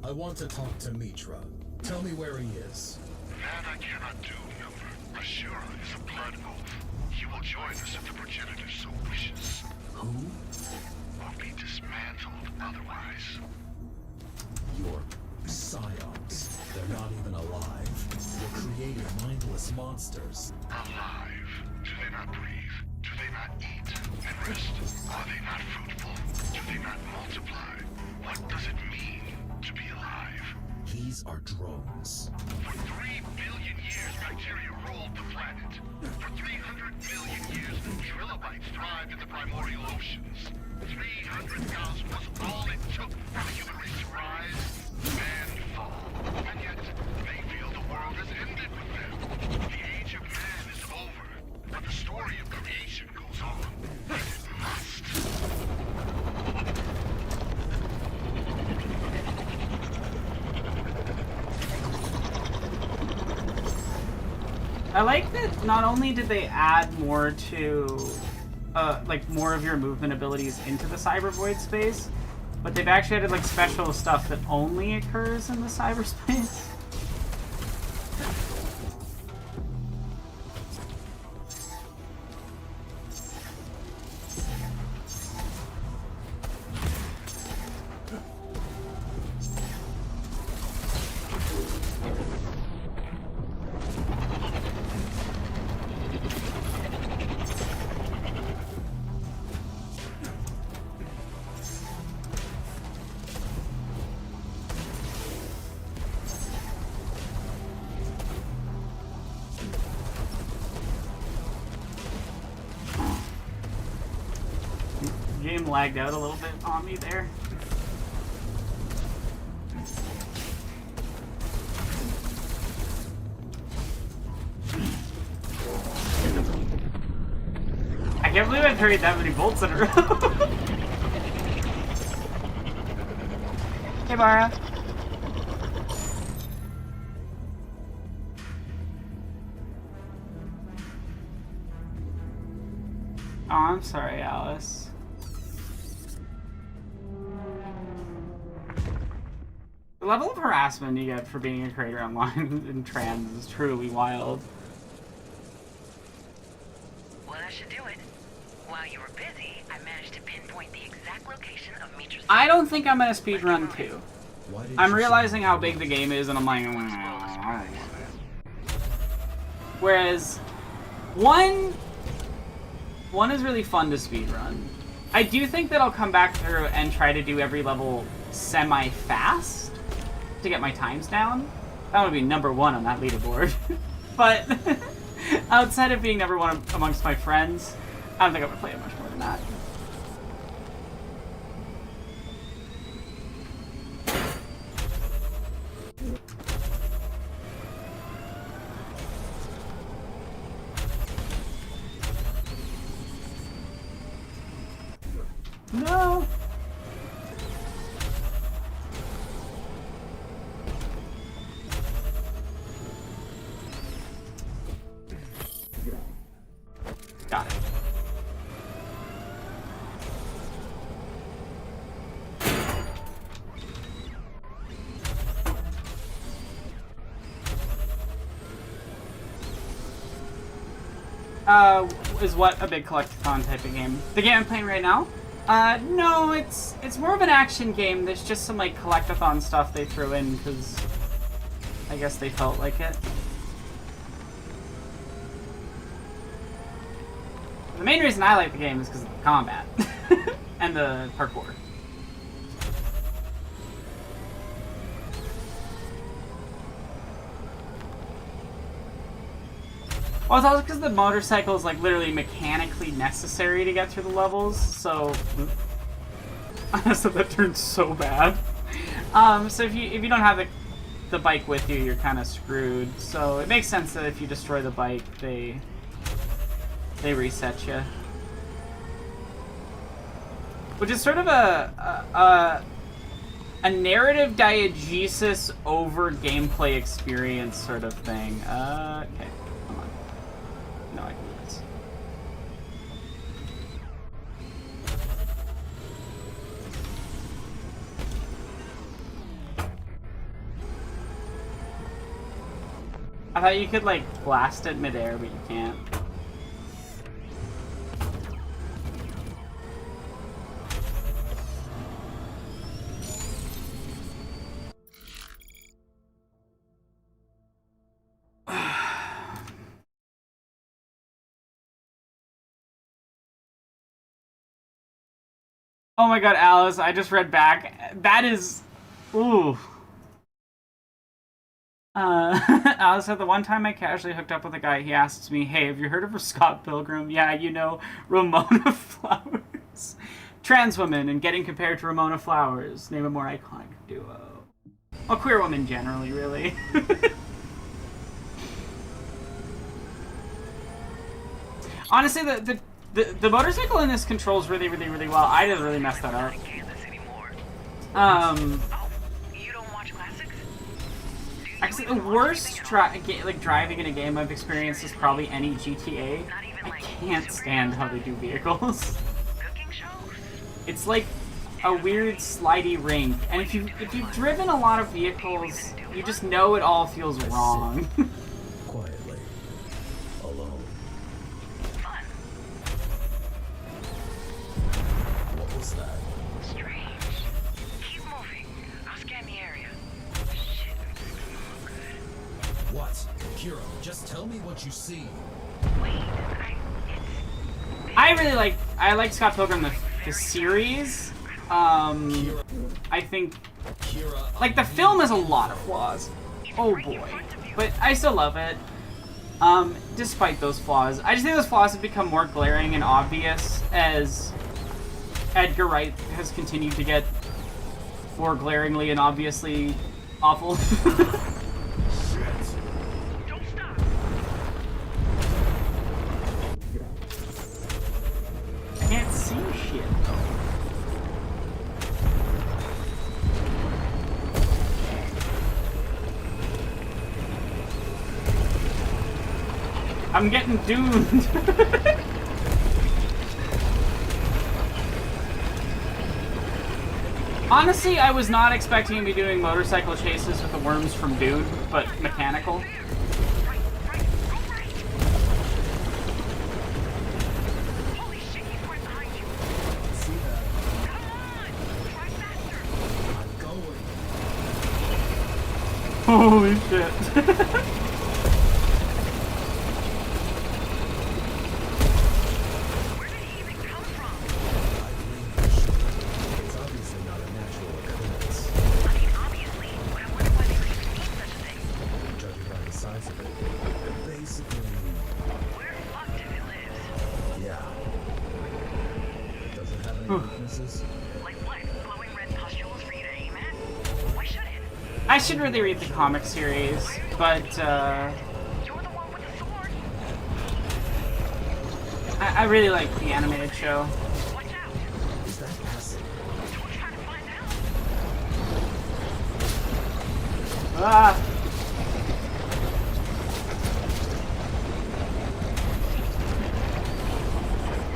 I want to talk to Mitra. Tell me where he is. That I cannot do, Number. Ashura is a blood oath. He will join us if the progenitor so wishes. Who? Or be dismantled otherwise. Your psyops. They're not even alive. You're creating mindless monsters. Alive. Do they not breathe? Do they not eat and rest? Are they not fruitful? Do they not multiply? What does it mean to be alive? These are drones. For 3 billion years, bacteria ruled the planet. For 300 million years, trilobites thrived in the primordial oceans. 300,000 was all it took for the human race to rise and fall. And yet, they feel the world has ended with them. The age of man is over, but the story of creation goes on. It must. I like that not only did they add more to, like, more of your movement abilities into the cyber void space, but they've actually added, like, special stuff that only occurs in the cyberspace. Game lagged out a little bit on me there. I can't believe I parried that many bolts in a row. Hey, Bara. Oh, I'm sorry, Alice. The level of harassment you get for being a creator online in trans is truly wild. Well, that should do it. While you were busy, I managed to pinpoint the exact location of Mitra's... I don't think I'm gonna speedrun 2. I'm realizing how big the game is, and I'm like... Whereas, 1 is really fun to speedrun. I do think that I'll come back through and try to do every level semi-fast to get my times down. That would be number 1 on that leaderboard. But outside of being number 1 amongst my friends, I don't think I'm gonna play it much more than that. No! Is what a big collectathon type of game. The game I'm playing right now? No, it's more of an action game. There's just some like collectathon stuff they threw in because I guess they felt like it. The main reason I like the game is because of the combat and the parkour. Well, it's also because the motorcycle is like literally mechanically necessary to get through the levels, so honestly that turns so bad. So if you don't have the bike with you, you're kind of screwed. So it makes sense that if you destroy the bike, they reset you, which is sort of a narrative diegesis over gameplay experience sort of thing. Okay. No, I can do this. I thought you could, like, blast it midair, but you can't. Oh my god, Alice, I just read back. That is... Ooh. Alice said, the one time I casually hooked up with a guy, he asked me, hey, have you heard of Scott Pilgrim? Yeah, you know, Ramona Flowers. Trans woman and getting compared to Ramona Flowers. Name a more iconic duo. Well, queer woman generally, really. Honestly, the motorcycle in this controls really, really, really well. I just really messed that up. Actually, the worst driving in a game I've experienced is probably any GTA. I can't stand how they do vehicles. It's like a weird slidey rink, and if you've driven a lot of vehicles, you just know it all feels wrong. Quietly. Alone. What was that? Strange. Keep moving. I'll scan the area. Shit, this doesn't look good. What? Kira, just tell me what you see. Wait, I like Scott Pilgrim the series. I think like the film has a lot of flaws. Oh boy, but I still love it. Despite those flaws, I just think those flaws have become more glaring and obvious as Edgar Wright has continued to get more glaringly and obviously awful. I can't see shit. I'm getting doomed. Honestly, I was not expecting to be doing motorcycle chases with the worms from Dune, but mechanical. Holy shit. I should really read the comic series, but I really like the animated show. Ah!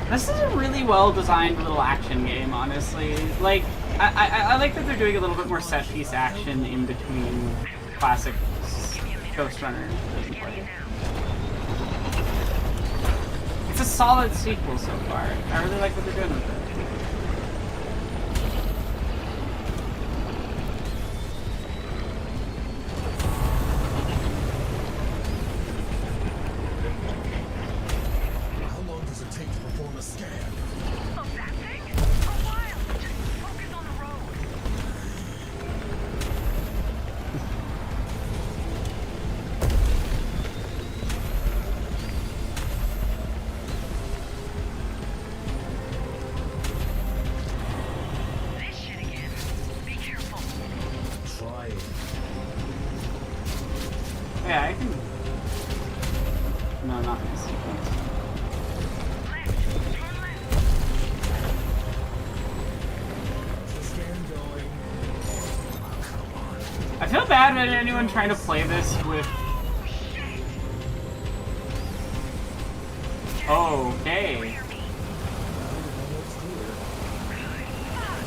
This is a really well-designed little action game, honestly. Like, I like that they're doing a little bit more set-piece action in between classic Ghostrunner gameplay. It's a solid sequel so far. I really like what they're doing with it. How long does it take to perform a scan? Oh, that thing? A while. Just focus on the road. This shit again. Be careful. Trying. Yeah, I can. No, not in this sequence. Left. Turn left. How's the scan going? Oh, come on. I feel bad about anyone trying to play this with. Okay. Hear me. Almost here. Fuck.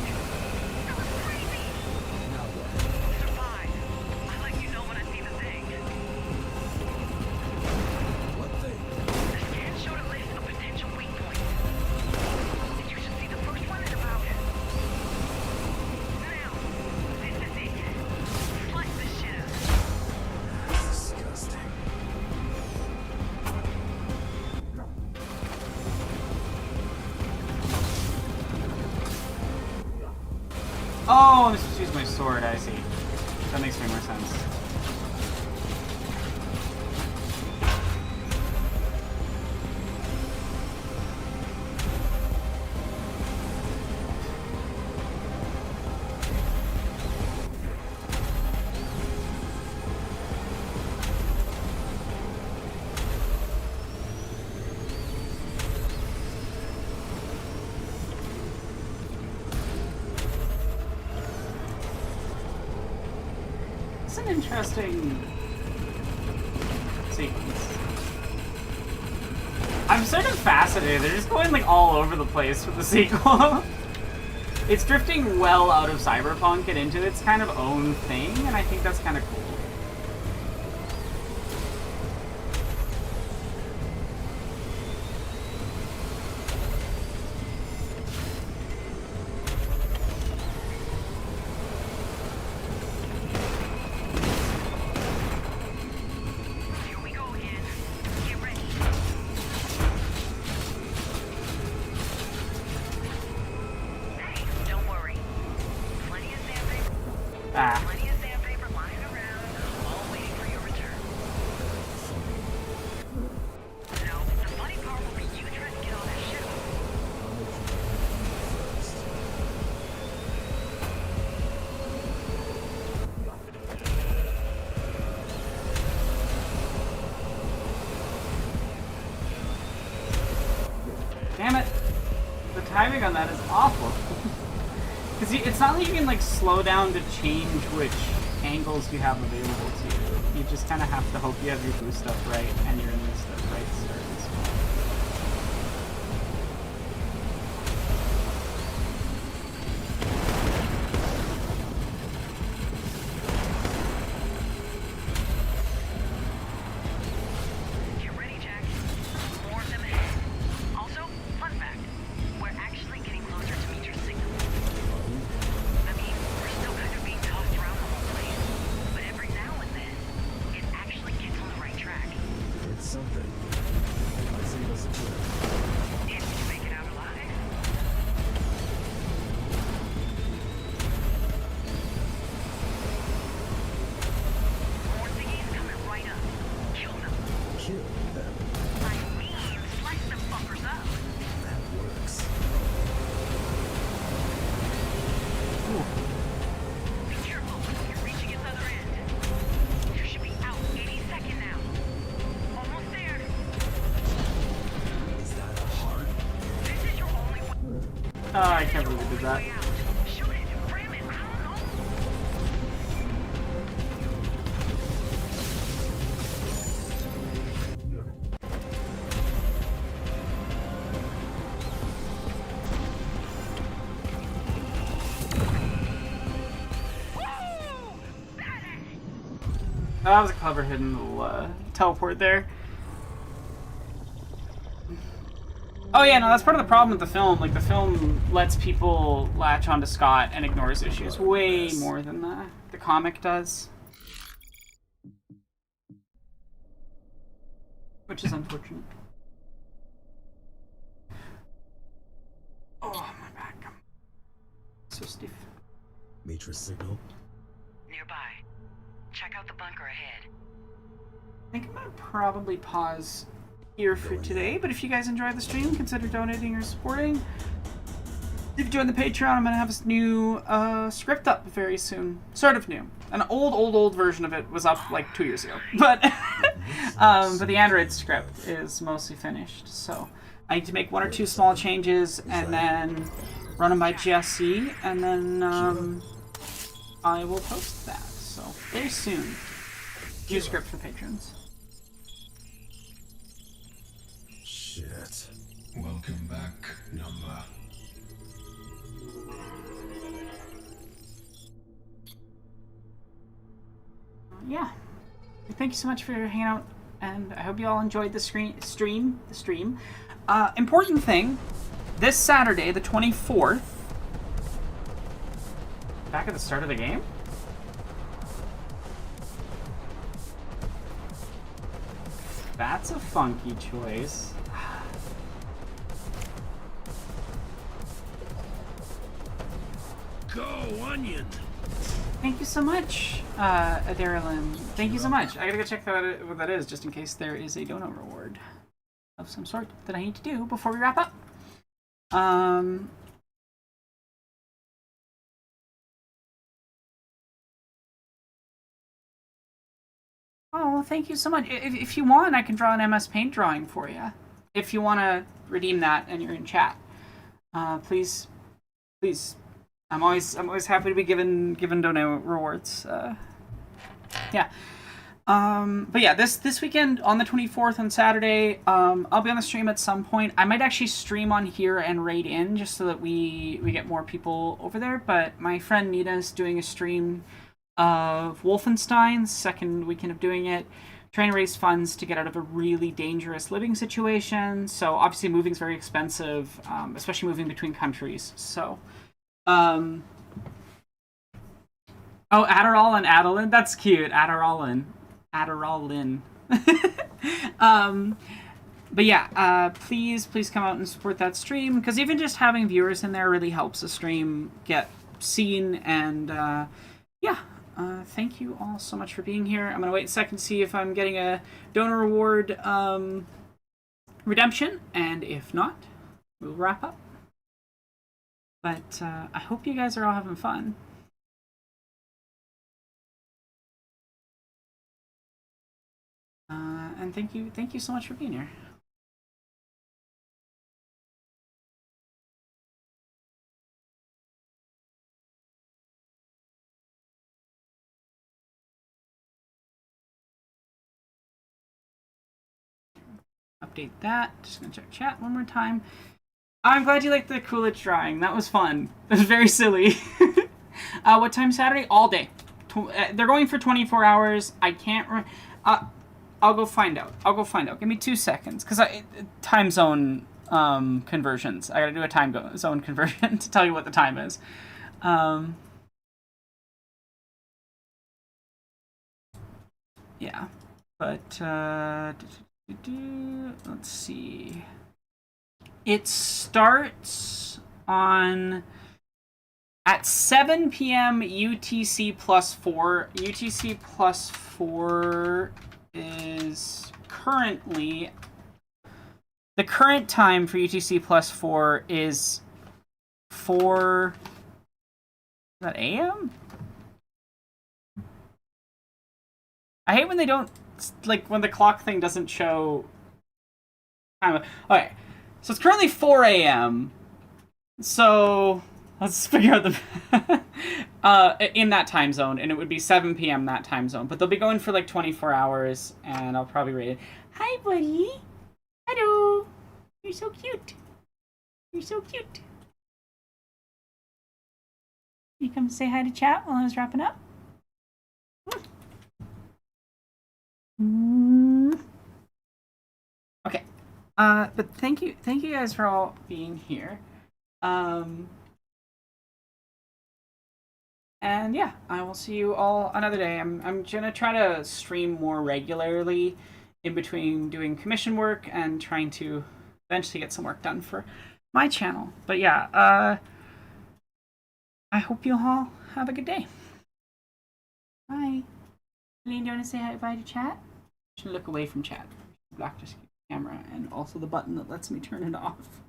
That was crazy. Now what? Survive. I'll let you know when I see the thing. What thing? The scan showed a list of potential weak points. You should see the first one in about... Now, this is it. Slice this shit up. Disgusting. Oh, I'm supposed to use my sword, I see. That makes way more sense. It's an interesting sequence. I'm sort of fascinated. They're just going like all over the place with the sequel. It's drifting well out of cyberpunk and into its kind of own thing, and I think that's kind of cool. Here we go again. Get ready. Hey, don't worry. Plenty of sandpaper. Ah. Plenty of sandpaper lying around, all waiting for your return. No, the funny part will be you trying to get all that shit off. I'll let you know first. Damn it! The timing on that is awful. Because it's not like you can like slow down to change which angles you have available to you. You just kind of have to hope you have your boost stuff right and your enemy stuff right to start this one. Get ready, Jack. More of them ahead. Also, fun fact, we're actually getting closer to meet your signal. I mean, we're still kind of being tossed around the whole place, but every now and then, it actually gets on the right track. It's something. Might save us a trip. If you make it out alive. More thingies coming right up. Kill them. Kill them. I mean, slice them fuckers up. That works. Be careful. You're reaching its other end. You should be out any second now. Almost there. Is that a heart? This is your only way. Oh, I can't believe we did that. Way out. Shoot it. Ram it. I don't know. Woo! That was a clever hidden little teleport there. Oh yeah, no, that's part of the problem with the film. Like, the film lets people latch onto Scott and ignores issues way more than the comic does. Which is unfortunate. Oh, my back. So stiff. Matrix signal. Nearby. Check out the bunker ahead. I think I'm gonna probably pause here for today, but if you guys enjoyed the stream, consider donating or supporting. If you join the Patreon, I'm gonna have a new script up very soon. Sort of new. An old version of it was up like 2 years ago, but but the Android script is mostly finished. So I need to make 1 or 2 small changes and then run them by Jesse, and then I will post that. So very soon, new script for patrons. Shit. Welcome back, Number. Yeah. Thank you so much for hanging out, and I hope you all enjoyed the stream. Important thing, this Saturday, the 24th, back at the start of the game? That's a funky choice. Go, Onion! Thank you so much, Adarylin. Thank you so much. I gotta go check what that is, just in case there is a dono reward of some sort that I need to do before we wrap up. Oh, thank you so much. If you want, I can draw an MS Paint drawing for you. If you want to redeem that and you're in chat, please. I'm always happy to be given dono rewards. Yeah. But yeah, this weekend on the 24th on Saturday, I'll be on the stream at some point. I might actually stream on here and raid in just so that we get more people over there. But my friend Nita's doing a stream of Wolfenstein's second weekend of doing it, trying to raise funds to get out of a really dangerous living situation. So obviously moving's very expensive, especially moving between countries. So, oh, Adderall and Adeline, that's cute. Adderallin. But yeah, please come out and support that stream, because even just having viewers in there really helps the stream get seen. And yeah, thank you all so much for being here. I'm gonna wait a second to see if I'm getting a donor reward redemption, and if not, we'll wrap up. But I hope you guys are all having fun. And thank you so much for being here. Update that. Just gonna check chat one more time. I'm glad you liked the Coolidge drawing. That was fun. It was very silly. What time Saturday? All day. They're going for 24 hours. I can't. I'll go find out. Give me 2 seconds, because time zone conversions. I gotta do a time zone conversion to tell you what the time is. Yeah, but let's see. It starts at 7 p.m. UTC +4. UTC +4 is currently, the current time for UTC +4 is 4, is that AM? I hate when they don't, like, when the clock thing doesn't show time. Okay, so it's currently 4 AM. So let's figure out the in that time zone, and it would be 7 p.m. that time zone. But they'll be going for like 24 hours, and I'll probably rate it. Hi, buddy. Hello. You're so cute. You're so cute. You come say hi to chat while I was wrapping up? Okay. But thank you guys for all being here. And yeah, I will see you all another day. I'm gonna try to stream more regularly in between doing commission work and trying to eventually get some work done for my channel. But yeah, I hope you all have a good day. Bye. Lean, do you want to say hi bye to chat? I should look away from chat. Black just camera and also the button that lets me turn it off.